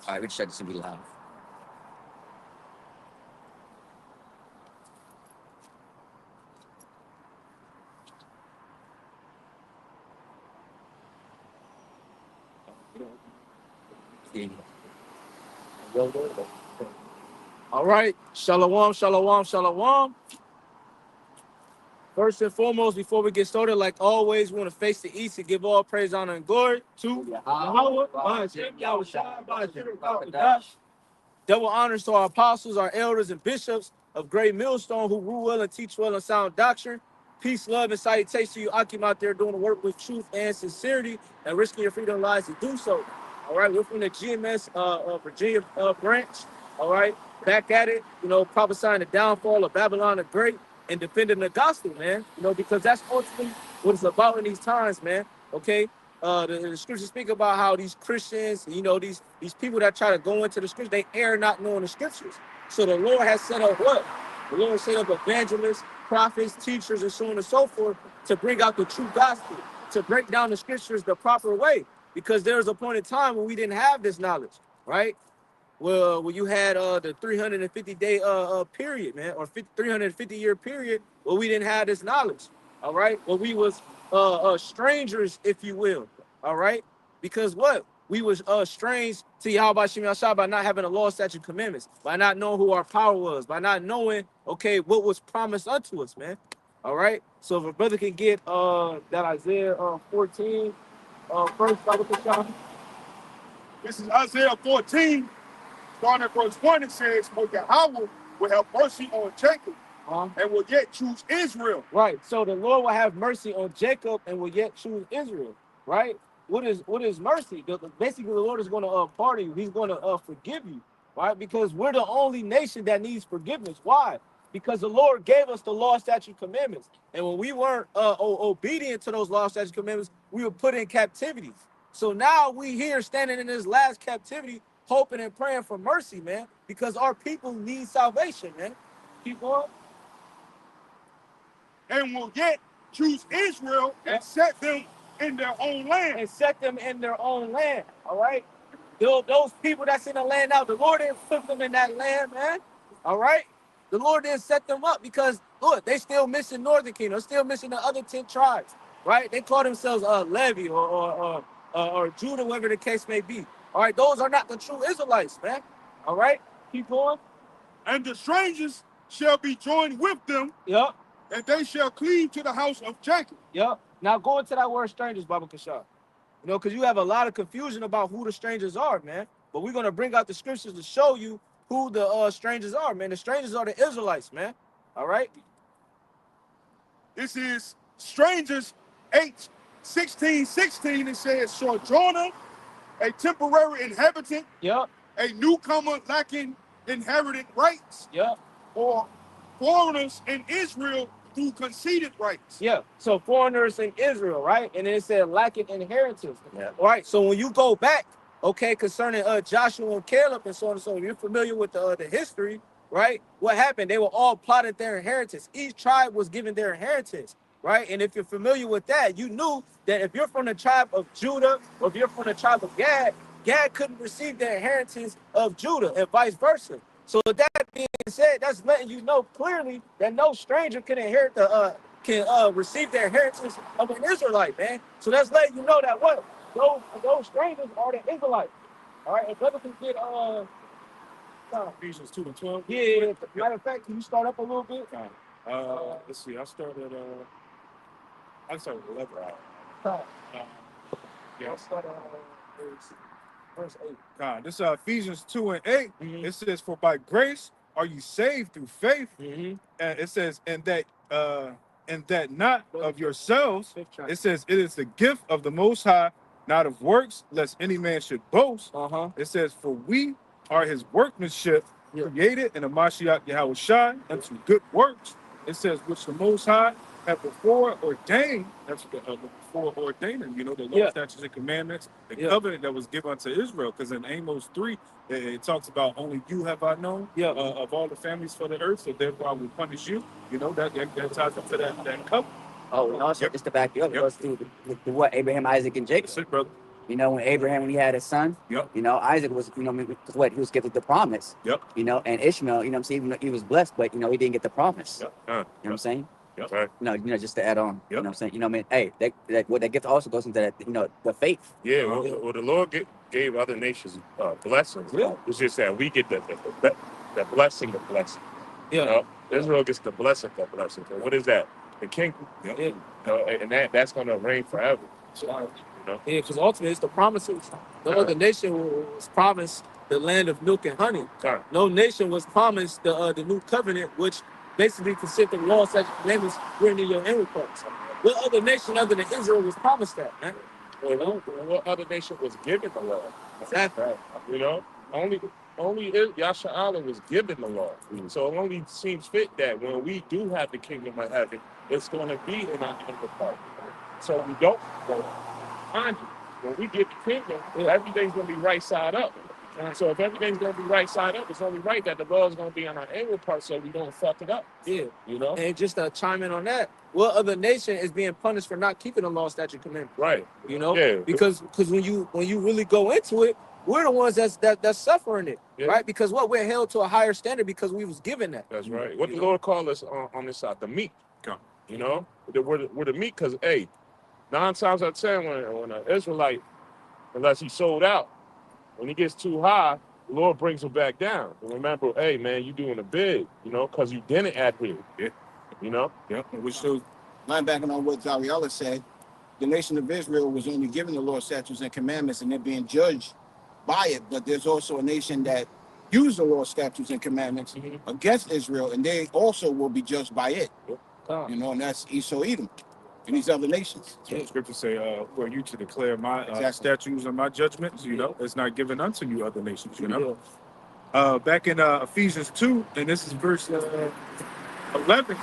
All right, we check this to be live. All right. Shalom, shalom, shalom. First and foremost, before we get started, like always, we want to face the east and give all praise, honor, and glory to Yahweh, Ba'ashem, Yahushua, Ba'ashem, Ba'adash. Double honors to our apostles, our elders, and bishops of Great Millstone who rule well and teach well and sound doctrine. Peace, love, and salutation to you, Akim, out there doing the work with truth and sincerity and risking your freedom lives to do so. All right, we're from the GMS Virginia branch. All right, back at it, prophesying the downfall of Babylon the Great and defending the gospel, man. Because that's ultimately what it's about in these times, man. Okay, the scriptures speak about how these Christians, these people that try to go into the scriptures, they err not knowing the scriptures. So the Lord has set up what? The Lord set up evangelists, prophets, teachers, and so on and so forth to bring out the true gospel, to break down the scriptures the proper way. Because there was a point in time when we didn't have this knowledge, right? Well, when you had the 350-day period, man, or 350-year period, where we didn't have this knowledge, all right? Well, we was strangers, if you will, all right? Because what? We was strange to Yahweh Shem Yahshua by not having a law, statute, commandments, by not knowing who our power was, by not knowing, okay, what was promised unto us, man. All right? So if a brother can get that Isaiah 14, first, Bible Kashan. This is Isaiah 14, starting at verse 1. It says, "For Yahweh will have mercy on Jacob and will yet choose Israel." Right. So the Lord will have mercy on Jacob and will yet choose Israel. Right. What is mercy? Basically, the Lord is going to pardon you. He's going to forgive you. Right. Because we're the only nation that needs forgiveness. Why? Because the Lord gave us the law, statute, commandments, and when we weren't obedient to those law, statute, commandments, we were put in captivity. So now we here standing in this last captivity, hoping and praying for mercy, man, because our people need salvation, man. Keep going. And will yet choose Israel and set them in their own land. And set them in their own land, all right? Those people that's in the land now, the Lord didn't put them in that land, man, all right? The Lord didn't set them up because, look, they still missing Northern Kingdom, still missing the other 10 tribes, right? They call themselves Levi or Judah, whatever the case may be. All right, those are not the true Israelites, man. All right, keep going. And the strangers shall be joined with them. Yep. And they shall cleave to the house of Jacob. Yep. Now go into that word strangers, Baba Kasha. Because you have a lot of confusion about who the strangers are, man. But we're going to bring out the scriptures to show you who the strangers are, man. The strangers are the Israelites, man. All right? This is strangers 8:16. It says, sojourner, a temporary inhabitant. Yep. A newcomer lacking inherited rights. Yep. Or foreigners in Israel through conceded rights. Yeah. So foreigners in Israel, right? And then it said lacking inheritance. Yeah. All right. So when you go back, okay, concerning Joshua and Caleb and so on and so on, you're familiar with the history, right? What happened? They were all plotted their inheritance. Each tribe was given their inheritance, right? And if you're familiar with that, you knew that if you're from the tribe of Judah or if you're from the tribe of Gad, Gad couldn't receive the inheritance of Judah and vice versa. So with that being said, that's letting you know clearly that no stranger can inherit receive the inheritance of an Israelite, man. So that's letting you know that what those strangers are the Israelites. All right, if brother can get Ephesians 2:12. Yeah. Matter of fact, can you start up a little bit? Let's see. I started with 11. Yeah. I'll start verse 8. God, this is Ephesians 2:8. It says, "For by grace are you saved through faith." And it says, and that not of yourselves. It says, it is the gift of the Most High, not of works, lest any man should boast. It says, for we are his workmanship, created in the Mashiach Yahushua unto good works. It says, which the Most High have before ordained. That's before ordaining, the law, statutes, and commandments, the covenant that was given unto Israel. Because in Amos 3, it talks about only you have I known of all the families for the earth, so therefore I will punish you. That ties into that covenant. Oh, and also just to back you up, it goes through what Abraham, Isaac, and Jacob. That's it, brother. You know, when Abraham, when he had his son, Yep. you know, Isaac was, you know, because what he was given the promise. Yep. You know, and Ishmael, you know what I'm saying, even though he was blessed, but you know, he didn't get the promise. Yep. You know what I'm saying? Yep. Right. You know, just to add on. Yep. You know what I'm saying? You know, I mean, hey, that gift also goes into that, you know, the faith. Yeah, well the Lord gave other nations blessings. Yeah. It's just that we get the blessing of blessing. Yeah. You know? Israel gets the blessing of blessing. So what is that? The kingdom. Yep. Yeah. You know, and that's going to reign forever. You know? Yeah, because ultimately it's the promises. No other nation was promised the land of milk and honey. No nation was promised the new covenant, which basically consists of laws such as commandments written in your inward parts. What other nation other than Israel was promised that, man? You know, what other nation was given the law? Exactly. You know, only Yasha'Allah was given the law. So it only seems fit that when we do have the kingdom of heaven, it's going to be in our inward part. So we don't go behind you. When we get the kingdom, everything's going to be right side up. So if everything's going to be right side up, it's only right that the law is going to be on our inward part so we don't fuck it up. Yeah. You know? And just to chime in on that, what other nation is being punished for not keeping the law, statute, commandment? Right. You know? Yeah. Because when you really go into it, we're the ones that's suffering it, Yeah. right? Because we're held to a higher standard because we was given that. That's right. What the Lord called us on this side, the meek. You know? We're the meek because, hey, 9 times out of 10, when an Israelite, unless he's sold out, when he gets too high, the Lord brings him back down. And remember, hey, man, you doing a big, you know, because you didn't adhere. Yeah. You know? Yeah. Which shows, linebacking on what Zariella said, the nation of Israel was only given the law, statutes, and commandments, and they're being judged by it. But there's also a nation that used the law, statutes, and commandments against Israel, and they also will be judged by it. You know, and that's Esau, Edom, and these other nations. So the scriptures say, "Who are you to declare my Exactly. statutes and my judgments?" You know, it's not given unto you other nations. You know, back in Ephesians 2, and this is verse 11,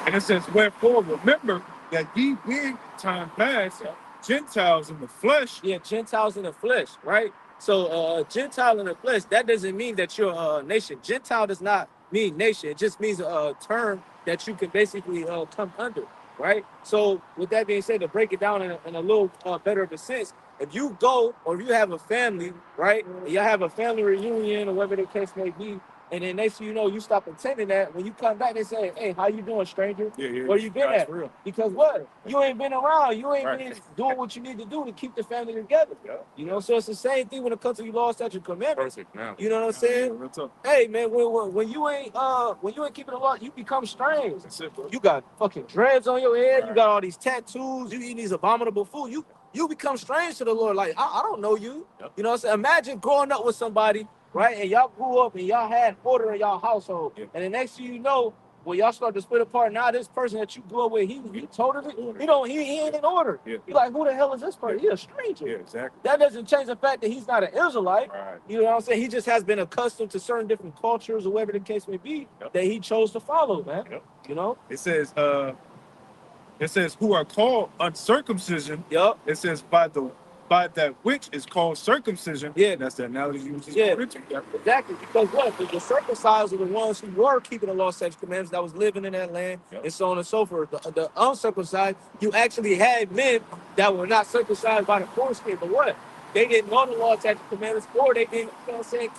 and it says, "Wherefore remember that ye being time past Gentiles in the flesh." Yeah, Gentiles in the flesh, right? So Gentile in the flesh, that doesn't mean that you're a nation. Gentile does not mean nation. It just means a term that you can basically come under, right? So with that being said, to break it down in a little better of a sense, if you go or if you have a family, right, and you have a family reunion or whatever the case may be, and then next thing you know, you stop attending that. When you come back, they say, "Hey, how you doing, stranger? Where you been at?" Real. Because what? You ain't been around. You ain't Right. been doing what you need to do to keep the family together. You know, so it's the same thing when it comes to your law, statute, commandments. Perfect now. You know what I'm saying? Real tough. Hey man, when you ain't keeping the law, you become strange. That's it, bro. You got fucking dreads on your head. You got all these tattoos. You eat these abominable food. You become strange to the Lord. Like I don't know you. You know what I'm saying? Imagine growing up with somebody, right? And y'all grew up and y'all had order in y'all household. And the next thing you know, when y'all start to split apart, now this person that you grew up with, he totally, he ain't in order. Yeah. You're like, who the hell is this person? He a stranger. Yeah, exactly. That doesn't change the fact that he's not an Israelite. Right. You know what I'm saying? He just has been accustomed to certain different cultures or whatever the case may be that he chose to follow, man. You know? It says, who are called uncircumcision. Yup. It says by that which is called circumcision. Yeah. That's the analogy used. Yeah, exactly. Because what? The circumcised are the ones who were keeping the law, statutes, commandments, that was living in that land, and so on and so forth. The uncircumcised, you actually had men that were not circumcised by the foreskin, but what? They didn't know the law, statutes, commandments, or they didn't,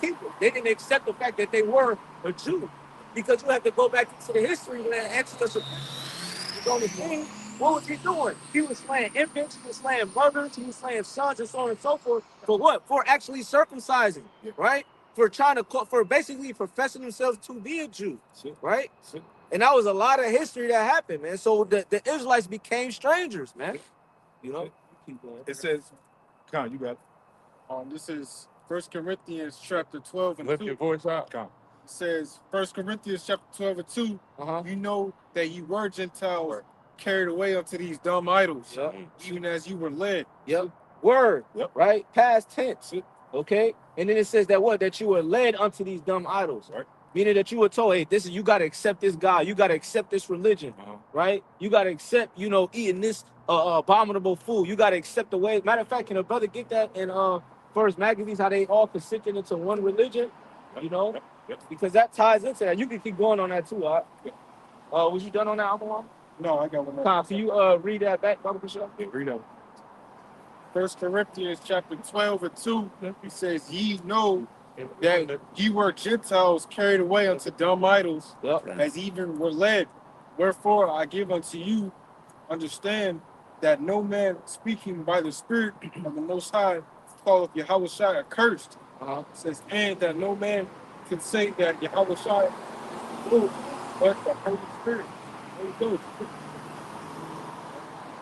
keep it. They didn't accept the fact that they were a Jew. Because you have to go back into the history when Exodus was on the king. What was he doing? He was slaying infants, he was slaying mothers, he was slaying sons, and so on and so forth. For what? For actually circumcising, right? For basically professing themselves to be a Jew, right? And that was a lot of history that happened, man. So the Israelites became strangers, man. You know? It says, Con, you got it. This is 1 Corinthians chapter 12 and Lift 2. your voice out. Con. It says, 1 Corinthians chapter 12 and 2, you know that you were Gentiles carried away unto these dumb idols, even as you were led. Word, right? Past tense, okay? And then it says that what? That you were led unto these dumb idols, right? Meaning that you were told, hey, you got to accept this God. You got to accept this religion, right? You got to accept, eating this abominable food. You got to accept the way. Matter of fact, can a brother get that in First Magazines, how they all consented into one religion, Because that ties into that. You can keep going on that too, all right? Was you done on that, Amalon? No, I got one more. Tom, can you read that back, Brother Bishop? Yeah, read that. 1 Corinthians chapter 12 and 2, he says, ye know that ye were Gentiles carried away unto dumb idols, as even were led. Wherefore I give unto you understand that no man speaking by the Spirit of the Most High calleth Yahweh accursed. It says, and that no man can say that Yahweh is true, but the Holy Spirit. Holy Ghost.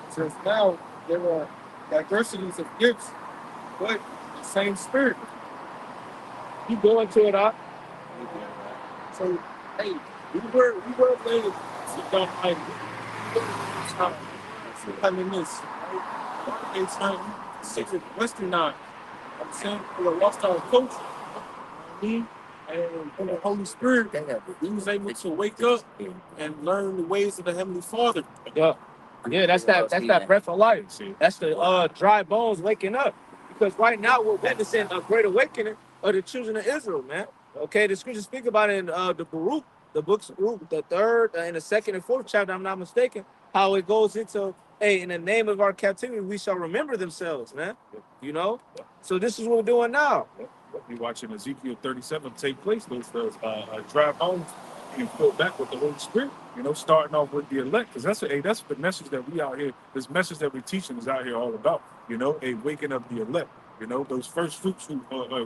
It says now there are diversities of gifts, but the same Spirit. You go into it up. So, hey, we were led to dumb idols. I mean, this. It's not westernized. I'm saying for the lost our culture. Me and the Holy Spirit, we was able to wake up and learn the ways of the Heavenly Father. Yeah. Yeah, that's that breath of life. That's the dry bones waking up. Because right now we're witnessing a great awakening of the children of Israel, man. Okay, the scriptures speak about it in the Baruch, the books of Baruch, the third and the second and fourth chapter, I'm not mistaken, how it goes into, hey, in the name of our captivity, we shall remember themselves, man. You know? So this is what we're doing now. You're watching Ezekiel 37 take place. Those dry bones being filled back with the Holy Spirit. You know, starting off with the elect, because that's the message that we out here. This message that we're teaching is out here all about. You know, a waking up the elect. You know, those first fruits who,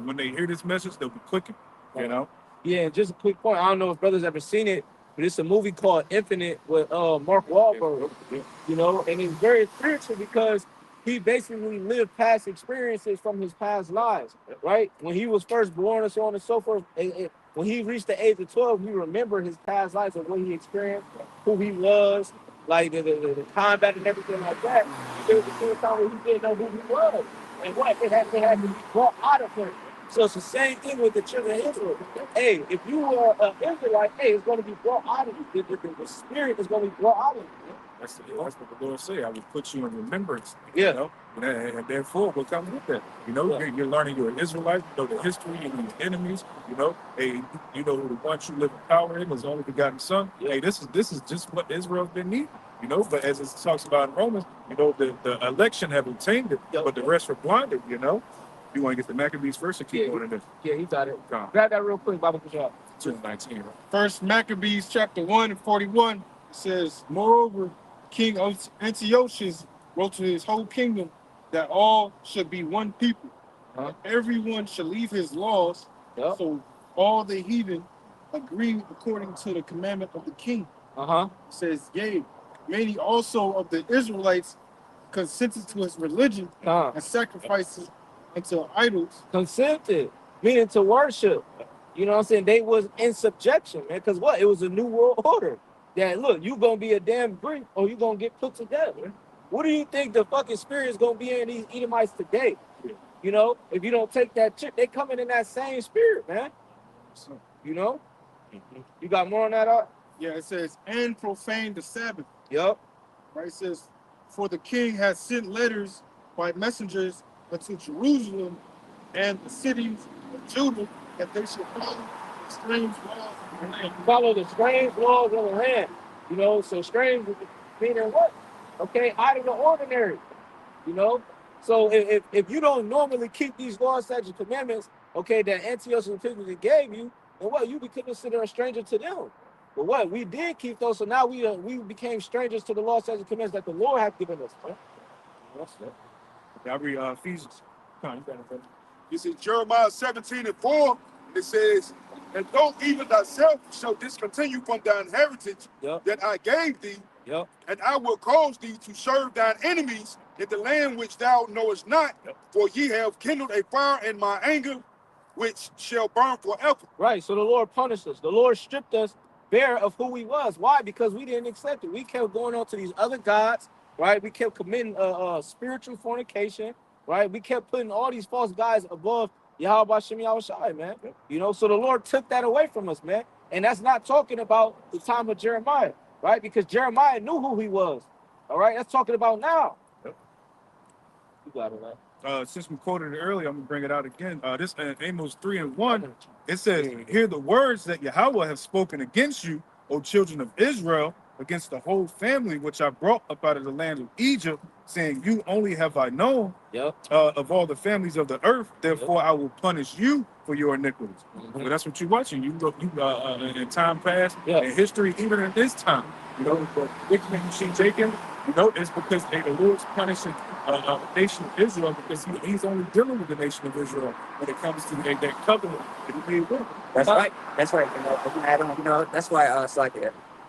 when they hear this message, they'll be clicking. You know. Yeah, and just a quick point. I don't know if brothers ever seen it, but it's a movie called Infinite with Mark Wahlberg. You know, and it's very spiritual because he basically lived past experiences from his past lives, right? When he was first born and so on and so forth, when he reached the age of 12, he remembered his past lives of what he experienced, who he was, like the combat and everything like that. There was a period of time where he didn't know who he was and what it had to be brought out of him. So it's the same thing with the children of Israel. Hey, if you were an Israelite, hey, it's going to be brought out of you. The spirit is going to be brought out of you. That's what the Lord say. I will put you in remembrance. Yeah. You know? And therefore, what comes with that? You know, you're learning you're an Israelite. You know the history and your enemies. You know, hey, you know the one you live in power in is only begotten Son. Hey, this is just what Israel's been needing. You know, but as it talks about in Romans, you know, the election have obtained it, but the rest were blinded. You know. You want to get the Maccabees first or keep going in there? Yeah, he got it. Grab that real quick, Baba. Good job. 2:19. First Maccabees chapter 1 and 41, it says, moreover, King Antiochus wrote to his whole kingdom that all should be one people. Everyone should leave his laws, so all the heathen agree according to the commandment of the king. It says, yea, many also of the Israelites consented to his religion and sacrifices unto idols. Consented, meaning to worship. You know what I'm saying? They was in subjection, man. Because what? It was a new world order. That look, you gonna be a damn Greek or you gonna get put to death. What do you think the fucking spirit is gonna be in these Edomites today? You know, if you don't take that chip, they coming in that same spirit, man. You know? You got more on that, Art? Yeah, it says, and profane the Sabbath. Yup. Right, it says, for the king has sent letters by messengers unto Jerusalem and the cities of Judah that they should follow the strange laws of the land. Follow the strange laws of the land. You know, so strange meaning what? Okay, out of the ordinary. You know? So if you don't normally keep these laws, statutes, and commandments, okay, that Antiochus and Epiphanes gave you, then what? You be considered a stranger to them. But what? We did keep those, so now we became strangers to the laws, statutes, and commandments that the Lord has given us. Right? That's it. I read Ephesians. This is Jeremiah 17 and 4. It says, and though even thyself shall discontinue from thine heritage that I gave thee, and I will cause thee to serve thine enemies in the land which thou knowest not, for ye have kindled a fire in my anger, which shall burn forever. Right, so the Lord punished us. The Lord stripped us bare of who we was. Why? Because we didn't accept it. We kept going on to these other gods, right? We kept committing spiritual fornication, right? We kept putting all these false gods above Yahweh Shem Yahushai, man. You know, so the Lord took that away from us, man. And that's not talking about the time of Jeremiah, right? Because Jeremiah knew who he was. All right, that's talking about now. You got it, right? Since we quoted it earlier, I'm gonna bring it out again. This Amos 3 and 1. It says, hear the words that Yahweh have spoken against you, O children of Israel, against the whole family which I brought up out of the land of Egypt, saying, "You only have I known Yep. of all the families of the earth. Therefore, I will punish you for your iniquities." Well, that's what you're watching. You look, in time past, in history, even in this time. You know, the wickedness you see taken. You know, it's because the Lord's punishing the nation of Israel because he's only dealing with the nation of Israel when it comes to that covenant that he made with them. That's right. That's right. You know, if you add on, you know, that's why it's like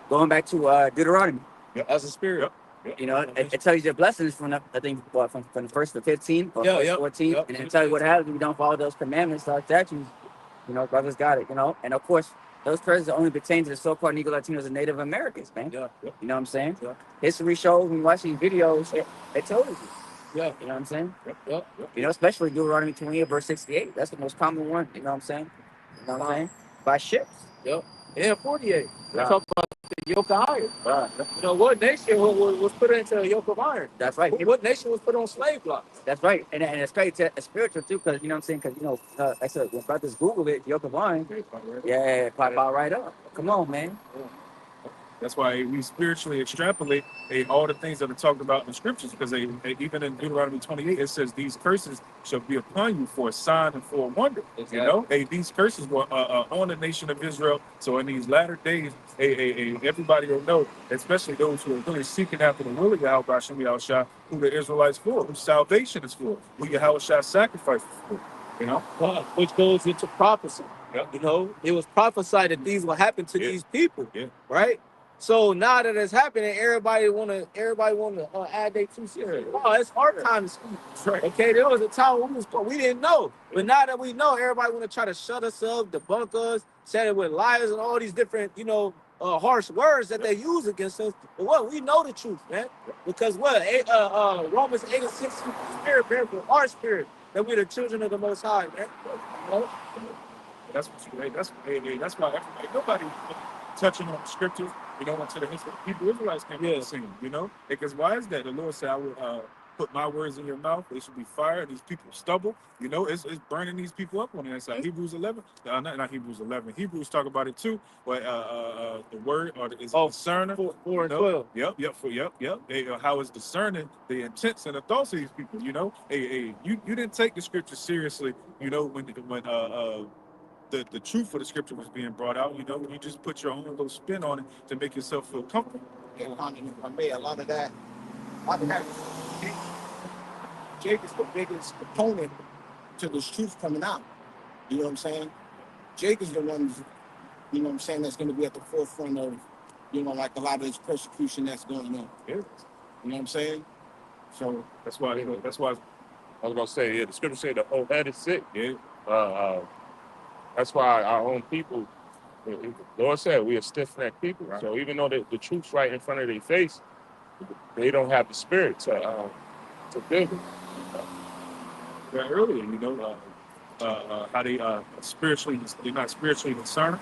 going back to Deuteronomy. Yep. As a spirit. Yep. You know, it tells you the blessings from the, I think from the first to 15 or first 14, and then tell you what happens if you don't follow those commandments, those statutes. You know, brothers got it. You know, and of course, those curses only pertain to the so-called Negro Latinos and Native Americans, man. Yeah. You know what I'm saying? Yeah. History shows when you watch these videos, it tells you. Yeah. You know what I'm saying? Yep. You know, especially Deuteronomy 28, verse 68. That's the most common one. You know what I'm saying? You know what I'm saying? By ships. Yep. Yeah, 48. Right. Talk about the yoke of iron. Right. You know, what nation was put into a yoke of iron? That's right. What nation was put on slave blocks? That's right. And it's crazy, it's spiritual too, because you know what I'm saying? Because, you know, like I said, when brothers Google it, yoke of iron, yeah, pop out right up. Come on, man. That's why we spiritually extrapolate all the things that are talked about in the scriptures, because even in Deuteronomy 28, it says these curses shall be upon you for a sign and for a wonder. Exactly. You know, these curses were on the nation of Israel. So in these latter days, everybody will know, especially those who are really seeking after the will of Yahweh Shem Yahushua, who the Israelites for, who salvation is for, who Yahweh sacrifice is for. You know, which goes into prophecy. Yep. You know, it was prophesied that these will happen to these people. Yeah. Right. So now that it's happening, everybody wanna add their 2 cents. Oh, it's our time to speak. Right. Okay, there was a time when we didn't know, but now that we know, everybody want to try to shut us up, debunk us, say it with liars and all these different, harsh words that they use against us. But what we know the truth, man, because Romans 8:6, spirit bear for our spirit that we're the children of the Most High, man. You know? That's why everybody, nobody touching on the scriptures, until the Hebrew Israelites came on the scene, because why is that? The Lord said, I will put my words in your mouth, they should be fire, these people stubble, it's burning these people up on the inside. Hebrews 11, not Hebrews 11, Hebrews talk about it too, but the word, or is discerner. 4 and 12. Yep. How is discerning the intents and the thoughts of these people, you didn't take the scripture seriously, when the truth of the scripture was being brought out, you just put your own little spin on it to make yourself feel comfortable. A lot of that, Jake is the biggest opponent to this truth coming out. You know what I'm saying? Jake is the one, that's going to be at the forefront of, like a lot of this persecution that's going on. Yeah. You know what I'm saying? So that's why I was gonna say, the scripture said the whole head is sick. Yeah. That's why our own people, the Lord said, we are stiff-necked people. Right. So even though the truth's right in front of their face, they don't have the spirit to build it. Earlier, how they spiritually, they're not spiritually discerning,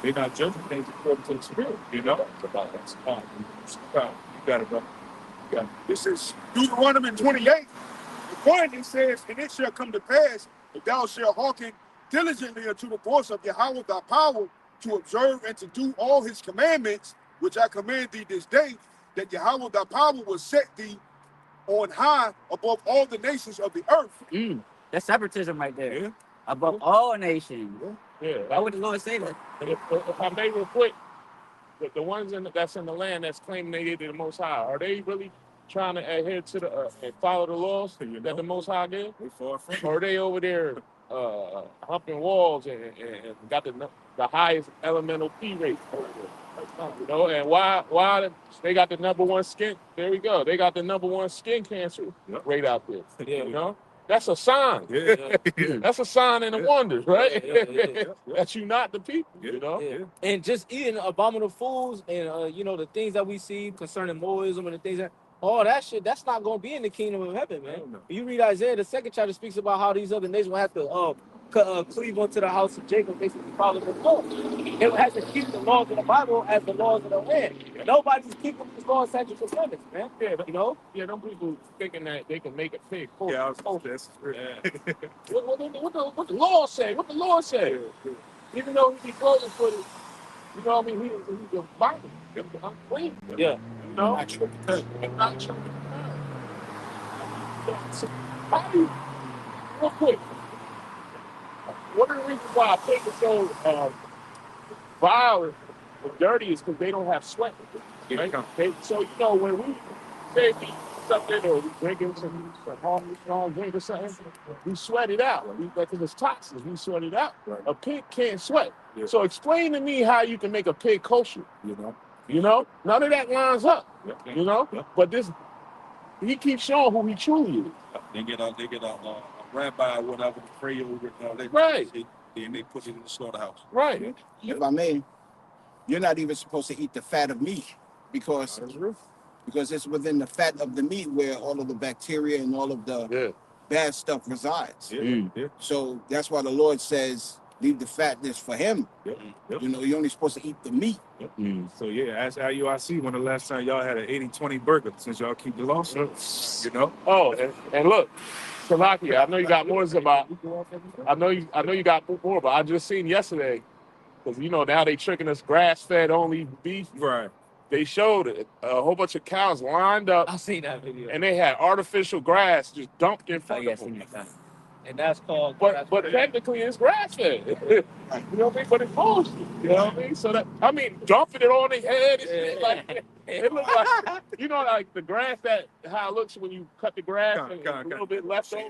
they're not judging things according to the spirit, It's about that. You got it, bro. You got it. This is Deuteronomy 28. One, it says, and it shall come to pass, if thou shalt hearken diligently unto the voice of Yahweh thy power, to observe and to do all his commandments, which I command thee this day, that Yahweh thy power will set thee on high above all the nations of the earth. That's separatism right there. Yeah. Above all nations. Yeah. Why would the Lord say that? And if I may real quick, the ones that's in the land that's claiming they the Most High, are they really trying to adhere to the and follow the laws that the Most High did? They far from Or are they over there humping walls and got the highest elemental P rate? And why they got the number one skin? There we go. They got the number one skin cancer rate out there. Yeah. That's a sign. Yeah. That's a sign and a wonder, right? Yeah. That you not the people, Yeah. And just eating abominable foods and the things that we see concerning Moism and the things that all that shit, that's not going to be in the kingdom of heaven, man. No. You read Isaiah, the 2nd chapter speaks about how these other nations will have to cleave unto the house of Jacob, basically follow the law. They will have to keep the laws of the Bible as the laws of the land. Nobody's keeping these laws, statutes, and commandments, man. Yeah, them people thinking that they can make a pig. Yeah, What the law say? What the law say? Even though he be closing for it, he's a Bible. Unclean. Yeah. not true. Not true. So, how do you, real quick, one of the reasons why I think it's so vile and dirty is because they don't have sweat. Right? So, you know, when we say we eat something or we drinking some strong drink or something, we sweat it out. Because it's toxins, we sweat it out. A pig can't sweat. Yeah. So explain to me how you can make a pig kosher. You know, none of that lines up. You know, but this he keeps showing who he truly is. They get a rabbi or whatever to pray over it. Right. And they put it in the slaughterhouse. Right. If I may, you're not even supposed to eat the fat of meat because it's within the fat of the meat where all of the bacteria and all of the bad stuff resides. So that's why the Lord says, leave the fatness for him. You know, you're only supposed to eat the meat. So yeah, ask IUIC when the last time y'all had an 80-20 burger since y'all keep the law. You know? Oh, and look, Salaki, I know you got more about. I know you got more, but I just seen yesterday, because you know now they tricking us grass-fed only beef. Right. They showed a whole bunch of cows lined up. I seen that video. And they had artificial grass just dumped in front of them. And that's called. But technically it's grass-fed. You know what I mean? But it's bullshit. You know what I mean? So that dumping it on their head, it looks like you know, like the grass how it looks when you cut the grass and a little bit left over.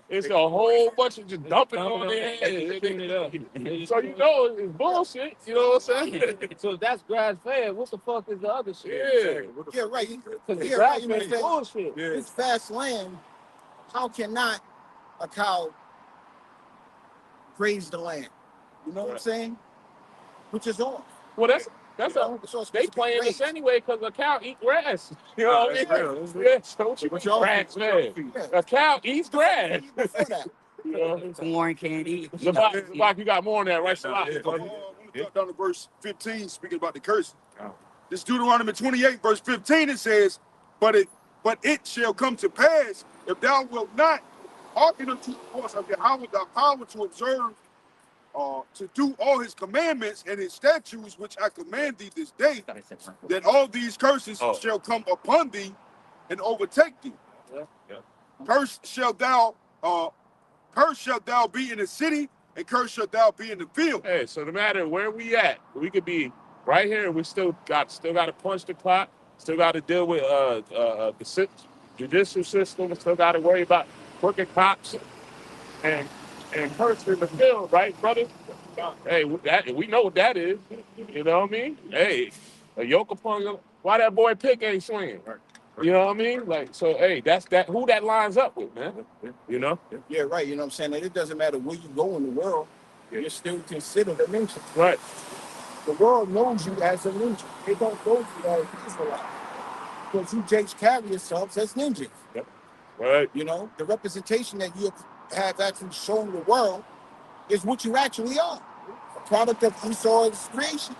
It's a whole bunch of just dumping it on their head. So you know it's bullshit. You know what I'm saying? So if that's grass-fed, what the fuck is the other shit? Yeah, right. Because grass-fed is bullshit. It's fast land. How cannot a cow graze the land? You know what I'm saying? Which is off. Well, they playing this anyway because a cow eat grass. You know what I mean? Yeah, so grass, man. A cow eats grass. Corn can't eat. Zabak, you got more on that, right? Down to verse 15, speaking about the curse. This Deuteronomy 28, verse 15, it says, but it shall come to pass if thou wilt not hearken unto the voice of Yahweh thy power to observe, to do all his commandments and his statutes which I command thee this day, that all these curses shall come upon thee and overtake thee. Cursed shalt thou be in the city, and cursed shalt thou be in the field. Hey, so no matter where we at, we could be right here, and we still got to punch the clock, still got to deal with the judicial system, still got to worry about crooked cops and cursed in the field, right, brother? Hey, we know what that is. You know what I mean? Hey, a yoke upon why that boy Pick ain't swinging. You know what I mean? Like, so, hey, that's who that lines up with, man. You know? Yeah, right. You know what I'm saying? Like, it doesn't matter where you go in the world, you're still considered a ninja. Right. The world knows you as a ninja. They don't know you as Israelite. Because you Jakes carry yourselves as ninjas. Yep. Right. You know, the representation that you have actually shown the world is what you actually are. A product of Esau's creation.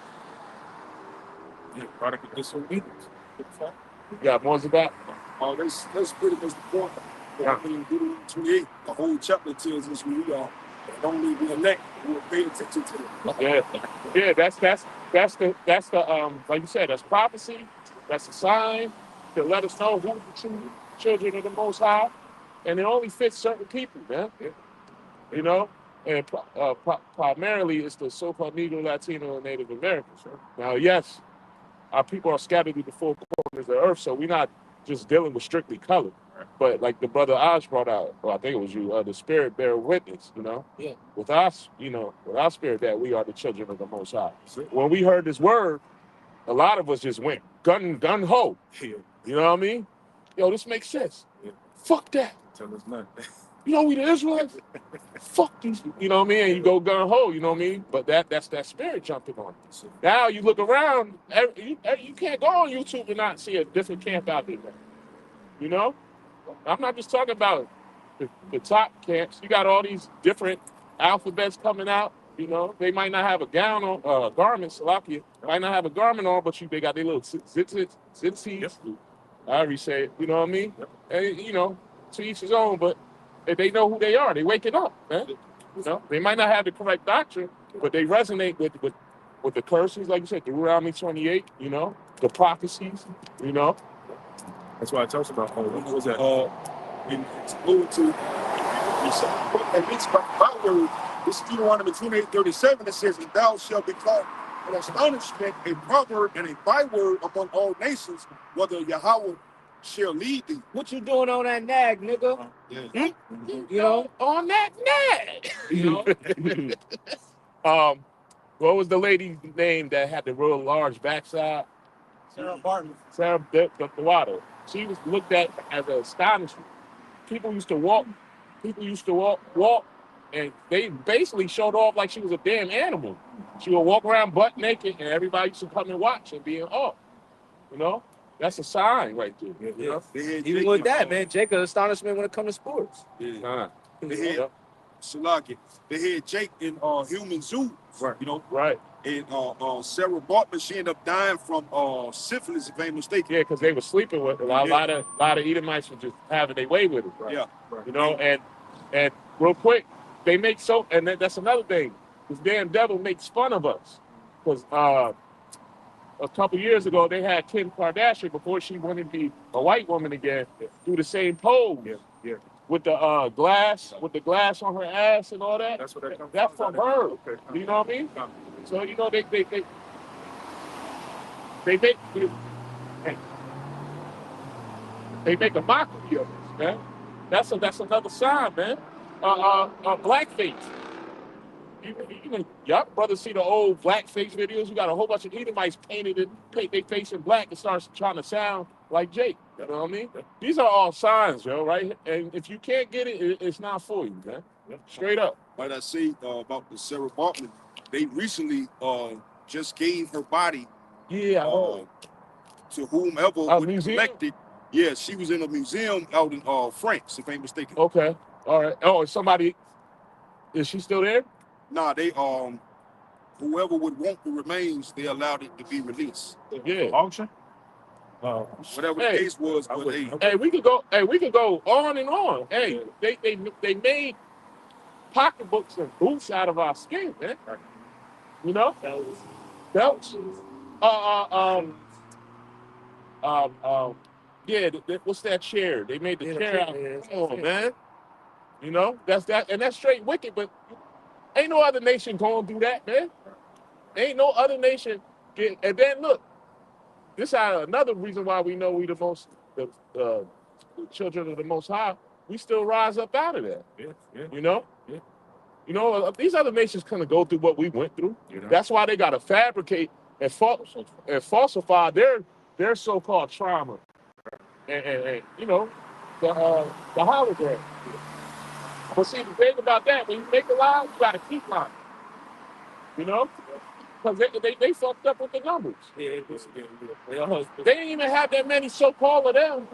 Yeah, product of disobedience. You got more of that? That's pretty much the point. I mean, Deuteronomy 28, the whole chapter tells us who we are. Don't leave me elect. We'll pay attention to them. Yeah. That's the like you said, that's prophecy. That's a sign to let us know who the true children of the Most High, and it only fits certain people, man. You know, and primarily it's the so-called Negro, Latino, and Native Americans. Now, yes, our people are scattered through the four corners of the earth, so we're not just dealing with strictly color. But like the brother Oz brought out, or I think it was you, the spirit bear witness, you know? Yeah. With us, you know, with our spirit that we are the children of the Most High. When we heard this word, a lot of us just went gun ho. You know what I mean? Yo, this makes sense. Fuck that. Tell us nothing. You know we the Israelites? Fuck these. You know what I mean? And you go gun ho, you know what I mean? But that's that spirit jumping on you. Now you look around, you can't go on YouTube and not see a different camp out there. You know? I'm not just talking about the top camps. You got all these different alphabets coming out. You know, they might not have a gown on, garments, Salakia. Might not have a garment on, but they got their little zitzies. However you say it, you know what I mean? And, you know, to each his own, but they know who they are. They waking up, man. You know, they might not have the correct doctrine, but they resonate with the curses, like you said, Deuteronomy 28, you know, the prophecies, you know. That's why I talked about, what was that? and to go into at least by word, this is Deuteronomy 28:37. It says, and thou shalt become an astonishment, a proverb, and a byword among all nations, whether Yahweh shall lead thee. What you doing on that nag, nigga? You know, on that net. You know. What was the lady's name that had the real large backside? Sarah Barton. Sarah the water. She was looked at as an astonishment. People used to walk, and they basically showed off like she was a damn animal. She would walk around butt naked, and everybody used to come and watch and be in awe. You know, that's a sign right there. You know? Even with that, man, Jacob astonishment when it comes to sports. Yeah. They had Salaki. They had Jake in Human Zoo. Right. You know. Right. And Sarah Bartman, she ended up dying from syphilis, if I ain't mistaken. Yeah, because they were sleeping with a lot of Edomites were just having their way with it. Right? Yeah. You know, and real quick, they make and that's another thing. This damn devil makes fun of us. Because a couple years ago, they had Kim Kardashian, before she wanted to be a white woman again, do the same pose. Yeah. With the glass on her ass and all that. That's what that comes That's from her. Okay. You know what I mean? So you know they make a mockery of us, man. That's another sign, man. Blackface. Y'all brothers see the old blackface videos. You got a whole bunch of Edomites paint their face in black and starts trying to sound like Jake. You know what I mean? These are all signs, yo, right? And if you can't get it, it's not for you, man. Straight up. Like I say about the Sarah Bartman, they recently just gave her body to whomever would collect it. Yeah, she was in a museum out in France, if I ain't mistaken. Okay. All right. Oh, is she still there? Nah, they whoever would want the remains, they allowed it to be released. Yeah. Auction? Whatever the case was, but hey, we could go on and on. Hey, they made pocketbooks and boots out of our skin, man. You know? Belts. What's that chair? They made the chair out. Come on, man. You know, that's straight wicked, but ain't no other nation gonna do that, man. Ain't no other nation and then look, this is another reason why we know we the children of the Most High. We still rise up out of that. Yeah. You know? Yeah. You know, these other nations kind of go through what we went through. You know? That's why they got to fabricate and falsify their so-called trauma. And you know, the hologram. But see, the thing about that, when you make a lie, you got to keep lying. You know? Because they fucked up with the numbers. Yeah, they didn't even have that many so-called of them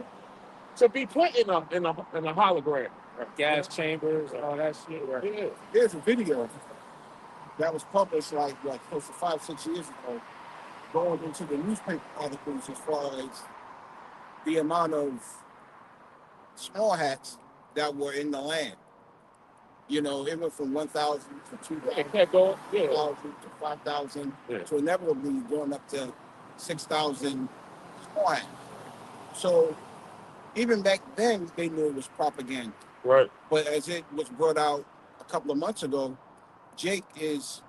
to be put in a hologram. Gas chambers and all that shit. Right? Yeah. There's a video that was published like close to 5-6 years ago, going into the newspaper articles as far as the amount of small hats that were in the land. You know, it went from 1,000 to 2,000, 2,000 to 5,000, to inevitably going up to 6,000 small hats. So even back then, they knew it was propaganda. Right. But as it was brought out a couple of months ago, Jake is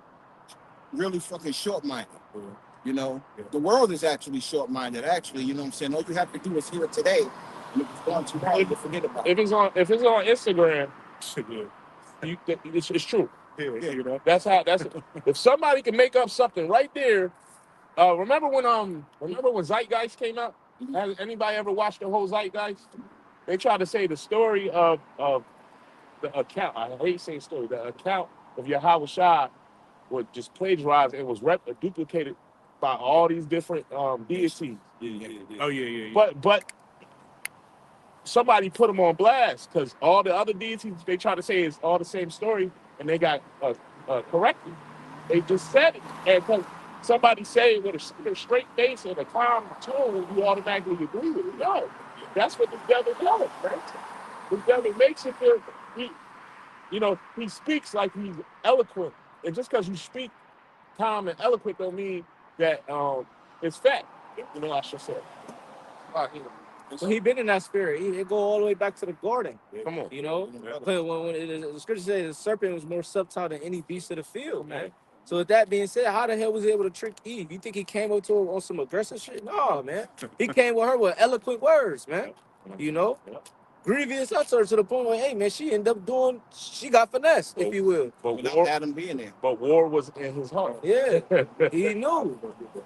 really fucking short-minded. You know, the world is actually short-minded. Actually, you know what I'm saying? All you have to do is hear it today, and if it's gone too hard, you forget about it. If it's on Instagram, it's true. Yeah, you know. That's if somebody can make up something right there. Remember when Zeitgeist came out? Has anybody ever watched the whole Zeitgeist? They tried to say the story of the account. I hate saying story. The account of Yahweh Shai was just plagiarized and was duplicated by all these different deities. Yeah. Oh yeah. But somebody put them on blast because all the other deities they try to say is all the same story, and they got corrected. They just said it, and because somebody say it with a straight face and a calm tone, you automatically agree with it. No, that's what the devil does, right? The devil makes it feel he speaks like he's eloquent, and just because you speak calm and eloquent don't mean that it's fact. You know, I should say. Well, he been in that spirit. It go all the way back to the garden. Come on. You know, but when the scripture says the serpent was more subtle than any beast of the field, man. So with that being said, how the hell was he able to trick Eve? You think he came up to her on some aggressive shit? No, man. He came with her with eloquent words, man. You know, grievous utterance to the point where, hey, man, she ended up doing, she got finesse, if you will. But Without Adam being there. But war was in his heart. Yeah, he knew,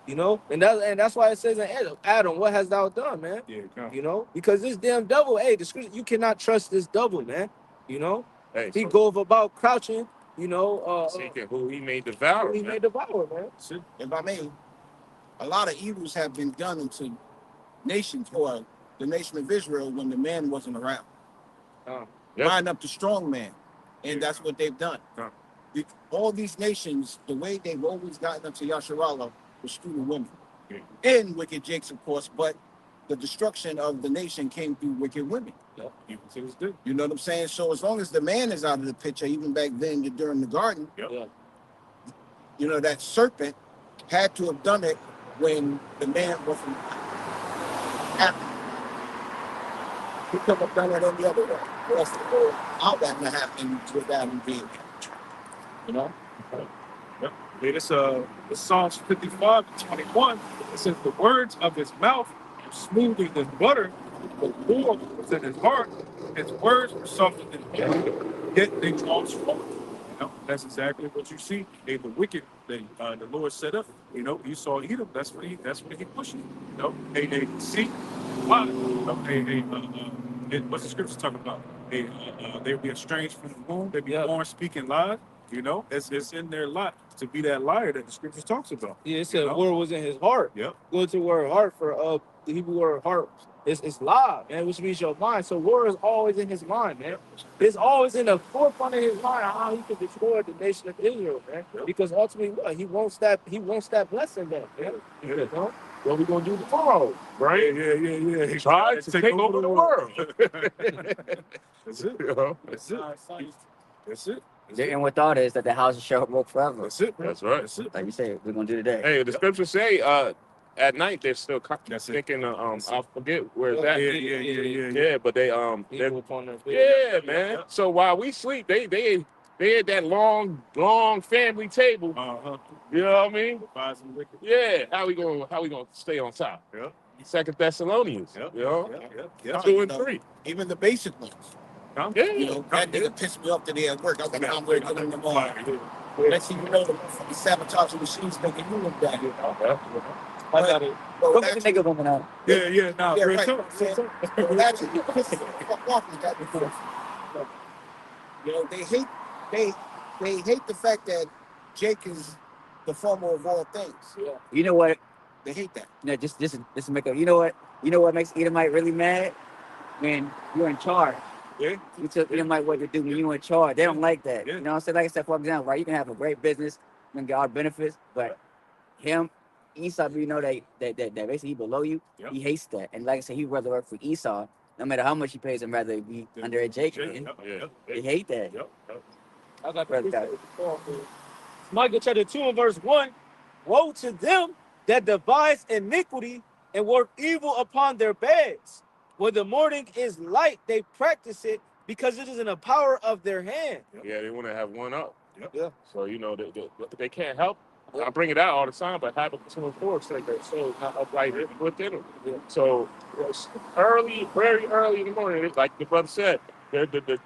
you know, and that's why it says in Adam, what hast thou done, man? Yeah, come. You know, because this damn devil, hey, the scripture, you cannot trust this devil, man. You know, Hey, he so goes about crouching, you know, seeking who he may devour. who he may devour, man. If I may, a lot of evils have been done into nations or the nation of Israel when the man wasn't around. Line up the strong man. And that's what they've done. All these nations, the way they've always gotten up to Yasharallah was through the women. And wicked jakes, of course, but the destruction of the nation came through wicked women. You know what I'm saying? So as long as the man is out of the picture, even back then during the garden, you know, that serpent had to have done it when the man wasn't happy. He could have done it any other way. That's how that can happen without him being, you know? Yep. It's Psalms 55:21. It says the words of his mouth were smoother than butter, but more was in his heart. His words were softer than milk, yet they draw strong. You know, that's exactly what you see. They the wicked the Lord set up. You know, you saw Edom. That's what he pushing. You know, they see why. You know, what's the scripture talking about? They'll be estranged from the womb. They be born speaking lies. You know, it's in their lot to be that liar that the scriptures talks about. Yeah, it said word was in his heart. Yep. Go to the word heart for the Hebrew word heart. It's live, man, which means your mind. So word is always in his mind, man. It's always in the forefront of his mind how he can destroy the nation of Israel, man. Because ultimately, what he wants that blessing back, man. You know? What we gonna do tomorrow, right? Yeah. He tried to take over the world. That's it. You know? That's it. That's it. The end with all is that the house shall work forever. That's it. That's right. That's it. Like you said, we're gonna do today. Hey, the scriptures say at night they're still thinking I forget where it's at. Yeah, but they're man. So while we sleep, they at that long family table. You know what I mean? Yeah. How we gonna stay on top? Yep. 2 Thessalonians. You know? Yep. 2 and 3. Even the basic ones. Yeah. You know, that nigga pissed me off today at work. I was like, I'm going to them all. Let's see, you know, the sabotaging machines making you look bad. I got it. Go get the nigga woman out. Yeah, nah, yeah, real right. talk. Well, actually, it pisses the fuck off with that before. You know, they hate the fact that Jake is the former of all things. Yeah. You know what? They hate that. No, just make a. You know what makes Edomite really mad? When you're in charge. Yeah. You tell Edomite what to do when you're in charge. They don't like that. Yeah. You know what I'm saying? Like I said, for example, right? You can have a great business, you can get all the benefits, but Esau, you know that basically he below you. Yep. He hates that. And like I said, he'd rather work for Esau, no matter how much he pays him, rather be under a Jacob. They hate that. I got Micah chapter 2 and verse 1. Woe to them that devise iniquity and work evil upon their beds. When the morning is light, they practice it because it is in the power of their hand. Yeah, they want to have one up. Yeah. So, you know, they can't help. I bring it out all the time, but Habakkuk 2 and 4 say that. So, upright within them. Yeah. So, very early in the morning, like the brother said, they're the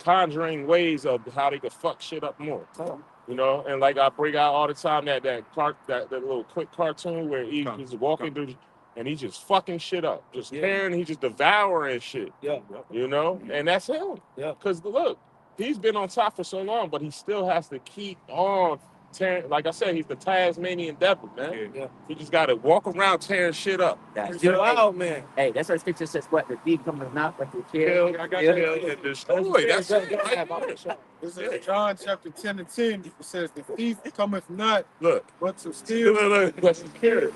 conjuring ways of how they could fuck shit up more. You know, and like I bring out all the time that little quick cartoon where he's walking through and he's just fucking shit up, just tearing, he's just devouring shit. Yeah, you know, and that's him. Yeah, because look, he's been on top for so long, but he still has to keep on tearing. Like I said, he's the Tasmanian devil, man. Yeah, he just got to walk around tearing shit up. That's wild, man. Hey, that's what scripture says. What the thief cometh not, but to kill. And destroy. That's it. This is John chapter 10 and 10. It says, the thief cometh not, but to steal, but to kill.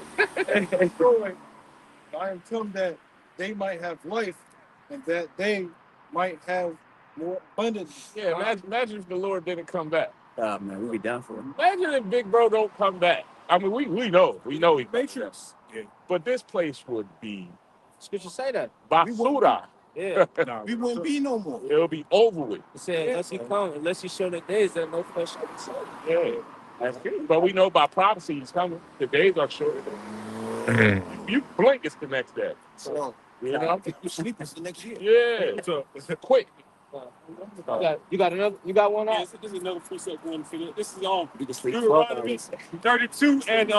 and destroy. I am come that they might have life, and that they might have more abundance. Yeah, imagine if the Lord didn't come back. Oh man, we'd be done for him. Imagine if Big Bro don't come back. I mean, we know he Matrix. but this place would be Scripture say that. Basura. Yeah. We won't be no more. It'll be over with. It said, unless he show the days that no flesh shall be saved. Yeah. That's good. But we know by prophecy he's coming. The days are short. You blink, it's the next day. So, You know? if you sleep, it's the next year. Yeah. So, quick. You got another? You got one? Yes, this is another precept going to figure. This is sleep Deuteronomy 32 and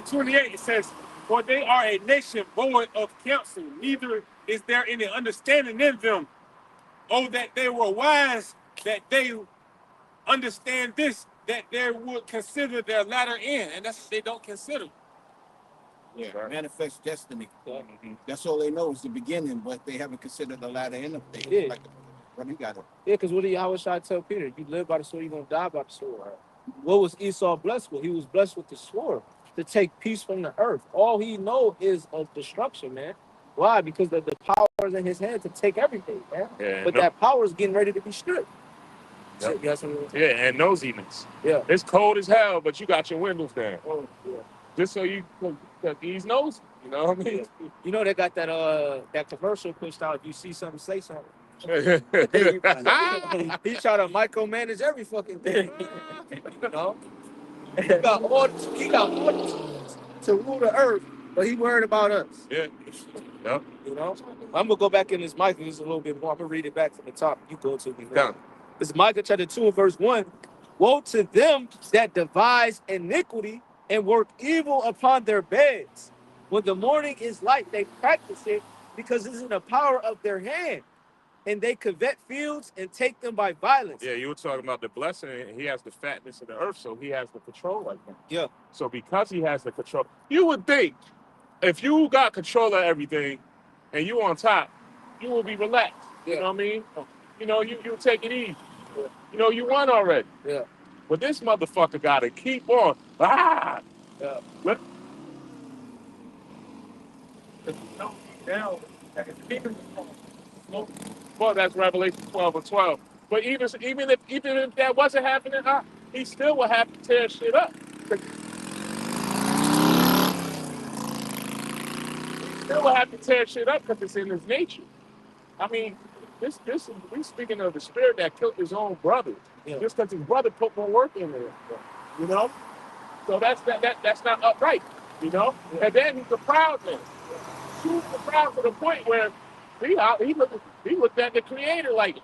28. It says, "For they are a nation void of counsel, neither is there any understanding in them. Oh, that they were wise, that they understand this, that they would consider their latter end," and that's what they don't consider. Yeah, manifest destiny. That's all they know is the beginning, but they haven't considered the latter end of things. Yeah. Like, what you got? Yeah, because what did Yahweh tell Peter? You live by the sword, you're going to die by the sword. What was Esau blessed with? He was blessed with the sword to take peace from the earth. All he know is of destruction, man. Why? Because the power is in his hand to take everything, man. Yeah, but that power is getting ready to be stripped. Yep. So, yeah, and nosiness. Yeah. It's cold as hell, but you got your windows down. Oh, yeah. Just so you can ease nosy. You know what I mean? You know they got that commercial pushed out. If you see something, say something. He try to micromanage every fucking thing. You know? He got orders to rule the earth, but he worried about us. Yeah. Yep. You know? I'm gonna go back in this Micah just a little bit more. I'm gonna read it back from the top. You go to me. Down. This is Micah chapter 2 and verse 1. Woe to them that devise iniquity and work evil upon their beds. When the morning is light, they practice it because it's in the power of their hand. And they covet fields and take them by violence. Yeah, you were talking about the blessing. He has the fatness of the earth, so he has the control right now. Yeah. So because he has the control, you would think if you got control of everything and you on top, you will be relaxed. You know what I mean? You know, you take it easy. Yeah. You know, you won already. Yeah. But this motherfucker got to keep on. Ah! Yeah. Well, that's Revelation 12 and 12. But even if that wasn't happening, he still would have to tear shit up. He still would have to tear shit up because it's in his nature. I mean, this we speaking of the spirit that killed his own brother. Yeah. Just because his brother put more work in there. You know? So that's not upright. You know? Yeah. And then he's a proud man. He's proud to the point where he looked at the creator like,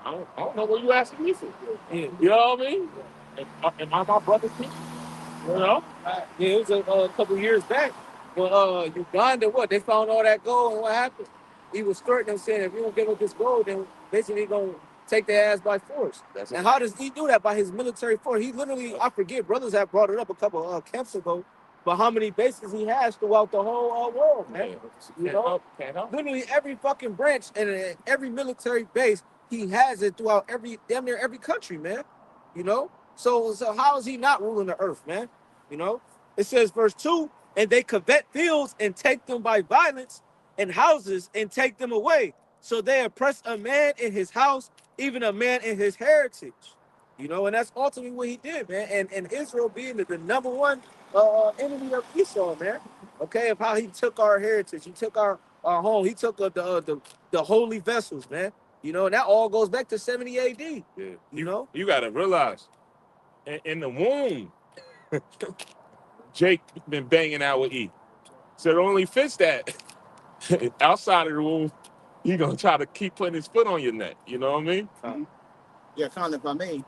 I don't know what you asking me for. Yeah. You know what I mean? Am I my brother's keeper? You know? Yeah, it was a couple years back when Uganda, they found all that gold, and what happened? He was threatening them, saying if you don't give up this gold, then basically he's going to take their ass by force. And how does he do that? By his military force. He literally, I forget, brothers have brought it up a couple camps ago, but how many bases he has throughout the whole world, man. You know? Literally every fucking branch and every military base, he has it throughout damn near every country, man. You know? So how is he not ruling the earth, man? You know? It says, verse 2, and they covet fields and take them by violence, and houses and take them away. So they oppress a man in his house, even a man in his heritage. You know, and that's ultimately what he did, man. And Israel being the number one enemy of Esau, man. Okay, of how he took our heritage, he took our home, he took the holy vessels, man. You know, and that all goes back to 70 AD. Yeah. You know? You gotta realize, in the womb, Jake been banging out with Eve. So it only fits that. Outside of the womb, he gonna try to keep putting his foot on your neck. You know what I mean? Yeah, kind of. If I may,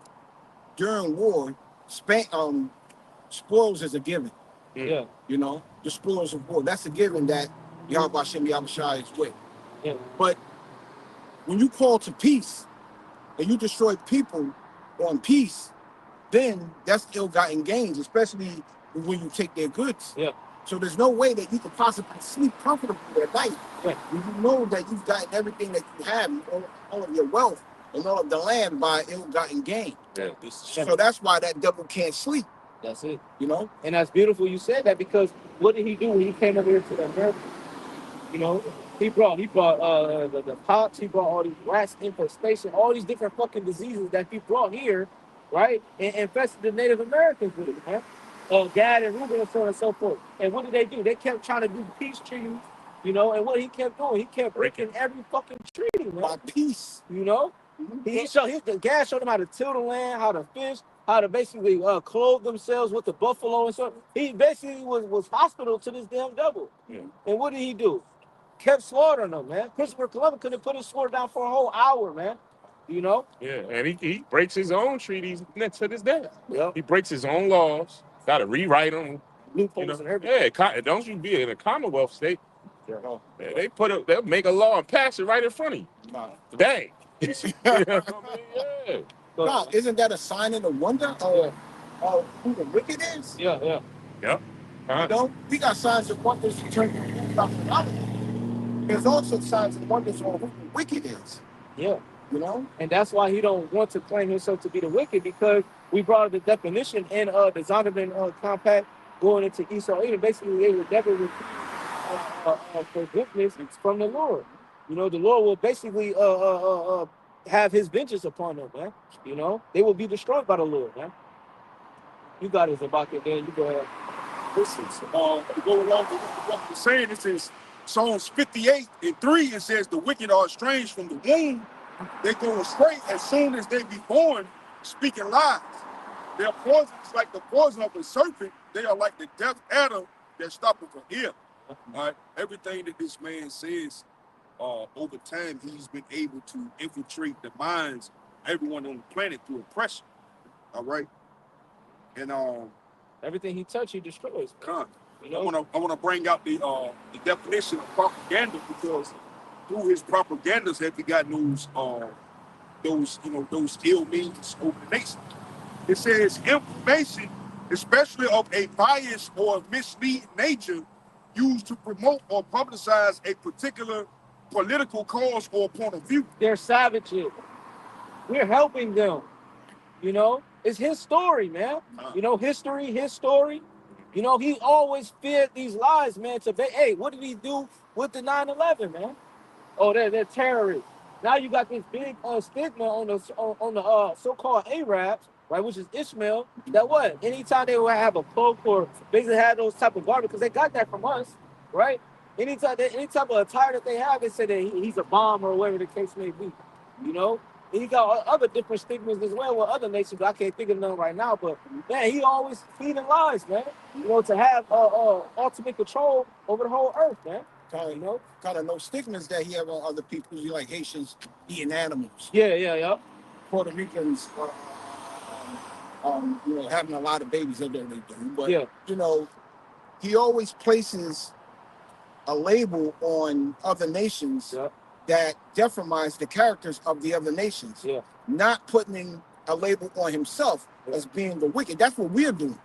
during war, spoils is a given. Yeah. You know, the spoils of war. That's a given that Yahweh Hashem Yahushua is with. Yeah. But when you call to peace and you destroy people on peace, then that's ill-gotten gains, especially when you take their goods. Yeah. So there's no way that you could possibly sleep comfortably at night. Yeah. When you know that you've gotten everything that you have, all of your wealth and all of the land by ill-gotten gain. Yeah. So that's why that devil can't sleep. That's it. You know? And that's beautiful you said that, because what did he do when he came over here to the America? You know, he brought the pox, he brought all these rats, infestation, all these different fucking diseases that he brought here, right? And infested the Native Americans with it, man. Gad and Reuben and so on and so forth. And what did they do? They kept trying to do peace treaties You know, and what he kept doing, he kept breaking every fucking treaty, man. By peace. You know, the guy showed them how to till the land, how to fish, how to basically clothe themselves with the buffalo and stuff. He basically was hospital to this damn devil. Yeah. And what did he do? Kept slaughtering them, man. Christopher Columbus couldn't put his sword down for a whole hour, man. You know? Yeah, and he breaks his own treaties to this day. Yep. He breaks his own laws. Got to rewrite them. Loopholes and everything. Yeah, don't you be in a Commonwealth state? They'll make a law and pass it right in front of you. Dang. You know what I mean? Yeah. No, isn't that a sign and a wonder of who the wicked is? Yeah. Yep. You know, we got signs and wonders in terms of doctrinality. There's also signs and wonders on who the wicked is. Yeah. You know? And that's why he don't want to claim himself to be the wicked, because we brought up the definition in the Zondervan Compact going into Esau. Basically, they would never receive forgiveness from the Lord. You know, the Lord will basically have his vengeance upon them, man. You know, they will be destroyed by the Lord, man. You got it, Zabaka, then you go ahead. Listen, to go along with what you're saying, it says Psalms 58:3, it says the wicked are estranged from the womb. They go astray as soon as they be born, speaking lies. Their poison is like the poison of a serpent. They are like the death adder that stoppeth from ear. All right, everything that this man says, over time, he's been able to infiltrate the minds of everyone on the planet through oppression. All right, and everything he touched, he destroys. You know? I wanna bring out the definition of propaganda, because through his propagandas have we got those ill means over the nation. It says information, especially of a biased or misleading nature, used to promote or publicize a particular political cause or point of view. They're savages. We're helping them. You know, it's his story, man. You know, history, his story. You know, he always fed these lies, man. Hey, what did he do with the 9/11, man? Oh, they're terrorists. Now you got this big stigma on the so-called Arabs, right, which is Ishmael. That what? Anytime they would have a cloak or basically have those type of garments, because they got that from us, right? Any type of attire that they have, they say that he's a bomb or whatever the case may be. You know, and he got other different stigmas as well with other nations. But I can't think of none right now. But man, he always feeding lies, man. You know, to have ultimate control over the whole earth, man. Kind of no stigmas that he have on other people. You like Haitians eating animals. Yeah. Puerto Ricans, you know, having a lot of babies. They do, but you know, he always places a label on other nations that deformize the characters of the other nations. Not putting a label on himself as being the wicked. That's what we're doing.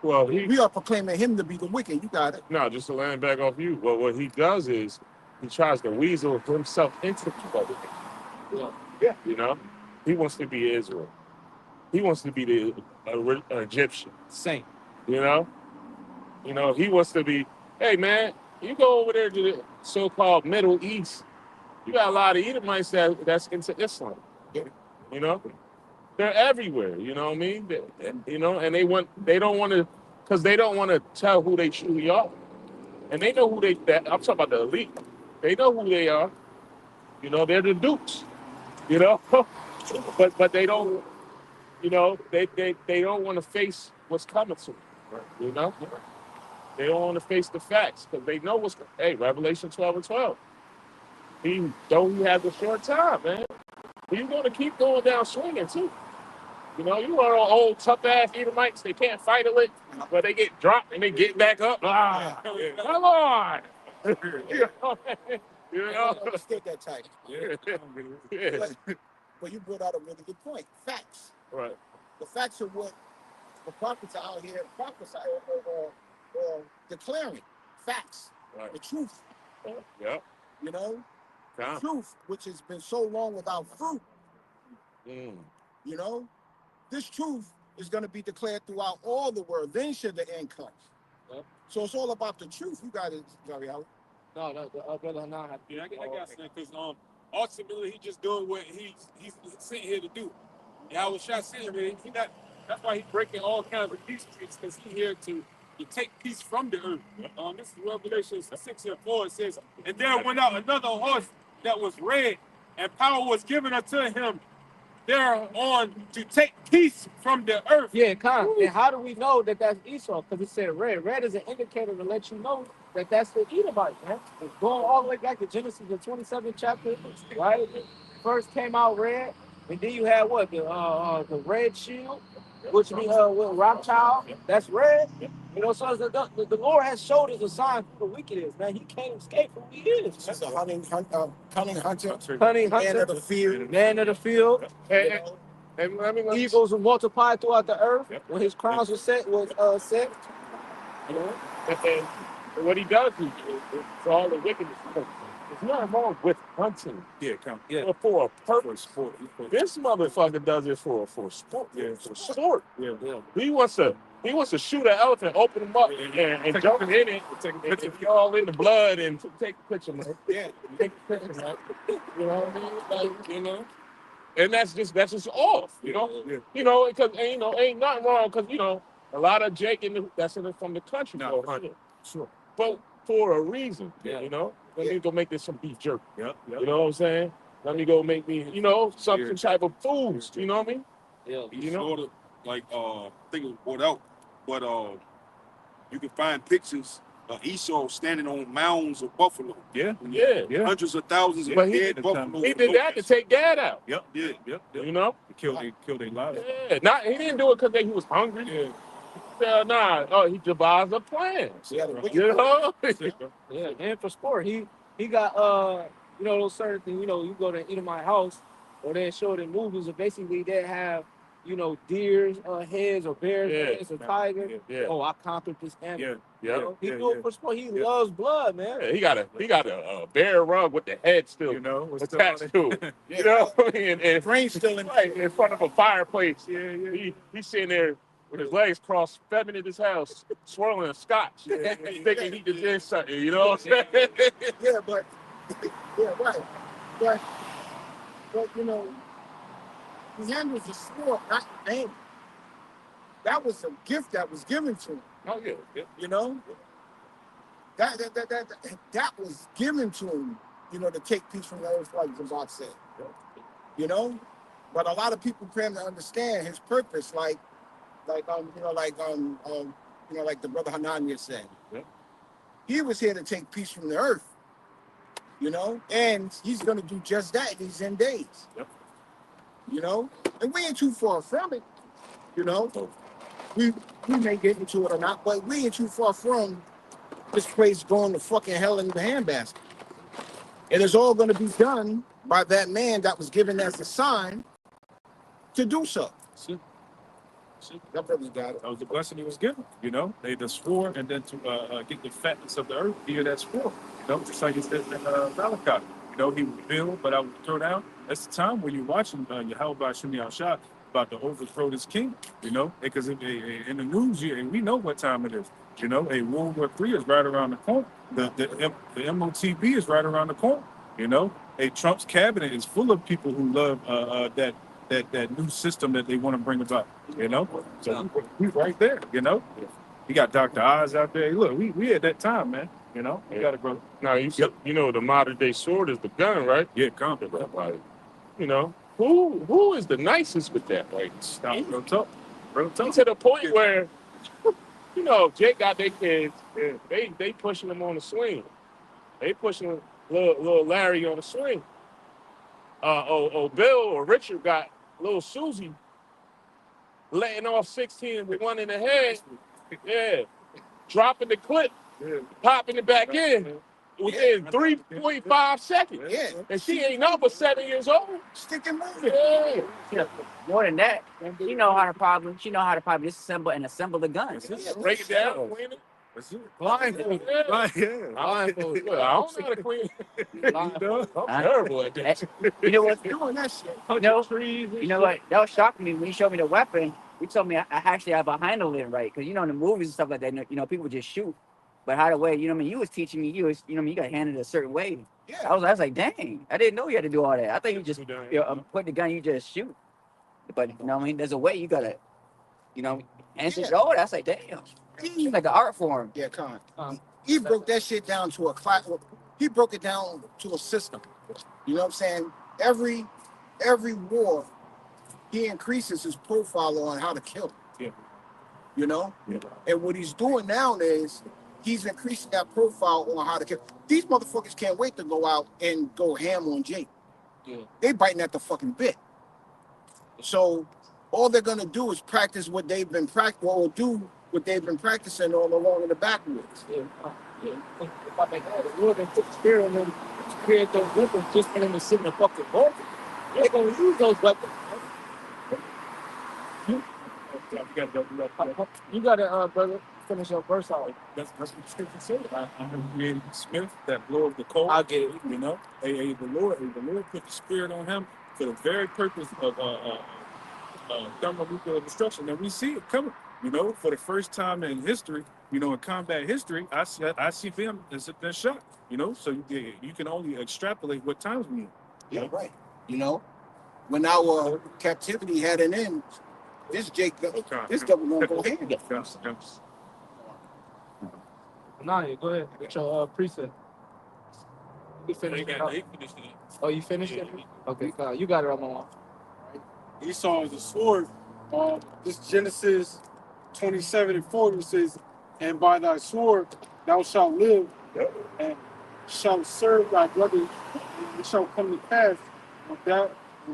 Well, we are proclaiming him to be the wicked. You got it. No, just to land back off you. Well, what he does is he tries to weasel himself into the public. You know, he wants to be Israel. He wants to be the Egyptian saint. You know, he wants to be. Hey, man, you go over there to the so-called Middle East. You got a lot of Edomites that's into Islam. You know, they're everywhere. You know what I mean? You know, and they don't want to, because they don't want to tell who they truly are. And they know who I'm talking about the elite. They know who they are. You know, they're the dukes. You know, but they don't. You know, they don't want to face what's coming to them. You know, they don't want to face the facts because they know what's. Hey, Revelation 12:12. He has a short time, man. He's going to keep going down swinging too. You know, you are old tough ass Edomites. They can't fight a lick, but they get dropped and they get back up. Come on. You know, I understood that type. But you brought out a really good point. Facts. Right. The facts are what the prophets are out here prophesying or declaring. Facts. Right. The truth. Yeah. You know? The truth, which has been so long without fruit. You know? This truth is going to be declared throughout all the world. Then should the end come. So it's all about the truth. You got it, Gabriel. No, brother, no. Yeah, I got something, because ultimately he's just doing what he's sent here to do. Yeah, I was shot saying, man, that's why he's breaking all kinds of peace treaties, because he's here to to take peace from the earth. This is Revelation 6:4. It says, and there went out another horse that was red, and power was given unto him thereon to take peace from the earth. Yeah, and how do we know that that's Esau? Because it said red. Red is an indicator to let you know that that's the Edomite, man. It's going all the way back to Genesis, the 27th chapter, right? First came out red, and then you had what? The red shield, which means with Rothschild, that's red. You know, so the Lord has showed us a sign who the wicked is, man. He can't escape who he is. This is a cunning hunter, Cunning hunter, man of the field. man of the field. And I mean, Eagles will multiply throughout the earth when his crowns was set. You know? And what he does is for all the wickedness. There's nothing wrong with hunting. Yeah, But for a purpose. sport. This motherfucker does it for sport. Yeah, for sport. Yeah. He wants to shoot an elephant, open him up, and jump in it, and be all in the blood, and take a picture, man. Yeah. Take a picture, man. You know what I mean? Like, you know. And that's just off, you know. Yeah. You know, because ain't nothing wrong, because a lot of Jake from the country go hunting. Sure. But for a reason, you know. Let me go make this some beef jerky. Yep. You know what I'm saying? Let me go make me, some type of foods. You know what I mean? Yeah. You know, sort of like I think it was brought out, but you can find pictures of Esau standing on mounds of buffalo. Yeah. Hundreds of thousands of But dead buffalo. he did that to take Gad out. Yep. You know? They killed their lives. Yeah. He didn't do it because he was hungry. Yeah. He devised a plan. Yeah. You know? Yeah, and for sport, he got those certain things. You know, you go to Edomite house, or they show it in movies, and basically they have deer's heads or bear's heads or tiger. Yeah. Oh, I conquered this animal. Yeah. He do it for sport. He loves blood, man. Yeah, he got a bear rug with the head still attached to it. You know, and brain still in front of a fireplace. Yeah. He's sitting there with his legs crossed, stepping in his house, swirling a scotch, thinking he just did something. You know what I'm saying? Yeah, right. But he handles the sport, not the name. That was a gift that was given to him. Oh yeah. You know, that was given to him. To take peace from the earth, like Zabak said. You know, but a lot of people claim to understand his purpose, like the brother Hanania said. Yep. He was here to take peace from the earth. And he's going to do just that in these end days. Yep. And we ain't too far from it. We may get into it or not, but we ain't too far from this place going to fucking hell in the handbasket. And it's all going to be done by that man that was given as a sign to do so. See? That brother's got it. That was the blessing he was given. They just swore, and then to get the fatness of the earth via that swore. Just like it says in Malachi. He would build, but I would throw down. That's the time when you're watching Yahweh Shuni Al-Shah about to overthrow this king. Because in the news, and we know what time it is. World War III is right around the corner. The MOTB is right around the corner. Trump's cabinet is full of people who love that new system that they want to bring about. So we right there. You got Dr. Oz out there. Look, we at that time, man. You got to grow. Now the modern day sword is the gun, right? Yeah, come. Like, who is the nicest with that? Like, Real talk. To the point where, Jake got their kids. They pushing them on the swing. They pushing little Larry on the swing. Bill or Richard got little Susie letting off 16 with one in the head. Yeah, dropping the clip, popping it back in within 3.5 seconds. Yeah. And she ain't no but 7 years old. Stick and move Yeah. More than that, she know how to probably disassemble and assemble the guns. Break it down, clean it. Blindfold. Blindfold. Well, I don't know how to clean it. I'm terrible at that. You know what? doing that shit. You know what? That was shocking me when he showed me the weapon. He told me I actually have a handle it right, because in the movies and stuff like that, people just shoot. But how the way, you was teaching me, you got handled a certain way. Yeah. I was like, dang, I didn't know you had to do all that. I think you just put the gun, you just shoot. But there's a way you gotta, answer it all. That's like, damn. It's like an art form. Yeah, Khan. He broke that shit down to a class. He broke it down to a system. You know what I'm saying? Every war, he increases his profile on how to kill. Yeah. You know? Yeah. And what he's doing now is he's increasing that profile on how to kill. These motherfuckers can't wait to go out and go ham on Jake. Yeah. They biting at the fucking bit. So all they're gonna do is practice what they've been or do what they've been practicing all along in the backwoods. Yeah. Yeah. If I make that, the Lord and put the spirit in them to create those weapons just for them to sit in the fucking boat. They're gonna use those weapons. You gotta, brother, finish your verse out. That's what the scripture said. I have created Smith that bloweth the coal. I get it. You know, the Lord put the spirit on him for the very purpose of thermonuclear destruction. And we see it coming. You know, for the first time in history, you know, in combat history, I see them as if they're shot. You know, so you can only extrapolate what times we in. Yeah, right. You know, when our captivity had an end, this double gonna go ahead. Nah, go ahead. Get your precept. You finished it. Oh, you finished it? Okay, God, you got it on my line. Esau is a sword. This Genesis 27:40 says, "And by thy sword thou shalt live, and shalt serve thy brother. And it shall come to pass when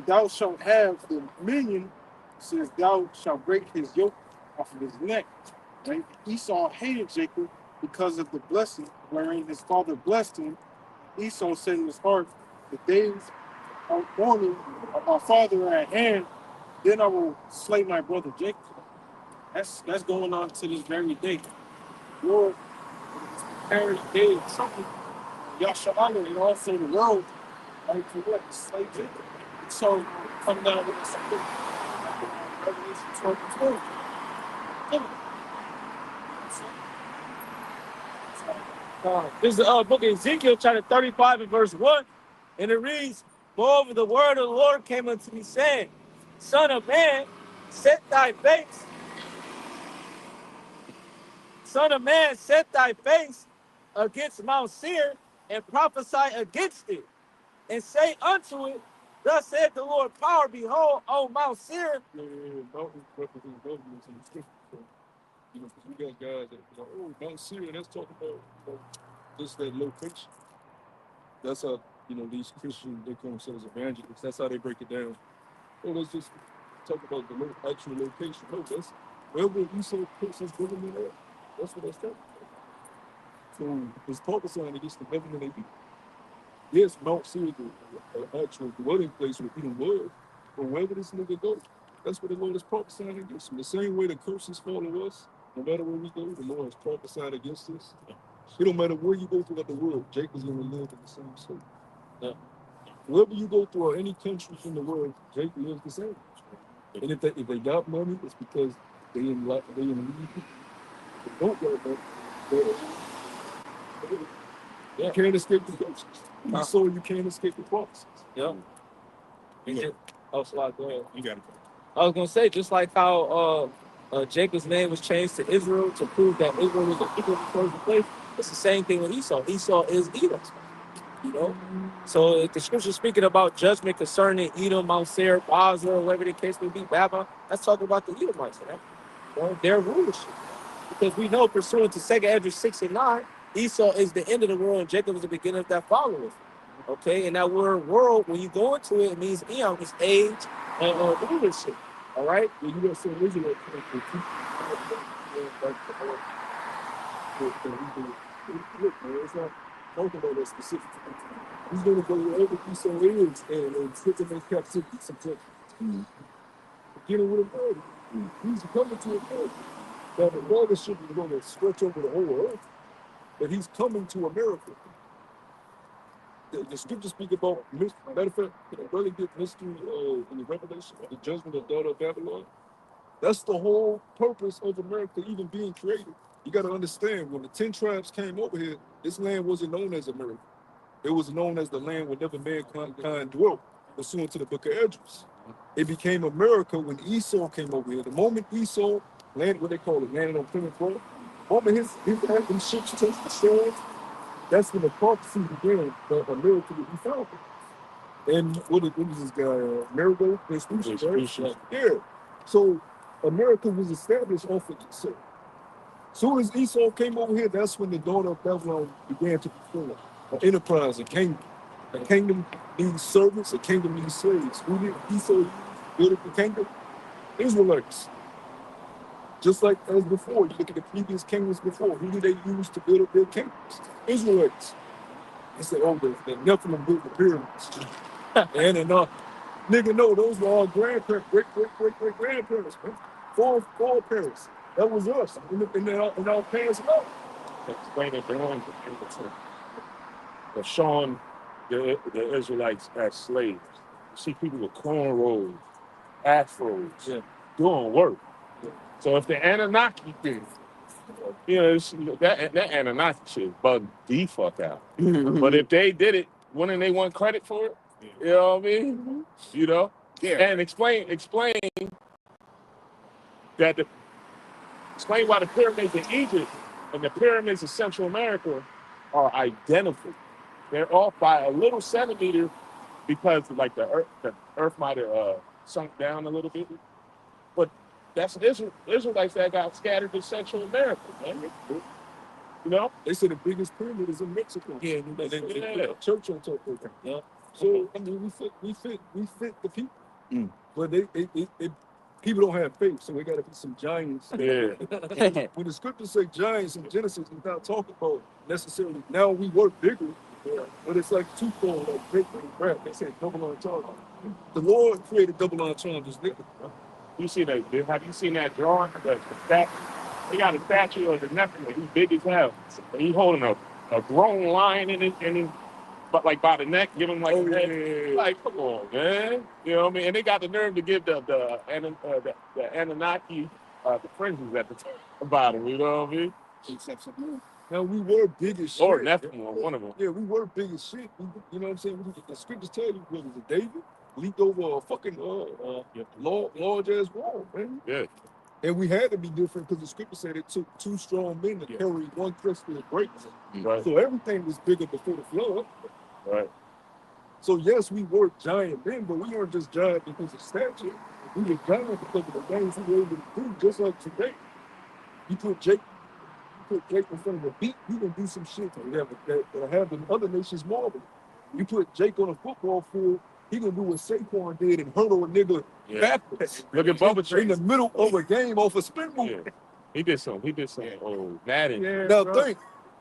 thou shalt have the dominion, since thou shalt break his yoke off of his neck." Right? Esau hated Jacob because of the blessing wherein his father blessed him. Esau said in his heart, "The days of mourning of my father are at hand, then I will slay my brother Jacob." That's going on to this very day. Lord, parents did something. Yasharala and also the world, like to what? Slay Jacob. So come down with something. Revelation 12:20. This is the book of Ezekiel, chapter 35 and verse 1. And it reads, "Moreover, the word of the Lord came unto me, saying, Son of man, set thy face against Mount Seir, and prophesy against it, and say unto it, Thus saith the Lord power, behold, O Mount Seir." You know, because we got guys that, you know, oh, Mount Syria, that's talking about this, that location. That's how, you know, these Christians, they call themselves evangelists. That's how they break it down. Oh, let's just talk about the actual location. No, that's wherever Esau puts his government at. That's what that's talking about. So it's prophesying against the government they beat. Yes, Mount Syria, the actual dwelling place where Edom was, but wherever this nigga goes, that's what the Lord is prophesying against him. The same way the curses follow us, no matter where we go, the Lord is prophesying against us. It don't matter where you go throughout the world, Jacob's going to live in the same state. Now, wherever you go through any countries in the world, Jacob lives the same. And if they got money, it's because they in need. They don't got money. You can't escape the curses. So you can't escape the prophecies. Yeah. Oh, so go ahead. You got it. I was gonna say, just like how Jacob's name was changed to Israel to prove that Israel was an equal in the place. It's the same thing with Esau. Esau is Edom. You know, so if the scripture speaking about judgment concerning Edom, Mount Seir, Basra, whatever the case may be, Babylon, that's talking about the Edomites, right? You know, their rulership. Because we know, pursuant to 2 Ezra 6 and 9, Esau is the end of the world and Jacob is the beginning of that following. Okay, and that word world, when you go into it, it means eon, it's age and rulership. All right? Well, you got some Israel look, man, it's not talking about that specific. He's going to go wherever Esau is and put them in captivity. Beginning with a murder. He's coming to a murder. Now, the mothership is going to stretch over the whole earth, but he's coming to America. The scriptures speak about, matter of fact, really good mystery in the Revelation, the judgment of the daughter of Babylon. That's the whole purpose of America even being created. You got to understand, when the 10 tribes came over here, this land wasn't known as America. It was known as the land where never mankind dwelt, pursuant to the book of Esdras. It became America when Esau came over here. The moment Esau landed, what they call it, landed on Plymouth Rock, moment his anthem ships touched the shore, that's when the prophecy began that America would be founded. And what is this guy? Marigold Vespucci, right? Yeah. So America was established off of Esau. Soon as Esau came over here, that's when the daughter of Babylon began to be formed. An enterprise, a kingdom. A kingdom needs servants, a kingdom needs slaves. Who did Esau use to build up the kingdom? Israelites. Just like as before, you look at the previous kingdoms before, who did they use to build up their kingdoms? Israelites. They said, oh, the Nephilim built the pyramids. And nigga, no, those were all grandparents, great grandparents, man. Four parents. That was us in our parents' life. Explain it to him. But showing the Israelites as slaves. You see people with cornrows, afros, doing work. So if the Anunnaki thing, that Anunnaki shit bugged the fuck out. But if they did it, wouldn't they want credit for it? You know what I mean? You know? Yeah. And explain that explain why the pyramids in Egypt and the pyramids in Central America are identical. They're off by a little centimeter because like the earth might have sunk down a little bit. But that's Israelites that got scattered in Central America, man. You know? They said the biggest pyramid is in Mexico. Yeah, and they put a church on top of it. Yeah. So I mean, we fit the people. But they people don't have faith, so we got to be some giants. Yeah. When the scriptures say giants in Genesis, it's not talking about necessarily now we work bigger, but it's like twofold, like great rap. They say double entendre. The Lord created double entendres. You see that? Have you seen that drawing? They got a statue of the Nephilim. He's big as hell. And he's holding a grown lion in it, but like by the neck, giving like like come on, man. You know what I mean? And they got the nerve to give the Anunnaki the fringes at the bottom. You know what I mean? Now we were big as shit. Or Nephilim, one of them. Yeah, we were big as shit. You know what I'm saying? The scriptures tell you what was it, David leaped over a fucking large ass wall, man. Yeah. And we had to be different because the scripture said it took two strong men to carry one crystal of greatness. Right. So everything was bigger before the flood. Right. So yes, we were giant then, but we weren't just giant because of stature. We were giant because of the things we were able to do, just like today. You put Jake in front of a beat, you can do some shit that have the other nations marvel. You put Jake on a football field, he gonna do what Saquon did and hurdle a nigga backwards. Look at Bubba in the middle of a game off a spin move. Yeah. He did some. Oh, Madden. Yeah, now think,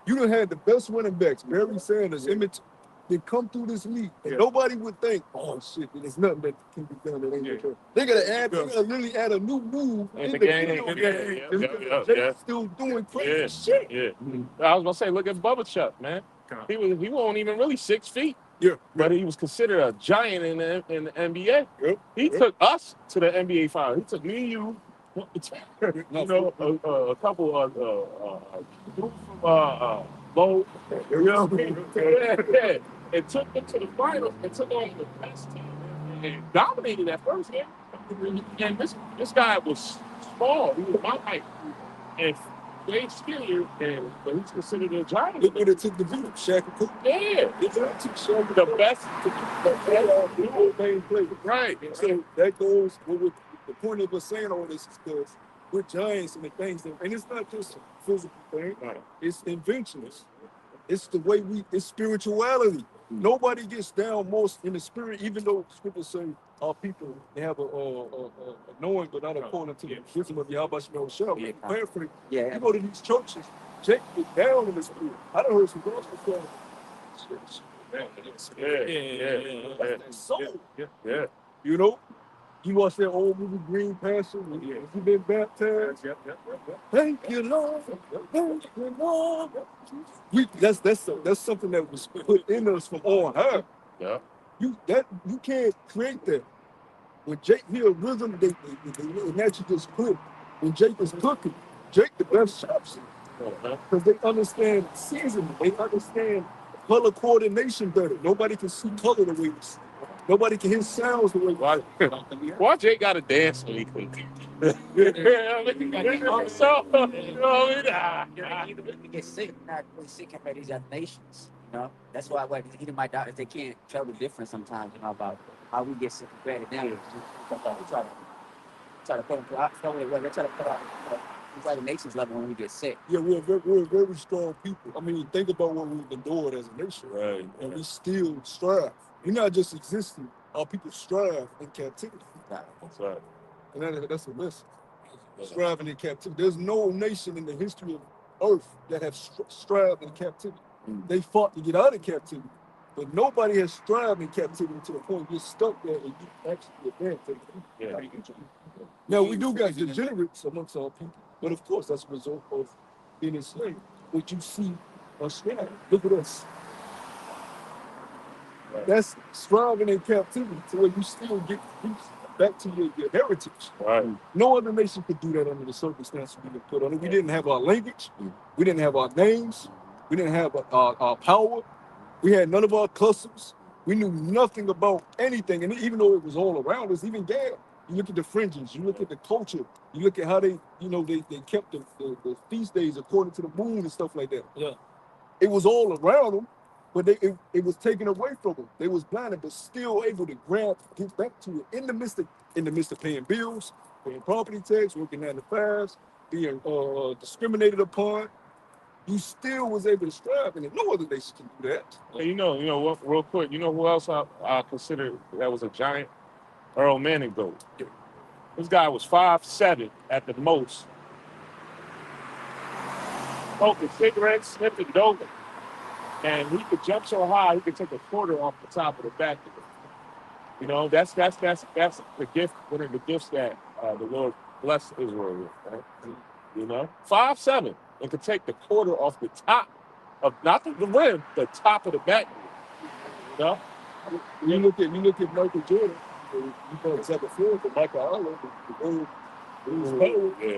you done had the best running backs, Barry Sanders, Emmett, they come through this league, and nobody would think, oh shit, there's nothing that can be done that ain't okay. They gotta literally add a new move in the game. Jake's still doing crazy shit. Yeah. I was gonna say, look at Bubba Chuck, man. He wasn't even really 6 feet. Yeah. But he was considered a giant in the NBA. He took us to the NBA finals. He took me and you, a couple low, and took them to the finals and took on the best team and dominated that first game. And this guy was small. He was my height. And way skinnier, but he's considered a giant. Look what it took to beat him, Shaq and Cook. Yeah. It took Shaq the best main play. Right. So that goes with the point of us saying all this is because we're giants and the things that, and it's not just a physical thing, it's inventions. It's the way it's spirituality. Nobody gets down most in the spirit, even though scriptures say our people, they have a knowing, but not according to the wisdom of Yahweh Shemel. You go to these churches, Jake get down in the spirit. I done heard some gospel songs. Yeah. You know? You watch that old movie Green Passion when you been baptized. Thank you, Lord. Thank you, Lord. That's something that was put in us from on high. Yeah. You can't create that. When Jake hear a rhythm, they naturally just click. When Jake is cooking, Jake the best chops because they understand seasoning. They understand color coordination better. Nobody can see color the way we see. Nobody can hear sounds the way Why Jay got to dance when he cook? So, you know, You get sick, not really sick in these other nations. You know, that's why even my doctors they can't tell the difference sometimes. You know about how we get sick compared to them. We try to put them out. They try to put out the other nations level when we get sick. Yeah, we're very strong people. I mean, think about what we've endured as a nation, right? And we still strive. We're not just existing. Our people strive in captivity. That's right. And that's a lesson. Striving in captivity. There's no nation in the history of Earth that have strived in captivity. They fought to get out of captivity, but nobody has strived in captivity to the point you're stuck there and you actually advance. Yeah. Now we do got degenerates amongst our people, but of course that's a result of being enslaved. What you see us strive. Look at us. That's striving in captivity to where you still get back to your heritage. Right. No other nation could do that under the circumstances we were put on it. We didn't have our language. We didn't have our names. We didn't have our power. We had none of our customs. We knew nothing about anything. And even though it was all around us, even there, you look at the fringes, you look at the culture, you look at how they kept the feast days according to the moon and stuff like that. Yeah. It was all around them, but it was taken away from them. They was blinded, but still able to get back to it in the midst of paying bills, paying property tax, working 9 to 5s, being discriminated upon. You still was able to strive, and no other nation can do that. Hey, you know what? Real quick, you know who else I consider that was a giant? Earl Manning GOAT. This guy was 5'7" at the most. Smoking cigarettes, sniffing dope, and he could jump so high he could take a quarter off the top of the back of it. You know, that's the gift, one of the gifts that the Lord blessed Israel with. Right? You know, 5'7" and could take the quarter off the top of not the rim, the top of the back. You know, you look at Michael Jordan. You know exactly for Michael Allen.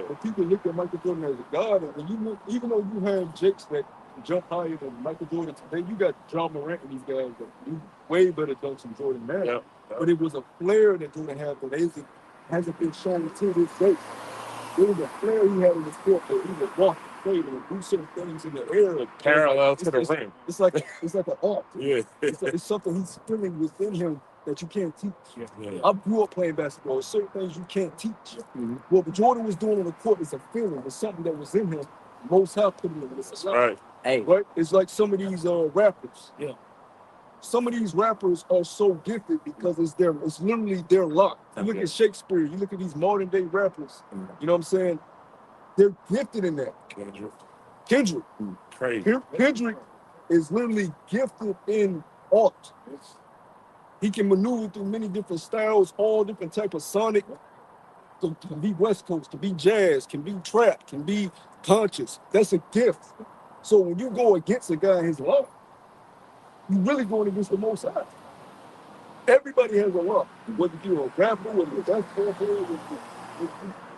But people look at Michael Jordan as a god, and when you look, even though you have jakes that jump higher than Michael Jordan today, you got John Morant and these guys that do way better dunks than Jordan now. Yeah. But it was a flair that Jordan had that hasn't been shown to this day. There was a flair he had in the court that he would walk and play and do certain things in the air. Parallel to the rim. It's like an art. Yeah. It's something he's feeling within him that you can't teach. Yeah. I grew up playing basketball. There's certain things you can't teach. Mm-hmm. What Jordan was doing on the court is a feeling. It's something that was in him. Most have put him in. That's right. Hey. Right? It's like some of these rappers. Yeah. Some of these rappers are so gifted because it's literally their luck. You look at Shakespeare, you look at these modern day rappers, you know what I'm saying? They're gifted in that. Kendrick. Crazy. Kendrick is literally gifted in art. He can maneuver through many different styles, all different type of sonic. So can be West Coast, can be jazz, can be trap, can be conscious. That's a gift. So when you go against a guy in his luck, you're really going against the Most High. Everybody has a luck. Whether you're a rapper, whether you're a basketball player,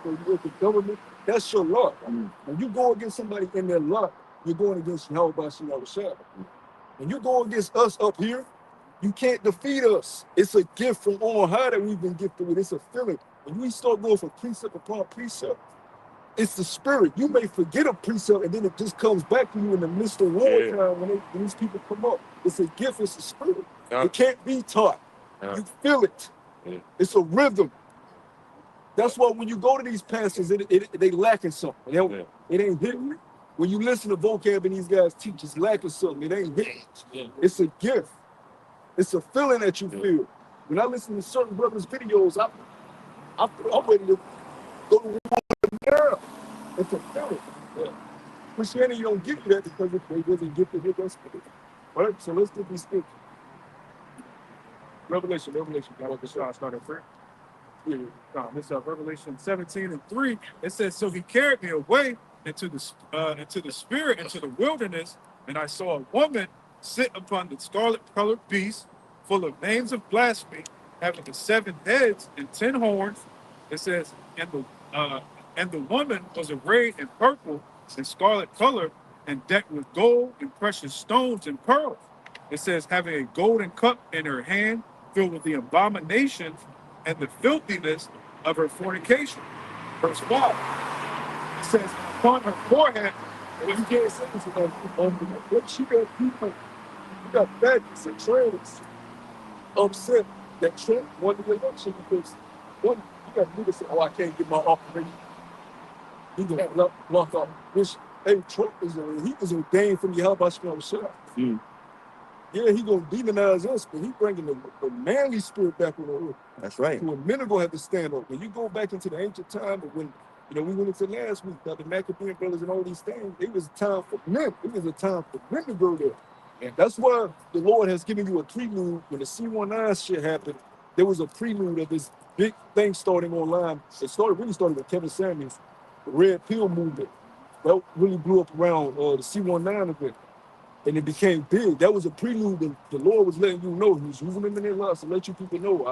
whether you're the government, that's your luck. When you go against somebody in their luck, you're going against Yahweh Shah. When you go against us up here, you can't defeat us. It's a gift from on high that we've been gifted with. It's a feeling. When we start going from precept upon precept, it's the spirit. You may forget a precept and then it just comes back to you in the midst of wartime when these people come up. It's a gift, it's a spirit. It can't be taught. You feel it. It's a rhythm. That's why when you go to these pastors, they lacking something. It ain't hitting. When you listen to vocab and these guys teach, it's lacking something. It ain't hitting. It's a gift. It's a feeling that you feel. When I listen to certain brothers' videos, I'm ready to go to war now. It's a feeling. Christianity don't give you that because they wasn't gifted with us. Right? So let's get these things. Revelation. What the shot started first. This Revelation 17:3. It says, "So he carried me away into the spirit, into the wilderness, and I saw a woman sit upon the scarlet-colored beast, full of names of blasphemy, having the 7 heads and 10 horns." It says, and the woman was arrayed in purple and scarlet color, and decked with gold and precious stones and pearls. It says, having a golden cup in her hand, filled with the abomination and the filthiness of her fornication. Verse 5, it says, upon her forehead, and you can't say this about what she got people, you got badges and trans upset that Trump won the election because one, you got niggas say, oh, I can't get my operation. He gonna lock off. This, hey, Trump is he was ordained from Yahweh himself. Yeah, he gonna demonize us, but he bringing the manly spirit back on the earth. That's right. So men are gonna have to stand up. When you go back into the ancient time, of when we went into last week, the Maccabean brothers and all these things, it was a time for men. It was a time for men to go there. And that's why the Lord has given you a prelude. When the C19 shit happened, there was a prelude of this big thing starting online. It really started with Kevin Samuels, the Red Pill movement. That really blew up around the C19 event. And it became big. That was a prelude that the Lord was letting you know. He was using them in their lives to let you people know,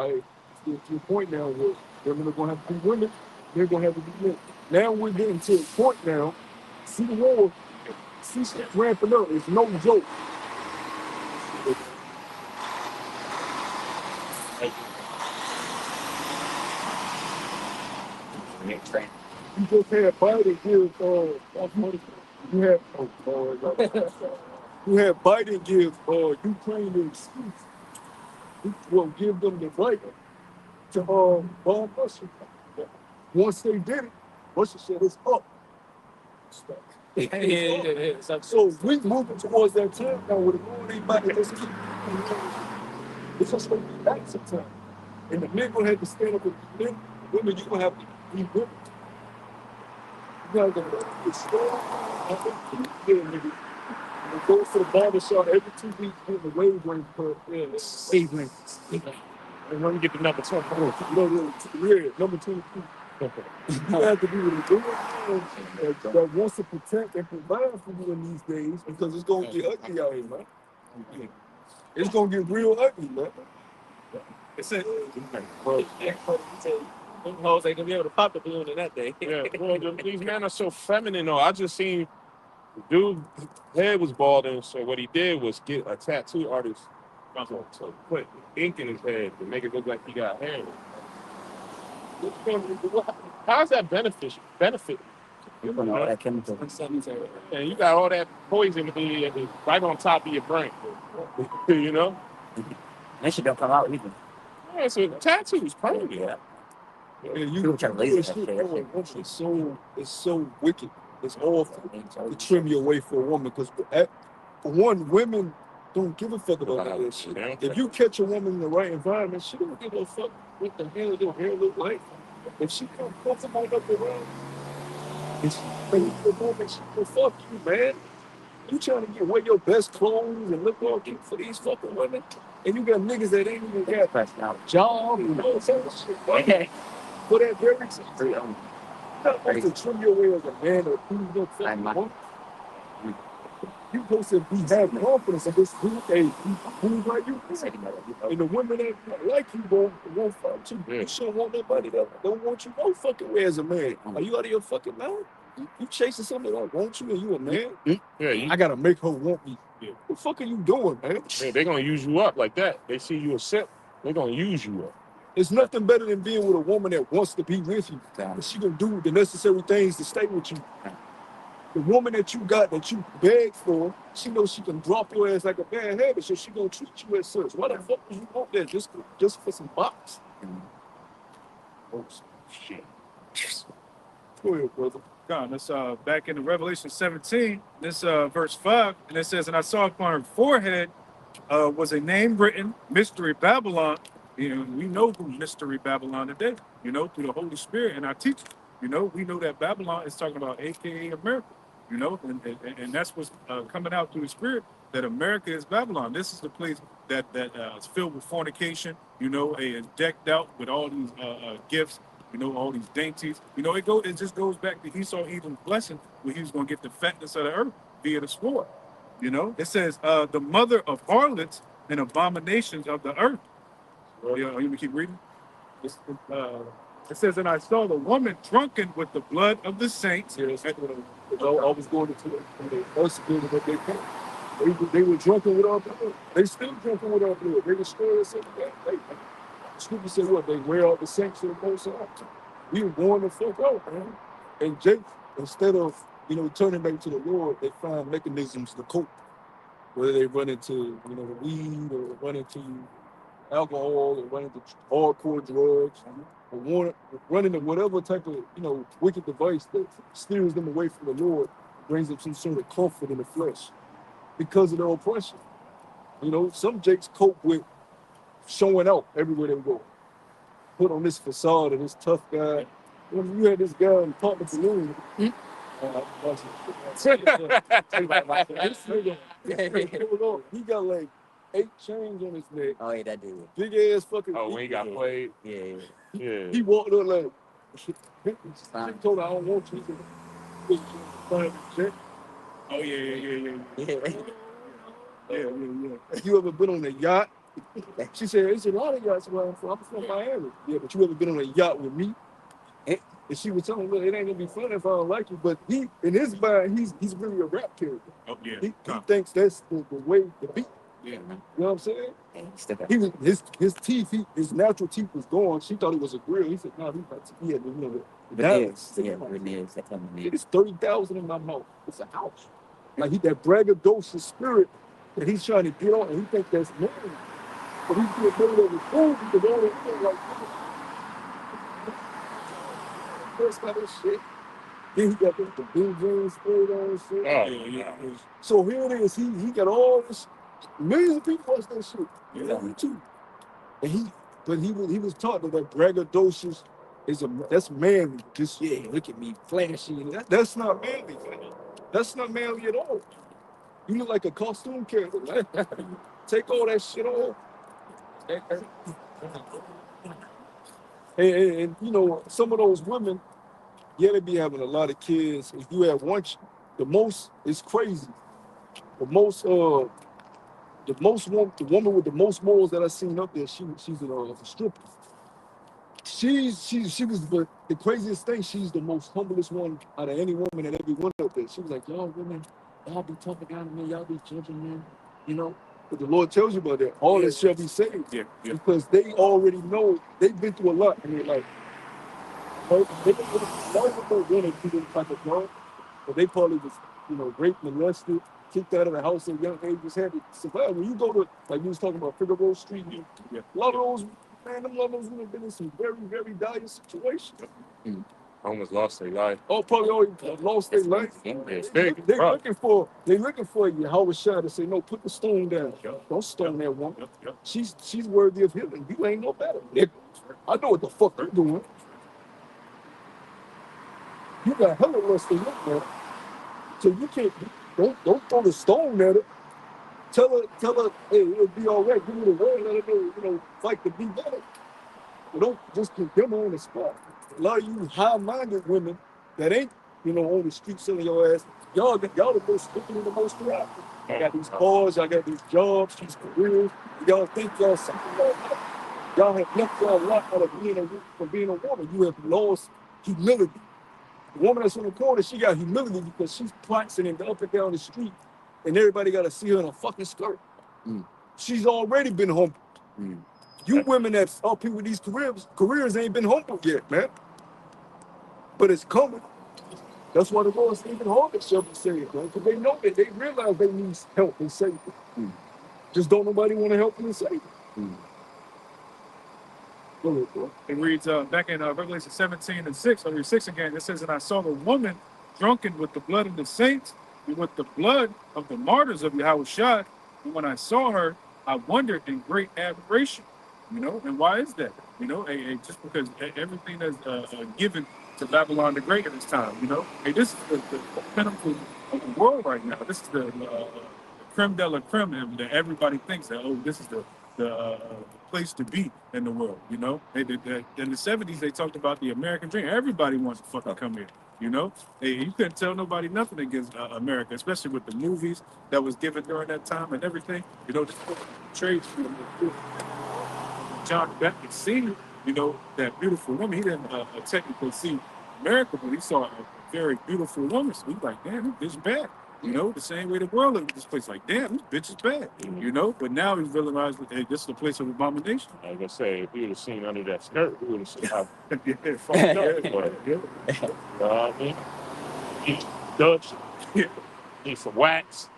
to the point now where women are going to have to be women, they're going to have to be men. Now we're getting to a point now, see the war, see shit ramping up. It's no joke. You just had Biden give, you had Biden give Ukraine the excuse. He will give them the right to bomb Russia. Once they did it, Russia said it's up. So we moving towards that time now with the Lord ain't about to just keep it's just gonna be back sometime. And the men gonna have to stand up with the men, women, you gonna have to be women. You gotta get strong and go to the barbershop every 2 weeks, get the wavelength per wavelength. And when you get the number 24, number 22. You have to be with a good that wants to protect and provide for you in these days because it's gonna get ugly out here, man. It's gonna get real ugly, man. It's a hoes ain't gonna be able to pop the balloon in that day. Yeah, well, these men are so feminine, though. I just seen the dude, his head was balding, so what he did was get a tattoo artist to put ink in his head to make it look like he got hair. How's that benefit? You know, all that chemical. And you got all that poison right on top of your brain. You know? That shit don't come out either. Yeah, so tattoos, probably. Yeah. you try to laser that shit. It's so wicked. It's awful to trim your way for a woman because for one, women don't give a fuck about that shit. If you catch a woman in the right environment, she don't give a fuck what the hell your hair look like. If she come comfortable up around, it's the woman, she will fuck you, man. You trying to wear your best clothes and look all cute for these fucking women, and you got niggas that ain't even got a job and all that shit. For that very reason, you're not supposed to trim your way as a man or prove your fucking woman. You supposed to have confidence in this dude, who's like you. And the women that like you won't fuck you. You shouldn't want nobody that don't want you no fucking way as a man. Are you out of your fucking mind? You chasing something that don't want you and you a man? Yeah, I gotta make her want me. What the fuck are you doing, man? Yeah, they're gonna use you up like that. They see you a sip, they're gonna use you up. There's nothing better than being with a woman that wants to be with you. She gonna do the necessary things to stay with you. The woman that you got, that you begged for, she knows she can drop your ass like a bad habit, so she gonna treat you as such. Why the fuck would you want that just for some box? Oh, shit. Go ahead, brother. God, that's back in the Revelation 17, this verse 5, and it says, and I saw upon her forehead was a name written, Mystery Babylon. You know, we know who Mystery Babylon today, you know, through the Holy Spirit and our teacher. You know, we know that Babylon is talking about AKA America, you know, and that's what's coming out through the Spirit, that America is Babylon. This is the place that is filled with fornication, you know, and decked out with all these gifts, you know, all these dainties. You know, it just goes back to Esau Edom's blessing, where he was going to get the fatness of the earth via the sword. You know, it says the mother of harlots and abominations of the earth. You me keep reading? It says, and I saw the woman drunken with the blood of the saints. Yeah, always going into the first building that they came. They were drinking with our blood. They still drinking with our blood. They destroyed us every day. The scripture said what? They wear out the saints of the most high. We were going the fuck out, man. And Jake, instead of, turning back to the Lord, they find mechanisms to cope. Whether they run into, weed, or run into alcohol, or run into hardcore drugs, or run into whatever type of, wicked device that steers them away from the Lord, brings them some sort of comfort in the flesh because of their oppression. Some Jakes cope with showing out everywhere they go. Put on this facade of this tough guy. You had this guy in Pop the Balloon. He got like 8 chains on his neck. Oh, yeah, that dude. Big ass fucking. Oh, when he got played? Yeah. He walked up like, she told her, I don't want you to. Oh, yeah. You ever been on a yacht? She said, there's a lot of yachts where I'm from. I'm from Miami. Yeah, but you ever been on a yacht with me? And she was telling me, look, it ain't gonna be fun if I don't like you. But he, in his mind, he's really a rap character. Oh, yeah. He thinks that's the way to be. Yeah. You know what I'm saying? His teeth, his natural teeth was gone. She thought it was a grill. He said, no, he had it's 30,000 in my mouth. It's a house. Like that braggadocious spirit that he's trying to get on, and he thinks that's normal. But he's being made of his food because all they like this kind of shit. Then he got the big jeans sprayed on and shit. Yeah. So here it is. He got all this millions of people watch that shit. Yeah, me too. And he was taught that braggadocious that's manly. Just look at me, flashy. That's not manly. That's not manly at all. You look like a costume character. Take all that shit off. And some of those women, they be having a lot of kids. If you have one, it's crazy. The woman with the most morals that I seen up there, she's a stripper. She was the craziest thing. She's the most humblest one out of any woman that ever went up there. She was like, y'all women, y'all be talking down to me, y'all be judging me, But the Lord tells you about that. All that shall be saved. Yeah. Because they already know they've been through a lot in their life. They don't really do this type of job, but they probably was, raped, molested, kicked out of the house at a young age, just had to survive. When you go to, like we was talking about Figueroa Street, a lot of those, them lovers would have been in some very, very dire situations. Almost lost their life. Oh, probably already lost their life. They're looking for you. Howard Shah to say, no, put the stone down. Don't stone that woman. She's worthy of healing. You ain't no better. I know what the fuck you're doing. You got hella less than that. So you can't, don't throw the stone at her. Tell her, hey, it'll be all right. Give me the word, let her know, fight to be better. But don't just condemn her on the spot. A lot of you high-minded women that ain't, on the street selling your ass, y'all the most stupid and the most corrupt. Y'all got these cars, y'all got these jobs, these careers. Y'all think y'all something like that. Y'all have left y'all lot out of being a woman. You have lost humility. The woman that's on the corner, she got humility because she's prancing up and down the street, and everybody got to see her in a fucking skirt. She's already been humbled. You women that's up here with these careers ain't been humbled yet, man. But it's coming. That's why the Lord Stephen Harvey shall be saved, man, because they know that they realize they need help and safety. Just don't nobody want to help them and save them. It reads back in Revelation 17:6, or 6 again, it says, and I saw the woman drunken with the blood of the saints and with the blood of the martyrs of Yahushua. And when I saw her, I wondered in great admiration. And why is that? Just because everything that's given to Babylon the Great at this time, Hey, this is the pinnacle of the world right now. This is the creme de la creme that everybody thinks that, this is the place to be in the world, in the 70s, they talked about the American dream. Everybody wants to fucking come here, Hey, you couldn't tell nobody nothing against America, especially with the movies that was given during that time and everything. This trade John Beckett seen, that beautiful woman. He didn't technically see America, but he saw a very beautiful woman. So he's like, damn, this bitch bad. You know, the same way the world looked at this place, like, damn, this bitch is bad. You know, but now he's realized that, hey, this is a place of abomination. Like I say, if you would have seen under that skirt, we would have seen how Yeah, fucked up it was. yeah. You know what I mean? Eat Dutch, eat some wax.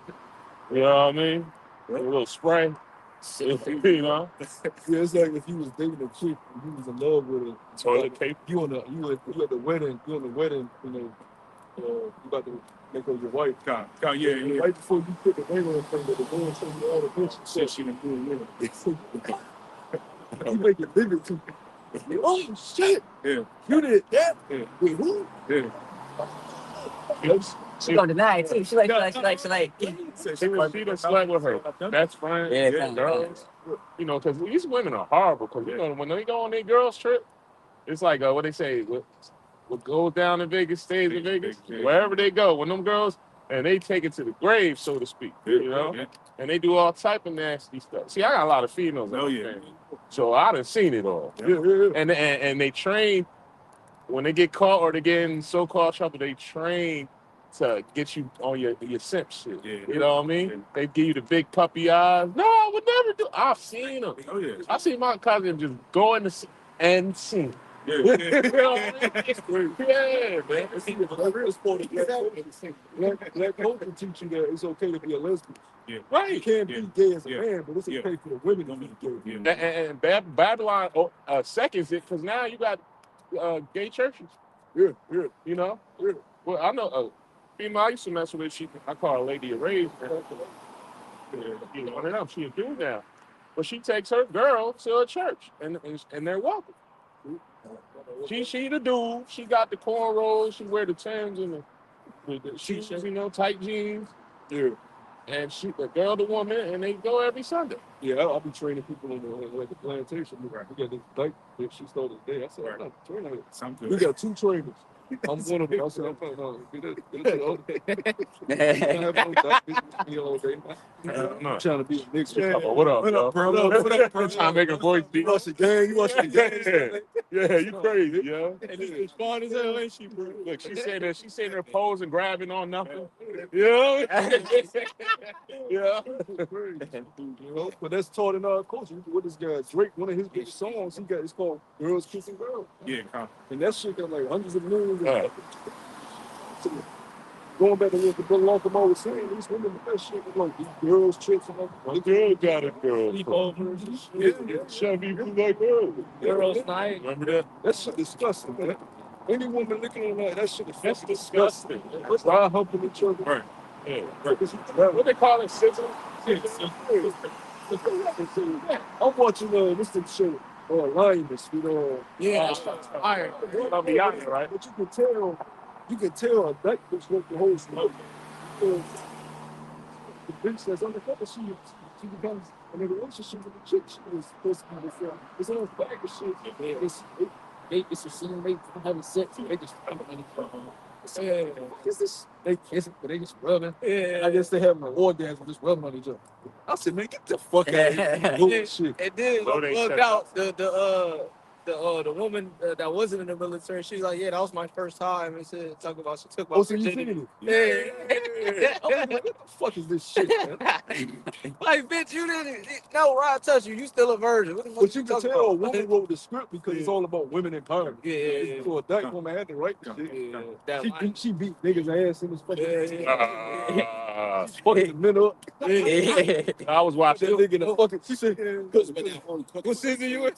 You know what I mean? A little spray. You know? Yeah, it's like if you was dating a chick and you was in love with her. Toilet paper. You at the wedding, you know, you about to make her your wife. Yeah. Right before you put the ring on her finger, the man show you all the things she said she didn't do it. You make it bigger too. Oh shit! Yeah. You did that? Yeah. Wait, who? Yeah. She gonna deny it too. She like. She done slept with her best friend, girls. You know, because these women are horrible. Because, you know, when they go on their girls' trip, it's like, what they say, what goes down in Vegas stays in Vegas. Wherever they go, when them girls, and they take it to the grave, so to speak, you know? And they do all type of nasty stuff. See, I got a lot of females. Oh, yeah. So I done seen it all. And they train, when they get caught or they get in so-called trouble, they train to get you on your simp shit. Yeah. You know what I mean? They give you the big puppy eyes. No, I would never do. I've seen them. Oh, yeah. I seen my cousin just go in the and sing. Yeah. You know what I mean? Yeah, man. The real sport is black culture teach you that it's okay to be a lesbian. Yeah. Right. You can't be gay as a man, but it's okay for the women to be gay. Yeah. And Babylon seconds it because now you got gay churches. Yeah. You know? Yeah. Well, I know female I used to mess with, I call her Lady of Rage. You know, one of them, she a dude now. But she takes her girl to a church and they're welcome. She the dude. She got the cornrows. She wear the Timbs and the shoes, you know, tight jeans. Yeah. And the girl, the woman, and they go every Sunday. Yeah, I'll be training people on the plantation. We got this bike that she started today. I said, I'm not training her. Something. We got 2 trainers. I'm one of them. I said, I'm planning on I'm trying to be a mixed. What up, bro? What up, bro? Trying to make a voice deep. You watch the game? You watch the game? Yeah, you crazy, yo. And it's fun as hell, ain't she, bro? Look, she's sitting there posing, grabbing on nothing. You know? Yeah. You know, but that's taught in our culture. What this guy Drake, one of his big songs, it's called "Girls Kissing Girls." Yeah. And that shit got like hundreds of millions. So, going back to what the brother Locomo was saying, these women, that shit was like these girls, chicks, and like the girl got a girl. sleepovers and shit. Chubby people like her. Girls' night. Remember that? That shit disgusting, man. Any woman looking at that shit is That's disgusting. Why humping each other? Right. Yeah. What they call it, sizzle? I'm watching this thing show, Lioness, you know. Yeah. Iron. I'll be iron, right? But you can tell a black bitch wrote the whole smoke. The bitch that's on the cover, she becomes in a relationship with the chick she was supposed to be before. It's all bag of shit. It's a scene they having sex and they just they kissing, but they just rubbing. Yeah. I guess they having an orgasm just rubbing on each other. I said, man, get the fuck out of here. Bullshit. And then looked out the woman that wasn't in the military. She's like, yeah, that was my first time. And she talking about she took my virginity. Yeah. What the fuck is this shit, man? Like, bitch, you didn't. No, Rod touched you. You still a virgin. What the fuck But you can tell a woman wrote the script because it's all about women empowerment. Yeah. So a black woman had to write the shit. Yeah. She beat niggas' ass in this fucking. Yeah. Fucking men up. I was watching. That nigga in the fucking. She said, What season you in?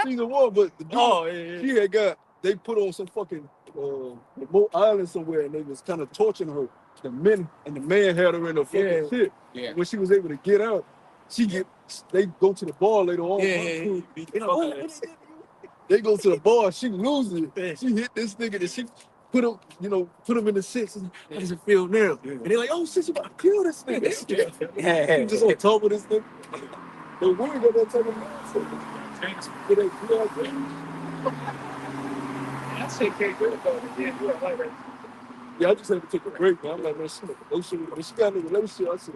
season 1, but the dude, she had got. They put on some fucking remote island somewhere, and they was kind of torturing her. The man had her in a fucking shit. Yeah. When she was able to get out, they go to the bar later on. They go to the bar. She loses it. She hit this nigga, and she put him in the six. How does it feel now? And they're like, oh, shit, you about to kill this nigga. She just on top of this nigga. The women got that type of mindset. Yeah, I just had to take a break, man. I'm like, man, shit, no shit. When she got in a relationship, I said,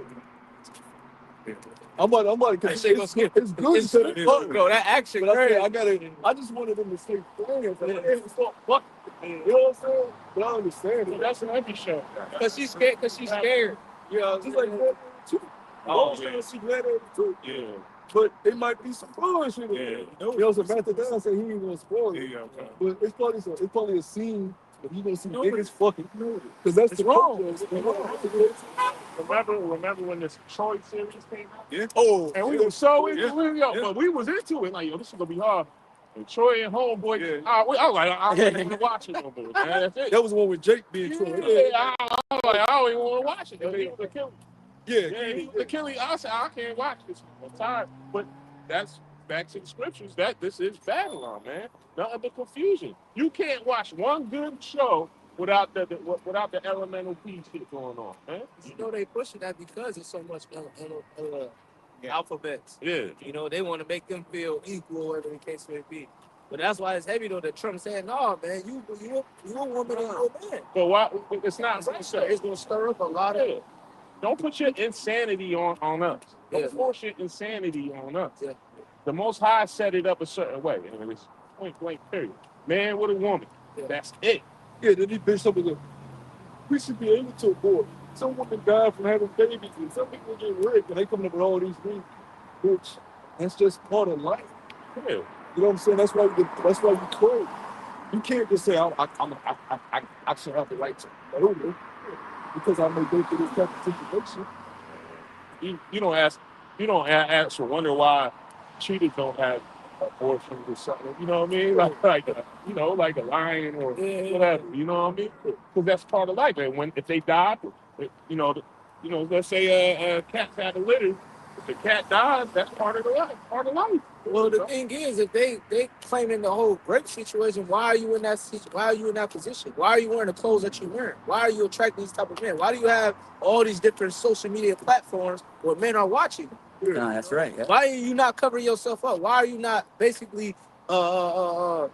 I'm about That shit gonna skip. it's good It's to the fuck, bro. That action, but crazy. I just wanted them to stay playing. Fuck. You know what I'm saying? But I understand it. That's an every show. Cause she's scared. Yeah, just like that too. Oh, trying yeah. to see Gladiator too. Yeah. But it might be some bullshit. Yeah. You know, so Master Dan said he ain't gonna spoil it. Yeah, okay. But it's probably a scene that you gonna see niggas fucking because that's the wrong. Remember when this Troy series came out? Yeah. Oh, and we were so into Yeah. it, yo, Yeah. but we was into it. Like, yo, this is gonna be hard. And Troy and Homeboy, Yeah. I was like, I don't even watch it no more, man. That's it. That was the one with Jake being Troy. Yeah, I was like, I don't even want to watch it. He was a killer. Yeah, He was a killer. I said, I can't watch this. I'm tired. But that's back to the scriptures. This is Babylon, man. Nothing but confusion. You can't watch one good show without the elemental P shit going on, man. You know they pushing that because it's so much alphabets. Yeah. You know, they want to make them feel equal, whatever the case may be. But that's why it's heavy though that Trump saying, no, man, you a woman and you a man. But why? It's not. It's gonna stir up a lot of. Don't put your insanity on us. Don't Yeah. force your insanity on us. Yeah. The Most High set it up a certain way, and it's point blank period. Man with a woman. Yeah. That's it. Yeah, then he bitched up with we should be able to abort. Some women die from having babies, and some people get raped, and they coming up with all these things. Bitch, that's just part of life. Yeah. You know what I'm saying? That's why you pray. You can't just say I should have the right to over because I may go through this type of situation. You don't ask or wonder why cheaters don't have abortions or something. You know what I mean? Like a lion or whatever. You know what I mean? Because that's part of life. And if they die, let's say a cat's had a litter. If the cat dies, that's part of the life. Part of life. Well, the thing is, if they claiming the whole rape situation, why are you in that position? Why are you wearing the clothes that you wearing? Why are you attracting these type of men? Why do you have all these different social media platforms where men are watching? No, that's right. Yeah. Why are you not covering yourself up? Why are you not basically models?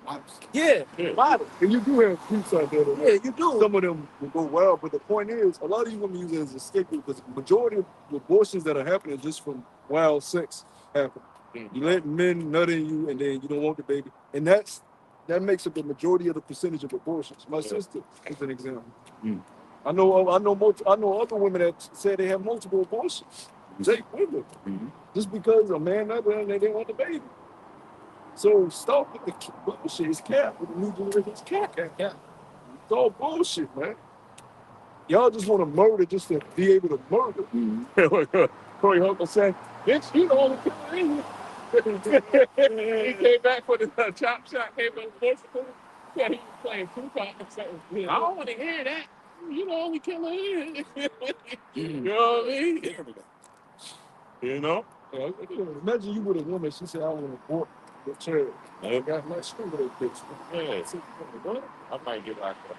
And you do have creeps out there. Yeah, you do. Some of them will go wild, but the point is, a lot of these women use it as a scapegoat because the majority of the abortions that are happening just from wild sex happen. You let men nut in you, and then you don't want the baby, and that makes up the majority of the percentage of abortions. My sister is an example. I know other women that say they have multiple abortions. Women, just because a man nut and they didn't want the baby. So stop with the bullshit. It's cap. With the new generation, it's cap. It's all bullshit, man. Y'all just want to murder just to be able to murder. Corey Holcomb said, "Bitch, you the only killer in here." He came back for the chop shot, came back for the yeah, he was playing Tupac and something. I don't want to hear that. You the only killer in here. You know what I mean? You know? Imagine you with a woman, she said, I want to abort the child. I got my screw with that bitch. Yeah. I might get locked up.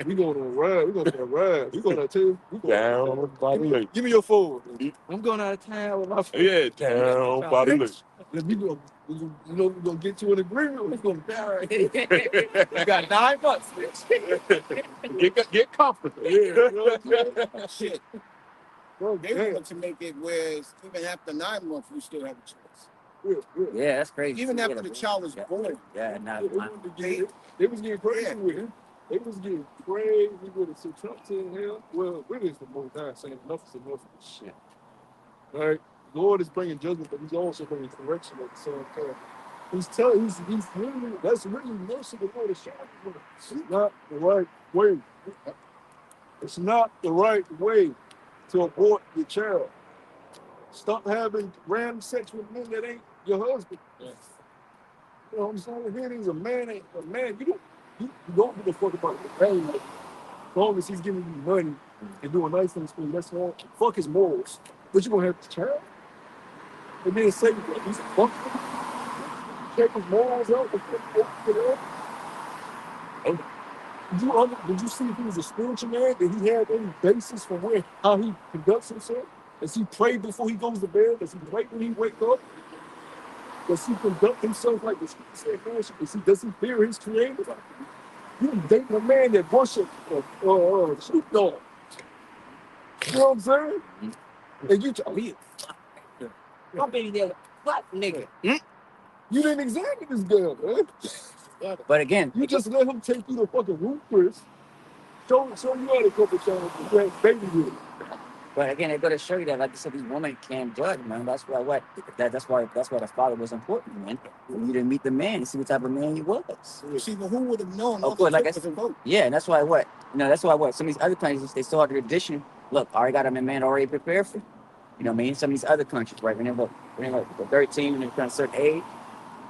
We going to ride. We going to tell you. Down by the lake. Give me your phone. I'm going out of town with my friend. Yeah, down by the lake. We're going to get to an agreement. We're going to die. You got 9 months, bitch. Get comfortable. Yeah. Shit. Bro, They wanted to make it where even after 9 months, we still have a choice. Yeah, that's crazy. Even after the child was born. Yeah, not They was getting crazy with it. They was getting crazy with it. So Trump said, hell, well, really it's the most time saying enough is enough of this shit. All right? The Lord is bringing judgment, but he's also bringing correction at the same time. He's really, that's really mercy the Lord is showing. It's not the right way. It's not the right way to abort your child. Stop having random sex with men that ain't your husband. You know what I'm saying? Here he's a man, ain't a man. You don't give a fuck about the man. As long as he's giving you money and doing nice things for you, that's all. Fuck his morals. But you gonna have the child? And then say he's a fuck. Check his morals out. Did you see if he was a spiritual man? Did he have any basis for how he conducts himself? Does he pray before he goes to bed? Does he pray when he wake up? Does he conduct himself like the scripture said? Does he fear his creator? You dating a man that worship Snoop Dogg. You know what I'm saying? And you tell me, My baby there, what nigga? you didn't examine this girl, man. But again, You just let him take you to fucking root, Chris. Show you had a couple times you had baby with him. But again, they're gonna show you that, like I said, these women can't judge, man. That's why that's why the father was important, man. You didn't meet the man and see what type of man he was. See, but who would have known? Of course, like I said, yeah, and that's why that's why some of these other countries they saw the tradition. Look, I already got a man already prepared for you. You know what I mean? Some of these other countries, right? When they're like 13, when they're a certain age, you know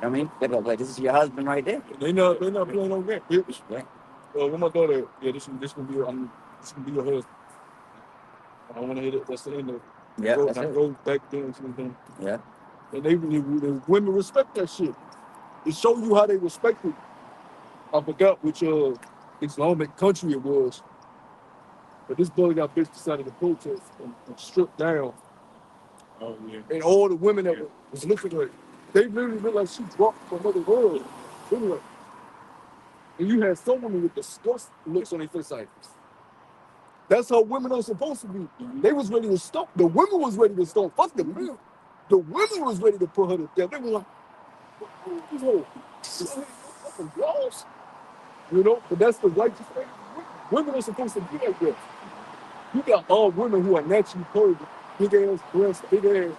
what I mean? They go, like, this is your husband right there. They not playing on that, bitch. Right. When my daughter, this gonna be your husband. I want to hit it. That's the end of it. Yeah, that's it. Go back there and something. Yeah. And the women respect that shit. It show you how they respect it. I forgot which Islamic country it was, but this boy got bitch decided to protest and stripped down. Oh yeah. And all the women that was looking at her, they literally looked like she dropped from another world. Anyway, and you had so many with disgust looks on their face like, that's how women are supposed to be. They was ready to stop. The women was ready to stop. Fuck the men. The women was ready to put her to death. They were like, fucking laws. You know, but that's the righteous thing. Women are supposed to be like that. You got all women who are naturally curvy, big ass breasts, big ass,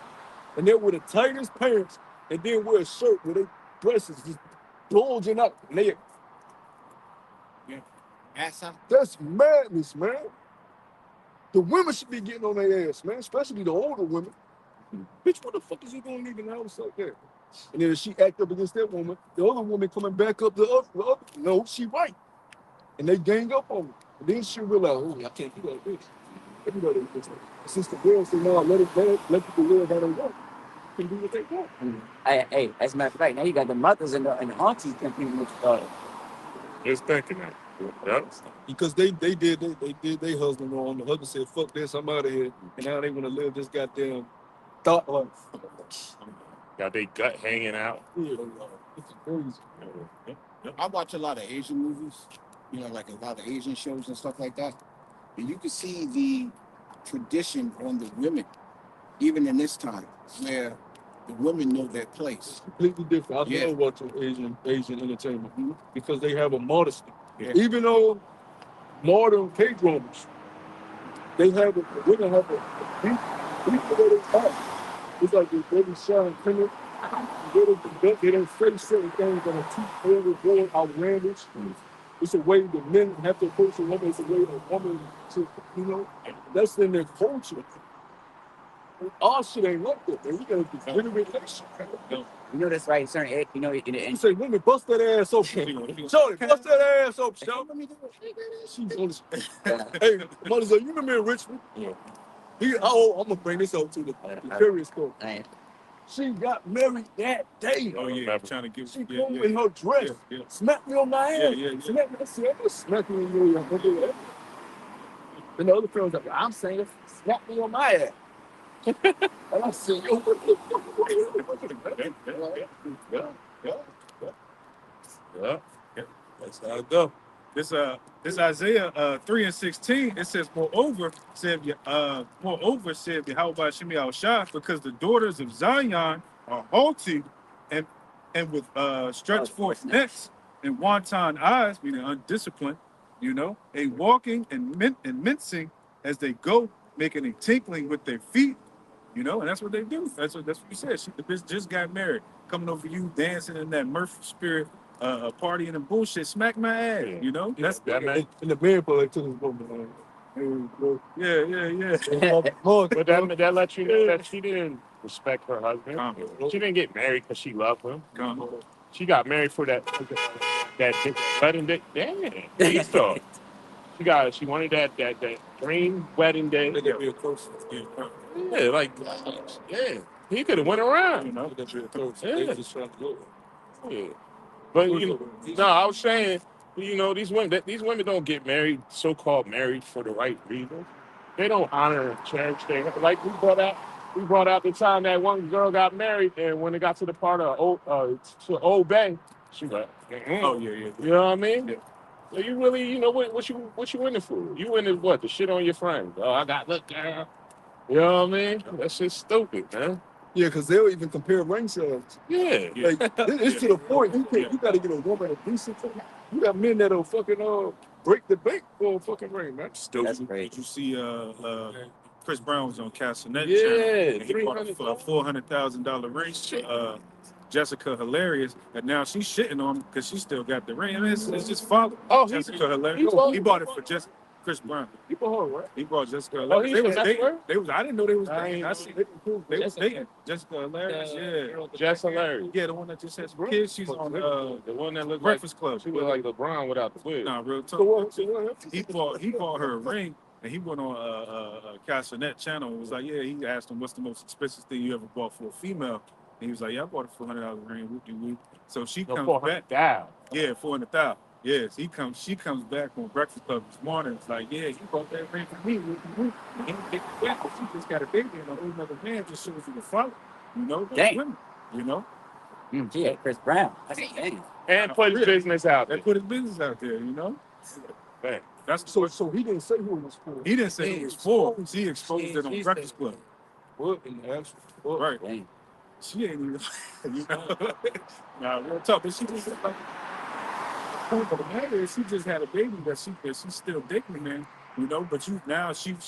and they're with the tightest pants, and then wear a shirt where their breasts is just bulging up. And they, that's madness, man. The women should be getting on their ass, man, especially the older women. Bitch, what the fuck is you doing leaving the house like that? And then she act up against that woman, the other woman coming back up the other. No, she right. And they gang up on her. And then she realize, oh, I can't do like this. Everybody do this. Since the girls say, no, let people live how they want. Can do what they want. Hey, as a matter of fact, now you got the mothers and the aunties competing with It's thinking that. Yep. Because they did their husband wrong. The husband said, fuck this, I'm out of here. And now they want to live this goddamn thought life. Got their gut hanging out. Yeah, it's crazy. I watch a lot of Asian movies, you know, like a lot of Asian shows and stuff like that. And you can see the tradition on the women, even in this time, where the women know their place. Completely different. I love watching Asian entertainment because they have a modesty. Yeah. Even though modern K-dramas, they have the women have a deep way they talk. It's like they're very shy and timid. They don't say certain things that are too overboard, outlandish. It's a way that men have to approach a woman. It's a way that a woman to, you know, that's in their culture. Our shit ain't like that, man. We gotta be very relaxed. You know that's right. Certain, you know, You say, women, bust that ass open. Shorty, bust that ass open, Shorty. She's on the Hey, mother, you remember in Richmond? Yeah. I'm gonna bring this up to the curious court. She got married that day. Oh yeah, trying to give. She came in her dress, smacked me on my ass. Smacked me. I said, I'm gonna smack you in your ass. And the other friend was like, I'm saying, smack me on my ass. And I said, yo, what the Yeah. That's how it go. This Isaiah 3:16, it says, moreover said Yahweh Shemi Al-Shah, because the daughters of Zion are haughty and with stretched forth necks and wanton eyes, meaning undisciplined, you know, a walking and mincing as they go, making a tinkling with their feet, you know, and that's what they do. That's what you said. The bitch just got married, coming over you, dancing in that Murph spirit. Partying and bullshit, smack my ass, you know. That's that man. And the man probably took his woman. Yeah. But that let you know that she didn't respect her husband. She didn't get married because she loved him. She got married for that wedding day. Damn. She wanted that dream wedding day. Yeah, like he could have went around, you know. Yeah. But I was saying, you know, these women don't get married, so-called married for the right reasons. They don't honor and cherish things. Like we brought out the time that one girl got married, and when it got to the part of Old Bay, she was like, Oh yeah. You know what I mean? So you really, you know, what you in it for? You in it what? The shit on your friend. Oh, I got look, girl. You know what I mean? That shit's stupid, man. Yeah, because they'll even compare ring sales. Yeah. Like, it's to the point you got to get a woman a decent thing. You got men that'll fucking break the bank for a fucking ring, man. That's great. Did you see Chris Brown was on Castanet Yeah, channel, and he bought a $300,000 $400,000 ring. Jessica Hilarious, and now she's shitting on him because she still got the ring. I mean, it's just father. Oh, Jessica he Hilarious. bought- He bought it for just Chris Brown. You bought her, right? He bought Jessica Oh, Hilarious. he used to mess with her? They was. I didn't know they was I dating. ain't I know. see they was dating. Jessica Hilarious. Yeah. Jess hilarious. Yeah, the one that just has kids. She's on The one that looked Breakfast Club. She looked like LeBron without the wig. Nah, real talk. He bought her a ring, and he went on a Castanet channel and was like, yeah. He asked him, what's the most expensive thing you ever bought for a female? And he was like, yeah, I bought a $400 ring. Whoop-de-whoop. So she comes back. Down. Yeah, $400,000. Yes, she comes back on Breakfast Club this morning. It's like, yeah, you bought that ring for me. Whoop-de-whoop. And he picked it back, but she just got a baby, and a whole other man just shows you the follow. You know, Dang. women, you know. Yeah, Chris Brown. That's a thing. And put his business out They there. put his business out there, you know. Man. That's So he didn't say who it was for. he didn't say it was for. She exposed it on Breakfast Club. Right. Dang. She ain't even, you know. Nah, real talk. But she just like, point of the matter is she just had a baby that she's still dating, man. You know, but she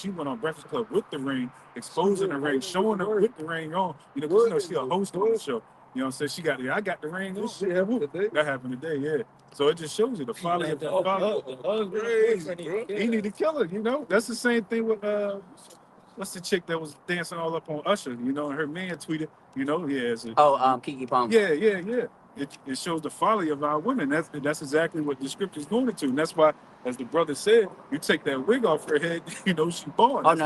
went on Breakfast Club with the ring, exposing the ring, showing her with the ring on. You know, because you know she a host on the show. You know what I'm saying? I got the ring on. This shit happened today. That happened today, yeah. So it just shows you the folly of the father. He need to kill her, you know. That's the same thing with what's the chick that was dancing all up on Usher, you know, and her man tweeted, you know, Kiki Palmer. Yeah. It shows the folly of our women. That's exactly what the scripture's going into. And that's why, as the brother said, you take that wig off her head, you know, she born. Oh, no.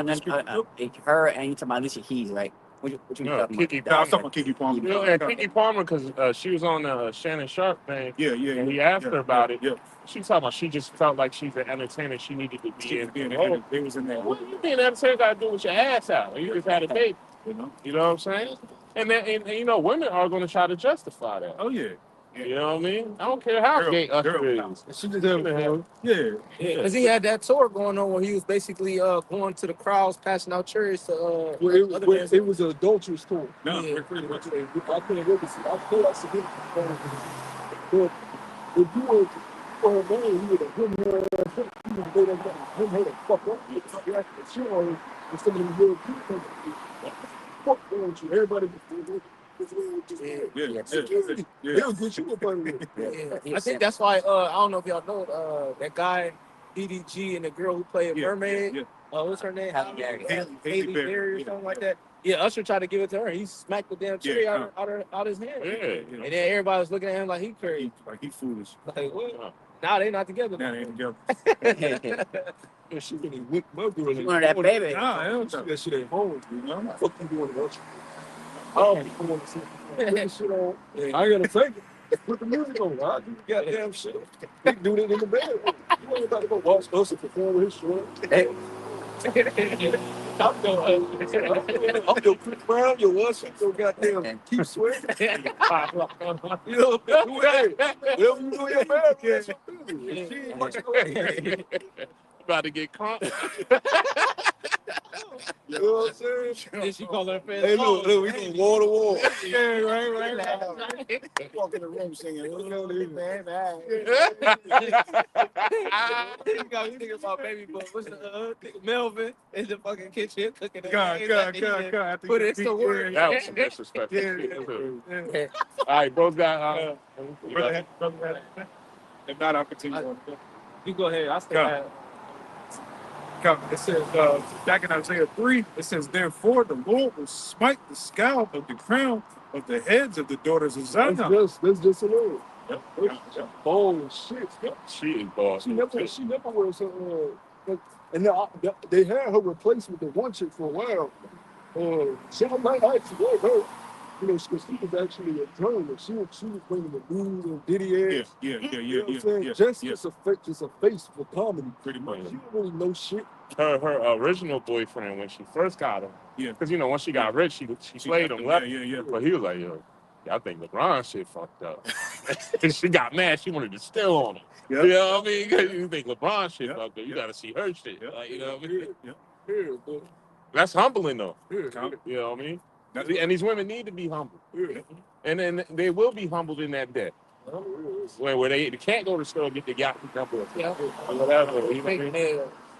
Her and you talking about Alicia Keys, right? What you No, talking Kiki about? No, I was talking about Kiki Palmer. You know, and Kiki Palmer, because she was on the Shannon Sharp thing. Yeah. And he asked her about it. Yeah. She talking about she just felt like she's an entertainer. She needed to be in the role. They was in there. What you being an entertainer got to do with your ass out? You just had a baby. You know what I'm saying? And then, and you know, women are going to try to justify that. Oh, yeah. You know what I mean? I don't care how gay Usher is. She just had Yeah. Because he had that tour going on where he was basically going to the crowds, passing out cherries to it was an adulterous tour. No, Yeah. pretty much. I couldn't wait to see. I thought I should get but if you were for her man, you would have him her ass up. You would have made her the fuck up. Yeah, sure. And some of them real people, fuck don't you? Everybody Yeah. They'll get you up under it. I think that's why I don't know if y'all know that guy DDG and the girl who played Mermaid. Yeah. What's her name? Halle Berry. Haley Berry or something like that. Yeah, Usher tried to give it to her. He smacked the damn cherry out his hand. Yeah. And then everybody was looking at him like he crazy. Like he foolish. Like, what? Now they not together. Now they ain't together. She really whipped my girl. She wanted that baby. Nah, hell no. That shit at home, you know? Fuck you doing what? Oh. I want to see put the shit on. I ain't gonna take it. Put the music on. I do the goddamn shit. He do it in the bed. You ain't about to go watch us and perform with his short. I'm your Chris Brown, your Usher, your goddamn Keith Sweat. You know, whatever you do, your man, that's your business. She ain't much away. About to get caught. You know what I'm saying? Then she called her friend. Hey, look, we going wall to wall. Yeah, right. Walk in the room singing, You got me thinking about baby boy. What's the Melvin in the fucking kitchen cooking. God. Put it to work. That was some disrespect. Yeah. All right, bro got If not, I'll continue on. You go ahead. I'll stay. It says, back in Isaiah 3, it says, therefore the Lord will smite the scalp of the crown of the heads of the daughters of Zion. That's just a little. Yep. Bold shit. She is boss. She never wears her. And they had her replaced with the one chick for a while. She might actually like her. You know, because she was actually a journalist. She was bringing the news and Diddy ass. Yeah. You know what I'm saying? Just a face for comedy. Pretty much. She don't really know shit. Her original boyfriend when she first got him. Yeah. Because you know once she got rich, she played him left. Yeah. But he was like, yo, I think LeBron shit fucked up. She got mad. She wanted to steal on him. Yep. You know what I mean? You think LeBron shit fucked up. You got to see her shit. Like, you know what I mean? That's humbling, though. You know what I mean? And these women need to be humble. And then they will be humbled in that day. Where they can't go to the store and get the Yahoo number or whatever.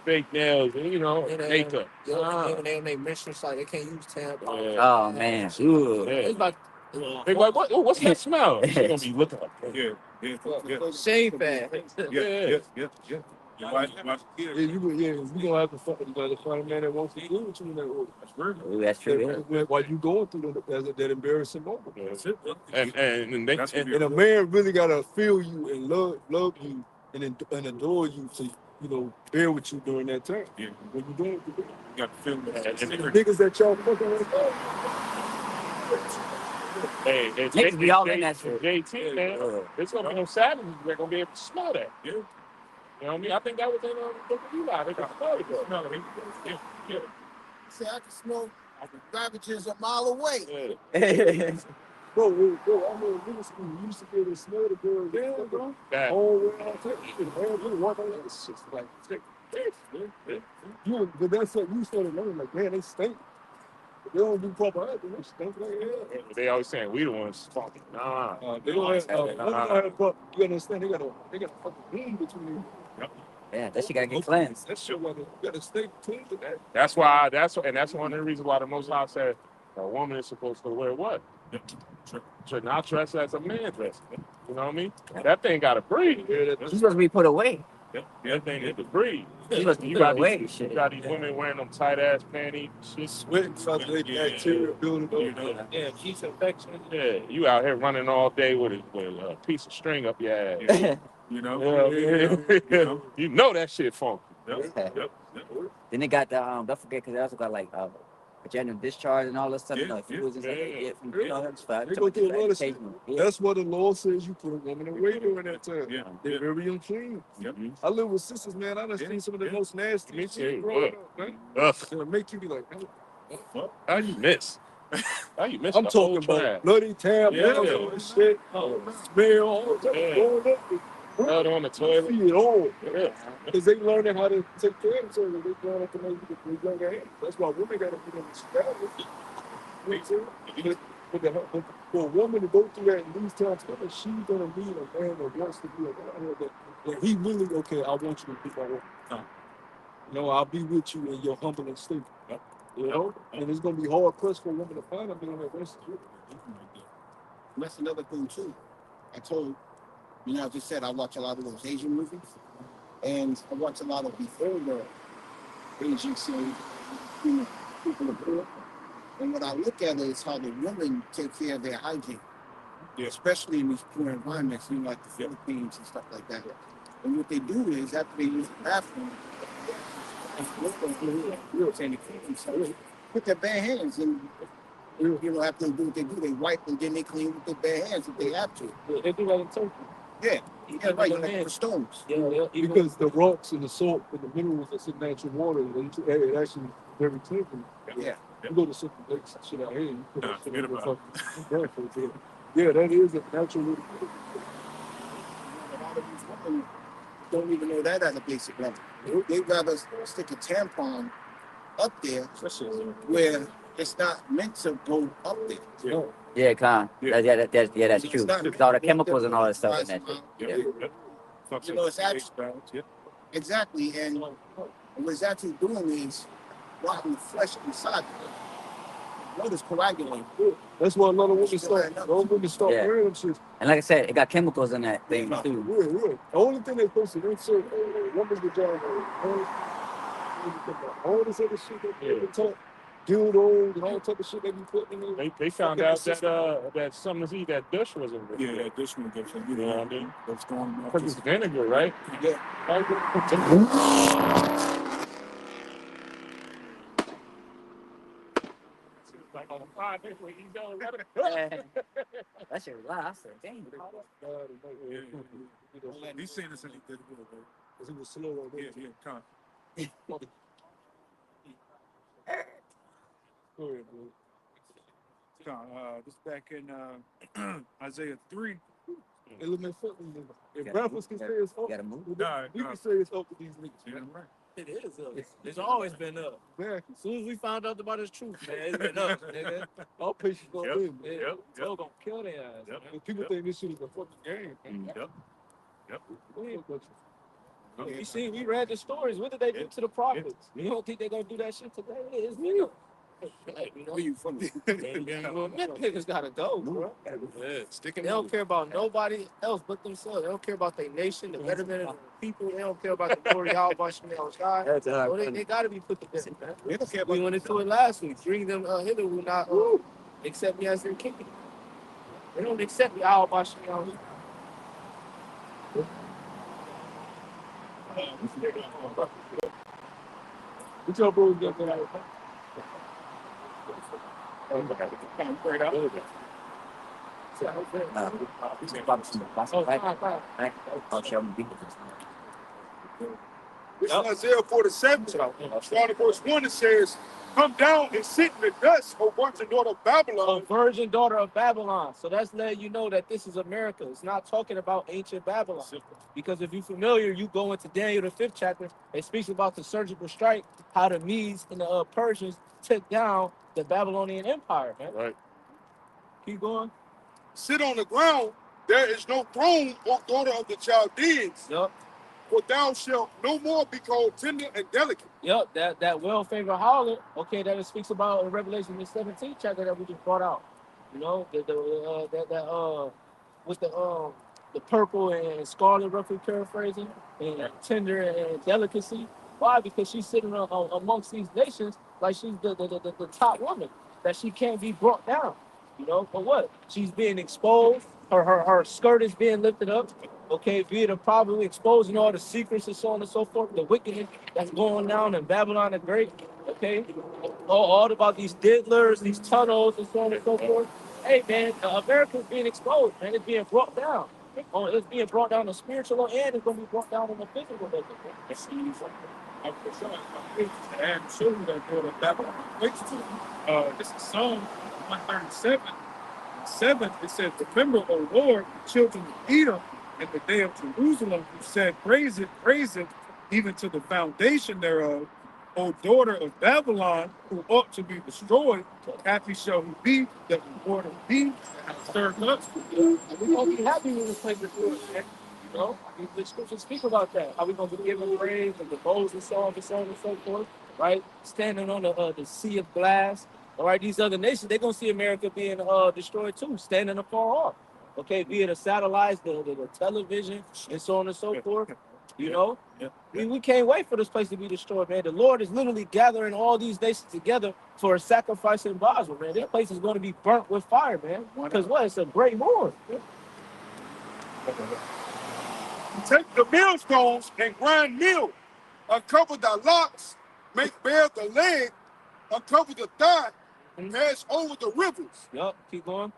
Fake nails, and, you know, makeup. Even they mistress, like, they can't use tampons. Oh, man. Ooh. It's like, they're like, what's that smell? She's going to be looking like that. shave fast. Yeah. You gonna have to find a man that wants to do what you in that order. That's real. Ooh, that's true. While you going through that embarrassing moment. That's it. And And a man really gotta feel you and love you and adore you to bear with you during that time. Yeah. When you doing it, you got to feel that. And the niggas that y'all fucking with. hey, Niggas be all in that shit. JT, man, there's gonna be no savages. They're gonna be able to smell that. Yeah. You know what I mean? I think that was in the book of Eli. They can smell it. See, I can smell ravages a mile away. Yeah. Bro, I mean, middle school, you used to be able to smell the girl. Yeah, bro. All the way out there. It's just like, but that's what you started learning. Like, man, they stink. They don't do proper acting. They stink like hell. They always saying we the ones fucking. Nah. They don't have, you understand? They got a fucking beam between them. Yeah, that shit gotta get cleansed. That shit, you gotta stay clean to that. That's one of the reasons why the Most High said a woman is supposed to wear what? Should not dress as a man dress. You know what I mean? That thing gotta breathe. She's supposed to be put away. That thing need to breathe. She's supposed to be put away. You got these women wearing them tight ass panties, shit. Sweating, bacteria building up. Yeah, she's infection. Yeah, you out here running all day with a piece of string up your ass. You know that shit funky. Then they got the don't forget because they also got like vaginal discharge and all this stuff. Yeah, You know, fluids and stuff they get from They go from through a lot of shit. education. That's what the law says. You put a woman away during that time. Yeah. They're very unclean. I live with sisters, man. I done seen some of the most nasty shit growing up, man. It'll make you be like, how you miss? How you miss? I'm talking about bloody tab, shit, smell, all that growing up. Blood on the toilet. See it all. Because they learning how to take care of themselves. They learn how to make it younger age. That's why women got to be in the But for a woman to go through that in these times, she's going to need a man that wants to be around her. That he really, okay, I want you to be my woman. I'll be with you in your humbling state. You know? And it's going to be hard pressed for a woman to find a man that wants to do it. That's another thing, too. I just said I watch a lot of those Asian movies, and I watch a lot of the older Asian series, people of color. And what I look at is how the women take care of their hygiene, especially in these poor environments, like the Philippines and stuff like that. And what they do is, after they use the bathroom, put their bare hands and after they do what they do, they wipe and then they clean with their bare hands if they have to. They do that in Turkey. Yeah, right, like for stones. Yeah. Because the rocks and the salt and the minerals that's in natural water, it actually very clean. Yeah. You go to certain lakes and shit out here, you put that shit in the fucking. Yeah, that is a natural. A lot of these women don't even know that at a basic level. They'd rather stick a tampon up there where it's not meant to go up there. Yeah, that's true. Because all the chemicals and all that stuff in that shit. It's actually exactly, and what it's actually doing is rotting the flesh inside. Blood is coagulating. That's why a lot of women start wearing them shit. And like I said, it got chemicals in that thing too. Yeah. The only thing they're supposed to insert woman's vagina, all this other shit that they talk, dildos and all type of shit they be putting in there. They found out that some of that dish wasn't good. Yeah, that dish one goes. You know what I mean? That's going on. Because it's vinegar, right? Yeah. Like on 5 days where you go. That shit was loud. I said, dang. He's saying this in the good bro. Because he was slow on that. Yeah, come. Go ahead, bro. This back in Isaiah 3. If breakfast can say it's up, we can say it's up to these niggas. Yeah, right. It is up. It's always been up. As soon as we found out about his truth, man, it's been up, nigga. All patience gonna live, man. It's gonna kill their ass. People think this shit is a fucking game. We read the stories. What did they do to the prophets? You don't think they're gonna do that shit today? It's nigga. Like, you know, where you from? Niggas gotta go, bro. They don't care about nobody else but themselves. They don't care about their nation, the betterment of the people. They don't care about the glory of God. So they gotta be put to death, man. We went into it last week. Bring them hither will not accept me as their king. They don't accept me. What your bros got there? This is Isaiah 47, starting verse 1, it says, "Come down and sit in the dust, O virgin daughter of Babylon." A virgin daughter of Babylon. So that's letting you know that this is America. It's not talking about ancient Babylon. Because if you're familiar, you go into Daniel, the 5th chapter, it speaks about the surgical strike, how the Medes and the Persians took down the Babylonian Empire, man. Right. Keep going. "Sit on the ground, there is no throne, O daughter of the Chaldeans. Yep. For thou shalt no more be called tender and delicate." Yep, that well-favored harlot, okay, that it speaks about in Revelation the 17th chapter that we just brought out. You know, with the purple and scarlet, roughly paraphrasing, and tender and delicacy. Why? Because she's sitting amongst these nations like she's the top woman, that she can't be brought down. You know, for what? She's being exposed. Her skirt is being lifted up. Okay, being probably exposing all the secrets and so on and so forth, the wickedness that's going down in Babylon the Great. Okay, all about these diddlers, these tunnels, and so on and so forth. Hey, man, America's being exposed, man. It's being brought down. It's being brought down on the spiritual and it's going to be brought down on the physical level. This is Psalm 137. 7, it says, "Remember, O Lord, the children of Edom, and the day of Jerusalem, who said, praise it, even to the foundation thereof. O daughter of Babylon, who ought to be destroyed, happy shall he be that reward of thee, and have served us." We're going to be happy when we play the Lord, man. You know, the scriptures speak about that. How we're going to be giving praise and the bowls and so on and so on and so forth, right? Standing on the sea of glass. All right, these other nations, they're going to see America being destroyed too, standing afar off. Okay, be it the satellites, the television, and so on and so forth. You know, we can't wait for this place to be destroyed, man. The Lord is literally gathering all these nations together for a sacrifice in Basel, man. This place is going to be burnt with fire, man. Because what? It's a great war. "Take the millstones and grind meal, uncover thy locks, make bare the leg, uncover the thigh, and pass over the rivers. Yup, keep going.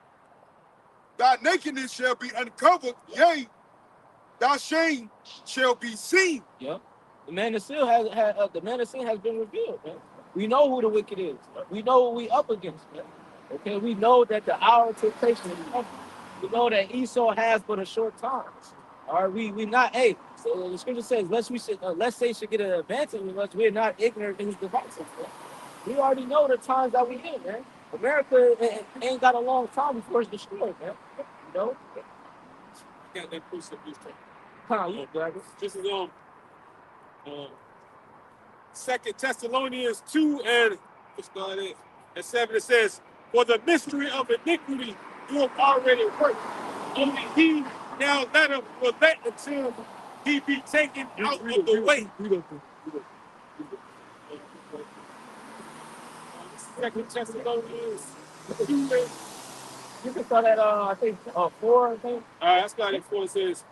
Thy nakedness shall be uncovered, yea, thy shame shall be seen." Yep. The man of sin has been revealed, man. We know who the wicked is. We know what we up against, man. Okay, we know that the hour of temptation is coming. We know that Esau has but a short time. All right, we not, hey, so the scripture says, let's say should get an advantage with us. We're not ignorant in his devices, man. We already know the times that we in, man. America ain't got a long time before it's destroyed, man. You know? Got that precept this time. This is 2 Thessalonians 2 and 7, it says, "For the mystery of iniquity you have already worked. Only he now let him relent until he be taken out of the way." 2 Thessalonians 2. You can start at I think 4, I think. That's got it. 4 says,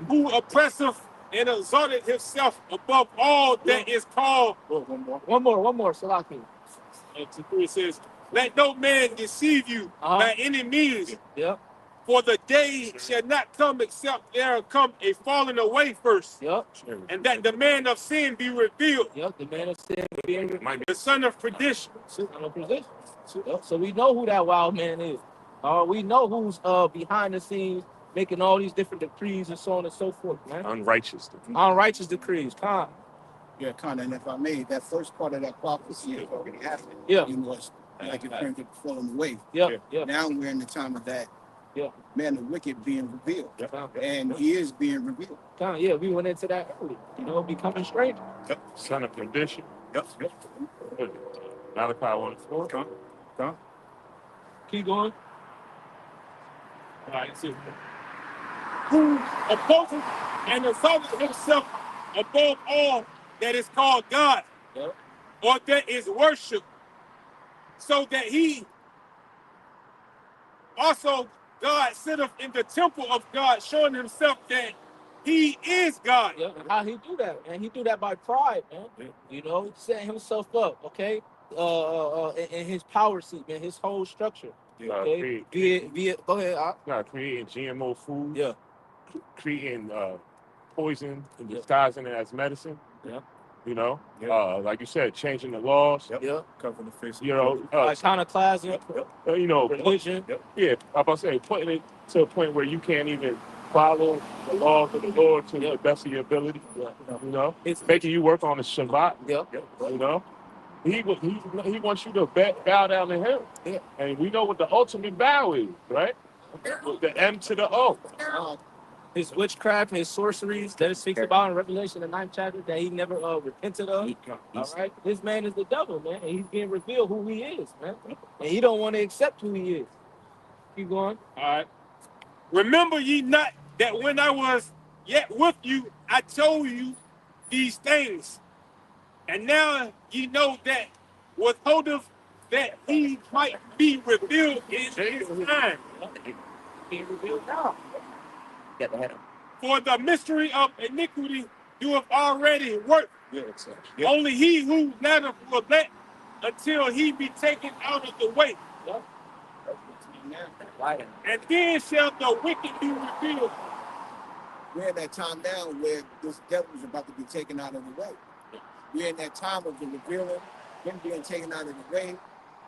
"Who oppresseth and exalted himself above all that is called." One more, Salaki. 3 says, "Let no man deceive you by any means." Yep. For the day shall not come except there come a falling away first. Yep. And that the man of sin be revealed. Yep. The man of sin being revealed. The son of perdition. Son of perdition. Yep. So we know who that wild man is. We know who's behind the scenes making all these different decrees and so on and so forth, man. Unrighteous decrees. Unrighteous decrees. Con. Yeah, Con, and if I may, that first part of that prophecy has already happened. Yeah. You know, it's like in terms of falling away. Yeah. Yeah. Now we're in the time of that man, the wicked being revealed. And he is being revealed. Yeah, we went into that early. You know, becoming strange. Yep. Son of perdition. Yep. Malachi 1:4. Come. Keep going. All right, see. Who opposes and exalts himself above all that is called God, or that is worship, so that he also God sitteth in the temple of God, showing himself that he is God. Yeah, and how he do that, man? He do that by pride, man. Yeah. You know, setting himself up, okay? In his power seat, man, his whole structure. Okay. Go ahead. Creating GMO food. Yeah. Creating poison and disguising it as medicine. Yeah. You know, like you said, changing the laws. Yeah. Covering the face. You know, iconoclasm. You know, religion. Yeah, I'm about to say, putting it to a point where you can't even follow the laws of the Lord to the best of your ability. Yeah. You know, it's making you work on the Shabbat. Yeah. You know, he wants you to bow down to him. Yeah. And we know what the ultimate bow is, right? With the M to the O. His witchcraft, his sorceries that it speaks about in Revelation, the 9th chapter, that he never repented of. All right, this man is the devil, man, and he's being revealed who he is, man, and he don't want to accept who he is. Keep going. All right. Remember ye not that when I was yet with you, I told you these things, and now ye know that withholdeth that he might be revealed in his time. Being revealed now. Get the head up. For the mystery of iniquity doeth already work. Yeah, exactly. Yeah. Only he who latter will let until he be taken out of the way. And then shall the wicked be revealed. We're in that time now where this devil is about to be taken out of the way. We're in that time of the revealing, him being taken out of the way.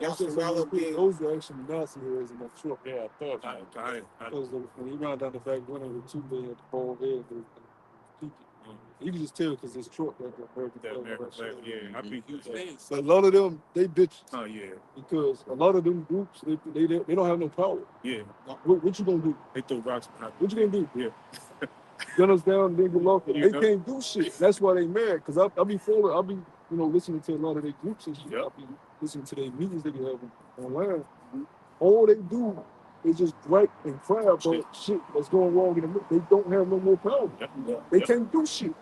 Those are actually Nazi heroes in that truck. Yeah, Because when he ran down the back window with 2 million bald head, you can just tell because this truck got the American flag. Yeah, I be But a lot of them, they bitches. Oh yeah. Because a lot of them groups, they don't have no power. Yeah. What you gonna do? They throw rocks behind. What you gonna do? Yeah. Gunners down, nigga local. They can't do shit. That's why they mad. Cause I be listening to a lot of their groups and shit. I be listening to their meetings they be having online. All they do is just gripe and cry about shit that's going wrong in the middle. They don't have no more power. They can't do shit.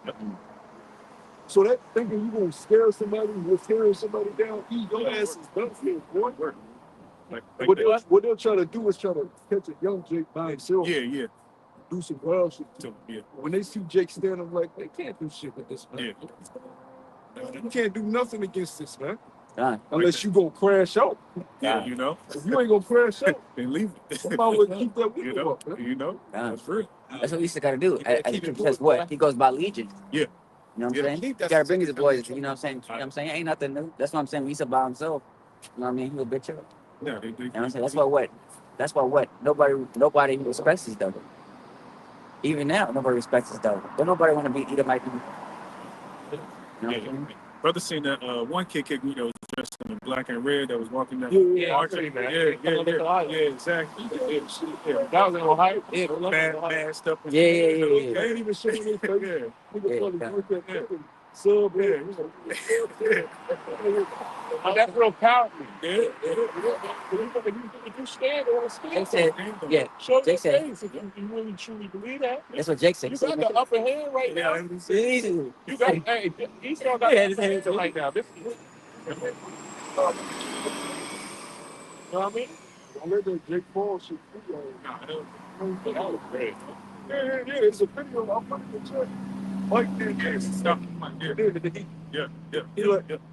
So that thinking you gonna scare somebody, you're tearing somebody down, your ass is done for, boy. What they'll try to do is try to catch a young Jake by himself. Yeah. Do some wild shit. Yeah. When they see Jake standing, like, they can't do shit with this, man. Yeah. You can't do nothing against this, man. Done. Unless you gonna crash out. Yeah, you know. If you ain't gonna crash out, Then leave it. somebody would keep that window up, man. You know. Done. That's real. That's what we still gotta do. keep it Because moving, what? He goes by legion. Yeah. You know what I'm saying? You That's gotta bring his exactly boys, what you know what I'm saying? You know what I'm saying? Ain't nothing new. That's what I'm saying. He's about himself. You know what I mean? He'll bitch up. Yeah, they You know what I'm saying? That's why nobody respects his devil. Even now, nobody respects his devil. But nobody wanna be Edomite. You know what I'm saying? Brother seen that one kid kick me that was dressed in black and red that was walking down. Yeah, Exactly. That was in Ohio. Yeah, Bad stuff. Yeah. They ain't even showing their face. Sub, But that's real powerful. Yeah. If you scared or Jake scared, said, yeah. show Jake your said, face if you really truly believe that. that's what Jake said. You got the upper hand right now. Easy. You got, hey, he's still got Yeah, the upper hand right now. This is, you know what I mean? Don't let that Jake Paul shit fool you. That was great. Yeah. It's a video. I'm putting the check. Like that, stuff.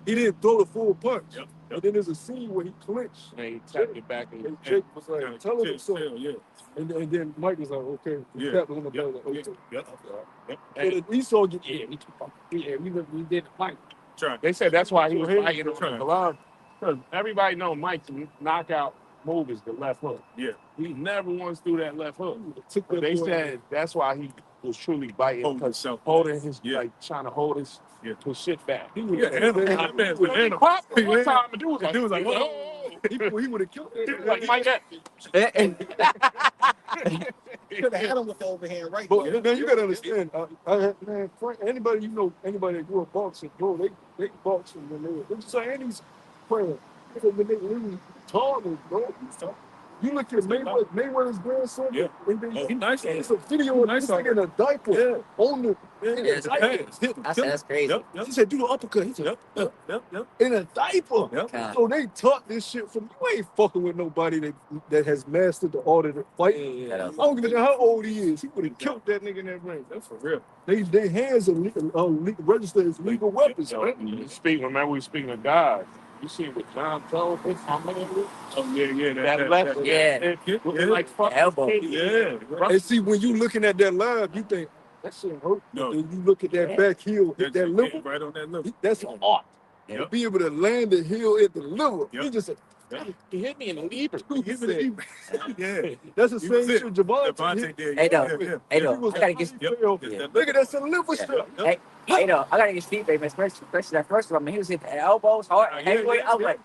He didn't throw the full punch. And then there's a scene where he clinched. And he tapped it back And Jake was like, tell him so. Yeah. And then Mike was like, okay. He tapped him on the belly. Like, okay. Yep. So then Esau get, we did the fight. They said that's why he was Trying. fighting on the glove. Because everybody know Mike's knockout move is the left hook. Yeah. He never once threw that left hook. Took that They boy said that's why he was truly biting, Holding because himself. holding his Yeah. like trying to hold his shit back. He would Yeah, that man was animal. Pop, one Yeah. time, the dude was like, The dude was like, oh. he would have killed He that. was like Mike that. Could have had him with the overhand right. But man, you gotta understand. Man, Frank, anybody that grew up boxing, bro, they boxing when they just like Andy's prayer. When they really taller, bro. You look at Mayweather's grandson. Yeah. He nice. It's a video of this nigga in a diaper. Yeah. On the That's crazy. He said, do the uppercut. He said, Yep. in a diaper. Yep. So they taught this shit from you. Ain't fucking with nobody that has mastered the art of the fight. I don't give a damn how old he is. He would have killed that nigga in that ring. That's for real. Their hands are registered as legal weapons, man. Remember we speaking of God. You see what John told us? Oh yeah. That left, Yeah. like fucking Elbow. Yeah. And see, when you looking at that live, you think that shit hurt. No. And you look at that back heel, hit that liver. Right on that liver. That's an art. Yeah. To be able to land the heel at the liver. Yep. He just said, he hit me in the liver. Yeah. that's the same was shit Javante Devontae did. Hey, though. Yeah. Hey, though. I gotta get. Nigga, that's a liver strip. Hey, though. I gotta get Steve, man. Especially that first one. I mean, he was hitting the elbows hard. Heavyweight. I was like,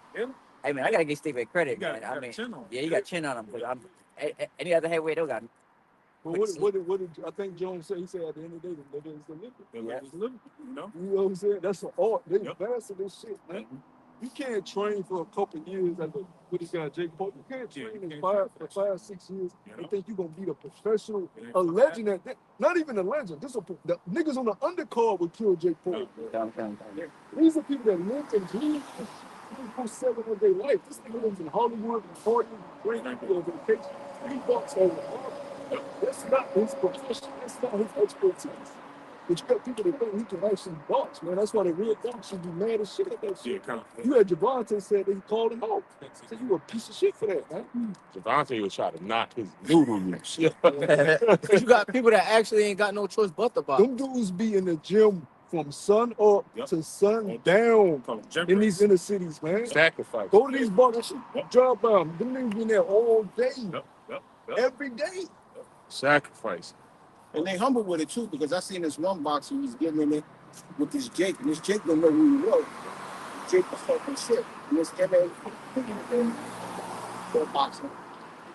hey, man, I gotta give Steve credit, man. I mean, you got chin on him. But any other heavyweight, they got. But what did I think Jones said? He said at the end of the day, the nigga is the liver. You know? You know what I'm saying? That's an art. They master this shit, man. You can't train for a couple of years like with this guy Jake Paul. You can't train in 5, 6 years and think you're gonna beat a professional, a legend that not even a legend. The niggas on the undercard would kill Jake Paul. These are people that live and breathe 24/7 of their life. This nigga lives in Hollywood and party, great people on vacation. He walks over. That's not his profession. That's not his expertise. But you got people that think he can actually box, man. That's why the real box should be mad as shit at that shit. You had Javante said that he called him out. Said you a piece of shit for that, man. Javante was trying to knock his noodle loose. You got people that actually ain't got no choice but to box. Them dudes be in the gym from sun up to sun down in these inner cities, man. Sacrifice. Go to these boxes, drive by them. Them niggas be there all day, every day. Sacrifice. And they humble with it too, because I seen this one boxer who was getting in it with this Jake, and this Jake didn't know who he was. Jake was fucking shit. And this MMA for boxing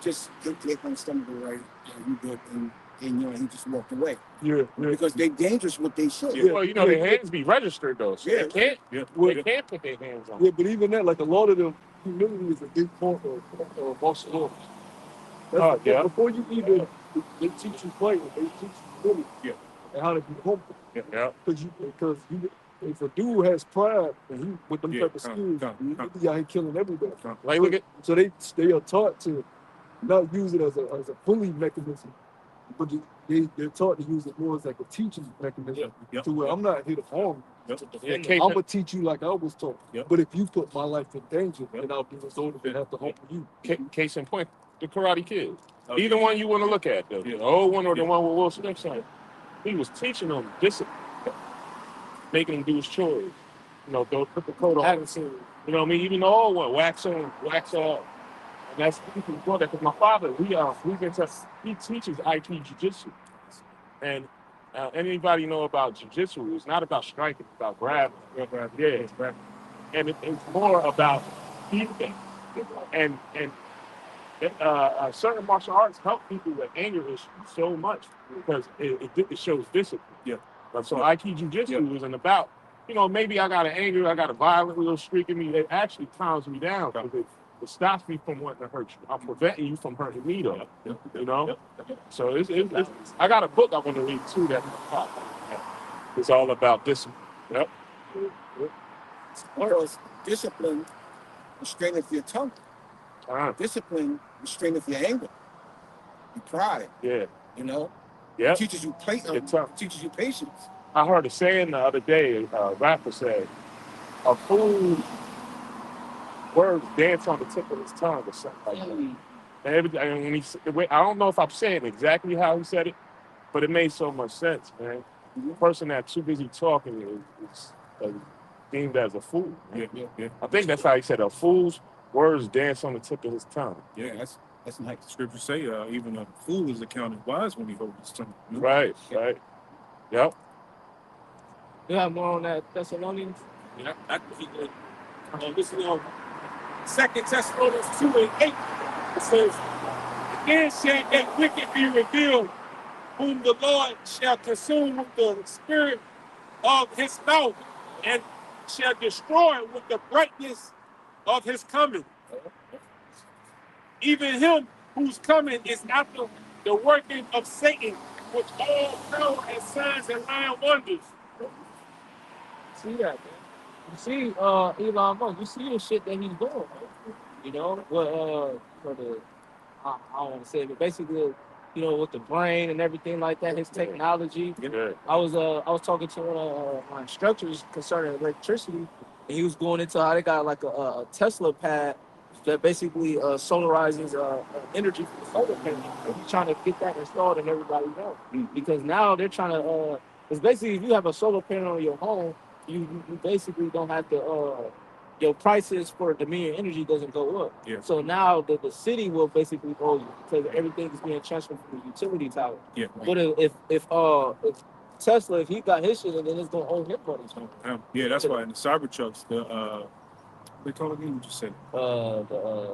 just hit Jake on the stomach right, and he did, and you know, he just walked away. Yeah. Because they dangerous with their shit. Well, you know, their hands be registered though, so they can't. They can't put their hands on. Yeah, but even that, like a lot of them, humility is a big part of martial arts. Before you even, they teach you fighting, they teach you humility, and how to be humble. Because if a dude has pride and he with them type of skills, he be out here killing everybody. So they are taught to not use it as a bully mechanism, but they're taught to use it more as like a teaching mechanism. To where I'm not here to harm you. I'm gonna teach you like I was taught. But if you put my life in danger, then I'll be resorted to have to humble you. Case in point, the Karate Kid. Either one you want to look at, the old one or the one with Will Smith saying, he was teaching them discipline, making him do his chores. You know, don't put the coat on. You know what I mean? Even the old one, wax on, wax off. And that's because my father, he teaches Aikido Jiu-Jitsu. And anybody know about Jiu-Jitsu, it's not about striking, it's about grabbing. And it's more about defense. And certain martial arts help people with anger issues so much because it shows discipline. So Aikido Jiu-Jitsu isn't about, you know, maybe I got an anger, I got a violent little streak in me. It actually calms me down because it stops me from wanting to hurt you. I'm preventing you from hurting me, though. You know? So I got a book I want to read, too, it's all about discipline. Because discipline restraineth your tongue. Discipline restraineth your anger, your pride. You know? It teaches you teaches you patience. I heard a saying the other day, a rapper said, a fool words dance on the tip of his tongue or something like that. And when I don't know if I'm saying exactly how he said it, but it made so much sense, man. The person that's too busy talking is deemed as a fool. Yeah. I think that's how he said, a fool's words dance on the tip of his tongue. Yeah, that's nice. The scriptures say even a fool is accounted wise when he holds his tongue. Right. Yep. You have more on that Thessalonians? Yeah, I can keep it. This is 2 Thessalonians 2:8. It says, "Again shall that wicked be revealed, whom the Lord shall consume with the spirit of his mouth, and shall destroy with the brightness of his coming. Even him whose coming is after the working of Satan, with all power and signs and lying wonders." See that, man. You see, Elon Musk, you see the shit that he's doing, man. You know, for the I don't want to say it, but basically, you know, with the brain and everything like that, his technology. Yeah. I was talking to one of my instructors concerning electricity, and he was going into how they got like a Tesla pad that basically solarizes energy from the solar panel. He's trying to get that installed and everybody know, because now they're trying to. It's basically, if you have a solar panel in your home, you basically don't have to. Your prices for Dominion Energy doesn't go up. Yeah. So now the city will basically owe you because everything is being transferred from the utility tower. Yeah. But if Tesla, if he got his shit, then it's gonna owe him money. Yeah, that's why in the Cybertrucks, they call it again, what you said?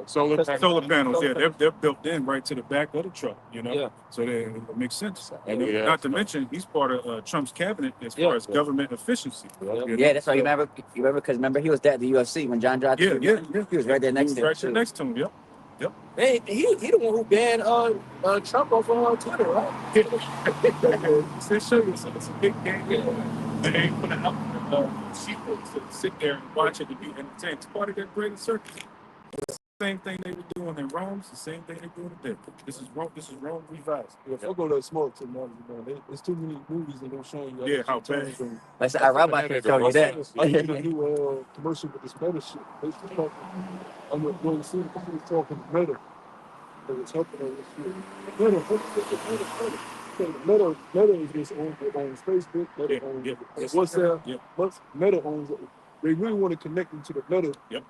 Solar panels, yeah, they're built in right to the back of the truck, you know? Yeah. So it makes sense. Yeah. Not to mention, he's part of Trump's cabinet as far as government efficiency. Yeah, that's why you remember because remember he was there at the UFC when John dropped. Yeah. He was right there next to him. Right there next to him, yep. Hey, he the one who banned Trump off of Twitter, right? They show you, so it's a big game. They ain't put out people to sit there and watch it to be entertained. It's part of their greater circus. It's the same thing they were doing in Rome. It's the same thing they're doing today. This is Rome revised. If I go to smoke tomorrow, there's too many movies that don't show you. Yeah, how bad. Like I robot can show you that. I'm gonna do a commercial with this meta shit. I'm going to see the company talking meta. It's helping on this shit. Meta is just owns Facebook. Meta owns WhatsApp. Meta owns it. They really want to connect into the meta. Yep.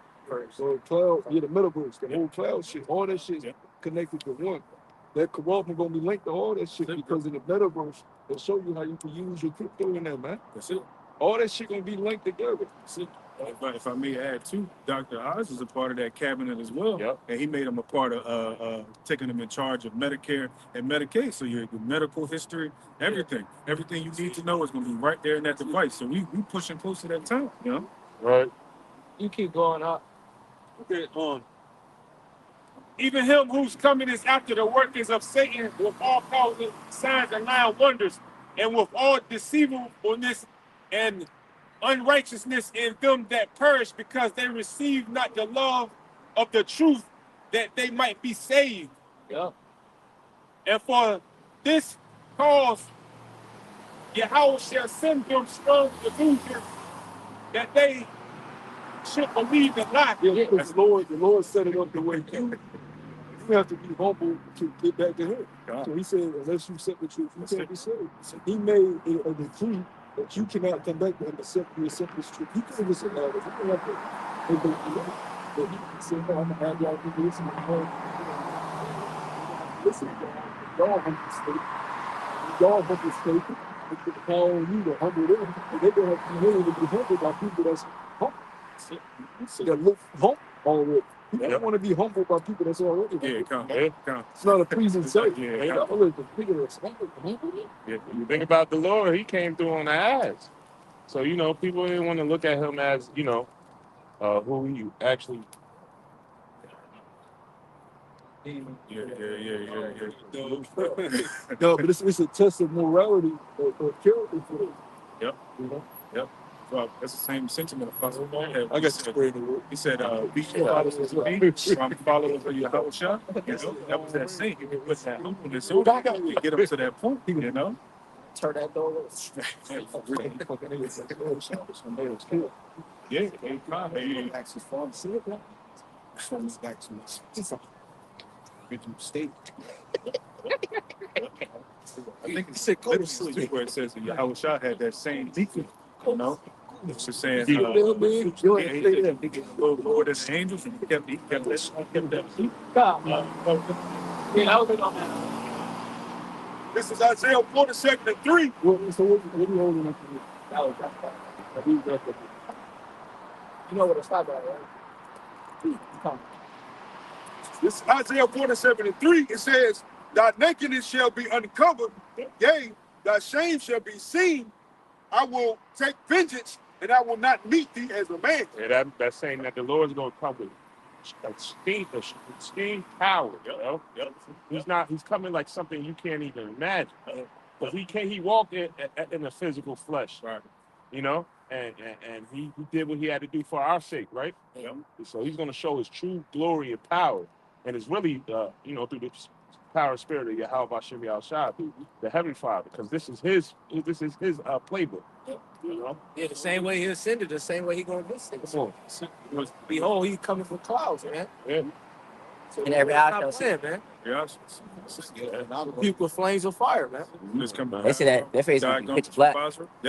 So cloud, the metaverse, the whole cloud shit, all that shit connected to one. That Corona gonna be linked to all that shit because in the metaverse, they'll show you how you can use your crypto in there, man. That's it. All that shit gonna be linked together. That's it. If I may add too, Dr. Oz was a part of that cabinet as well. Yep. And he made him a part of taking him in charge of Medicare and Medicaid. So your medical history, everything you need to know is going to be right there in that device. So we pushing close to that time, you know? Right. You keep going up. Okay, even him whose coming is after the workings of Satan with all powers, signs and lying wonders, and with all deceivableness and unrighteousness in them that perish, because they receive not the love of the truth, that they might be saved. Yeah. And for this cause, Yahweh shall send them strong delusions that they should believe the lie. Yeah, because the Lord set it up the way you have to be humble to get back to him. God. So he said, unless you accept the truth, you can't be saved. He made a decree that you cannot come back to him except you accept this truth. He could have just said, no, you don't have to. But he said, no, I'm going to have y'all do this. Listen, y'all humble state. It's the power on you to humble them. And they're going to have to be willing to be humbled by people that's humble. That look humble already. You don't want to be humbled by people that's already humble. It's not a pleasing sight. You think about the Lord, he came through on the ass. So, you know, people didn't want to look at him as, you know, who he actually. No, but it's a test of morality or character for them. Yep. You know? Yep. Well, that's the same sentiment Apostle Paul had. I guess it's great. He said, be followers of me, I'm followers of Yahweh Shah. You know, that was that saying. You can put that humbleness on you get up to that point, you know? Turn that door off. Yeah, So it's back to state. I think it's where it says that Yahushua had that same deacon, you know? It's just saying, Lord and the angels, and he kept that. This is Isaiah 47:3. So what are you holding up to? You know what it's talking about, right? This is Isaiah 47:3. It says, thy nakedness shall be uncovered, yea, thy shame shall be seen. I will take vengeance, and I will not meet thee as a man. Yeah, that's saying that the Lord's going to come with extreme power. You know? He's coming like something you can't even imagine. Because he walked in the physical flesh. Right. You know? And he did what he had to do for our sake, right? Yep. So he's going to show his true glory and power. And it's really, through the power and spirit of Yahweh Hashem Yahushua, the Heavenly Father, because this is his playbook. You know? Yeah, the same way he ascended, the same way he going to descend. Behold, he's coming from clouds, man. Yeah. So And every eye shall see, man. Yes. People with flames of fire, man. They say that their face will be pitch black.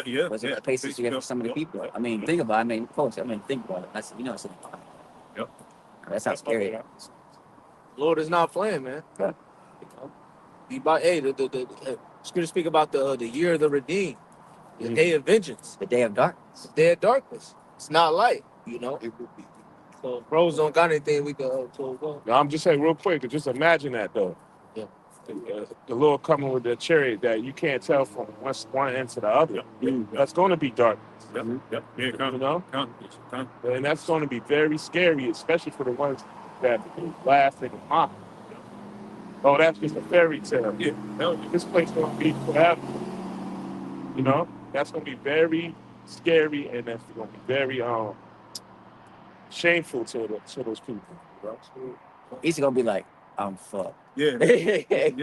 Yeah. Was it the places you get for some of the people? I mean, think about it. I mean, of course, think about it. That's, it's Yep. That sounds scary. Lord is not playing, man. Yeah. The scripture speak about the year of the redeemed, the day of vengeance, The day of darkness. the day of darkness. It's not light, you know. So bros don't got anything we can go. Now, I'm just saying real quick, just imagine that, though. Yeah. The Lord coming with the chariot that you can't tell from one end to the other. That's going to be darkness. Yep. Yeah, you know? And that's going to be very scary, especially for the ones that laugh and mock. Oh, that's just a fairy tale. Yeah. No, this place going to be forever. You know? That's going to be very scary, and that's going to be very shameful to those people. You know? He's gonna be like, I'm fucked. Yeah. And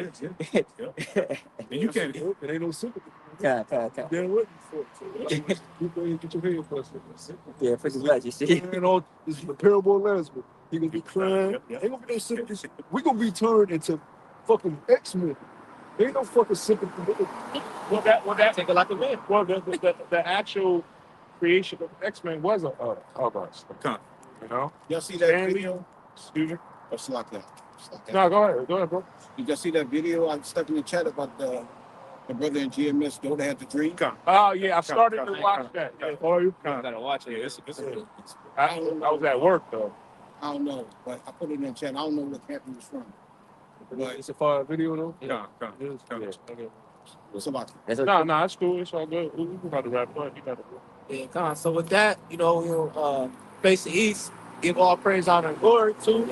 you can't. It ain't no sympathy. Yeah. They're waiting for it. You get your head busted. Yeah, pretty much. You see. And all this is the parable of Lazarus. He gonna be crying. Ain't gonna be no sympathy. We gonna be turned into fucking X-Men. Ain't no fucking sympathy. Well, that Take it like a man. Well, the actual creation of X-Men was of us. You know? Y'all see that video? Excuse me? Or slack that? No, go ahead, bro. You just see that video I stuck in the chat about the brother in GMS daughter had the dream? Oh, yeah, I started to watch that. Yeah, You gotta watch it. I was at work, though. I don't know, but I put it in the chat. I don't know what camp he was from. But It's a fire video though. Yeah. what's about it? No, it's cool. It's all good. We about to wrap up. You got to go. Yeah, come on. So with that, face the east, give all praise, honor, and glory to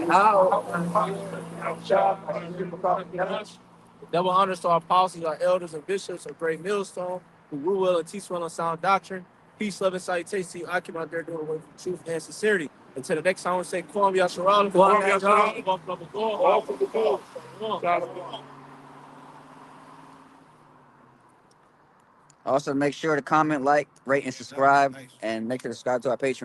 double honors to our apostles, our elders, and bishops of Great Millstone, who rule well and teach well on sound doctrine. Peace, love, and salutation to you. I keep out there doing the work of truth and sincerity. Until the next time, we say, Kwam Yasharal, Also, make sure to comment, like, rate, and subscribe, and make sure to subscribe to our Patreon.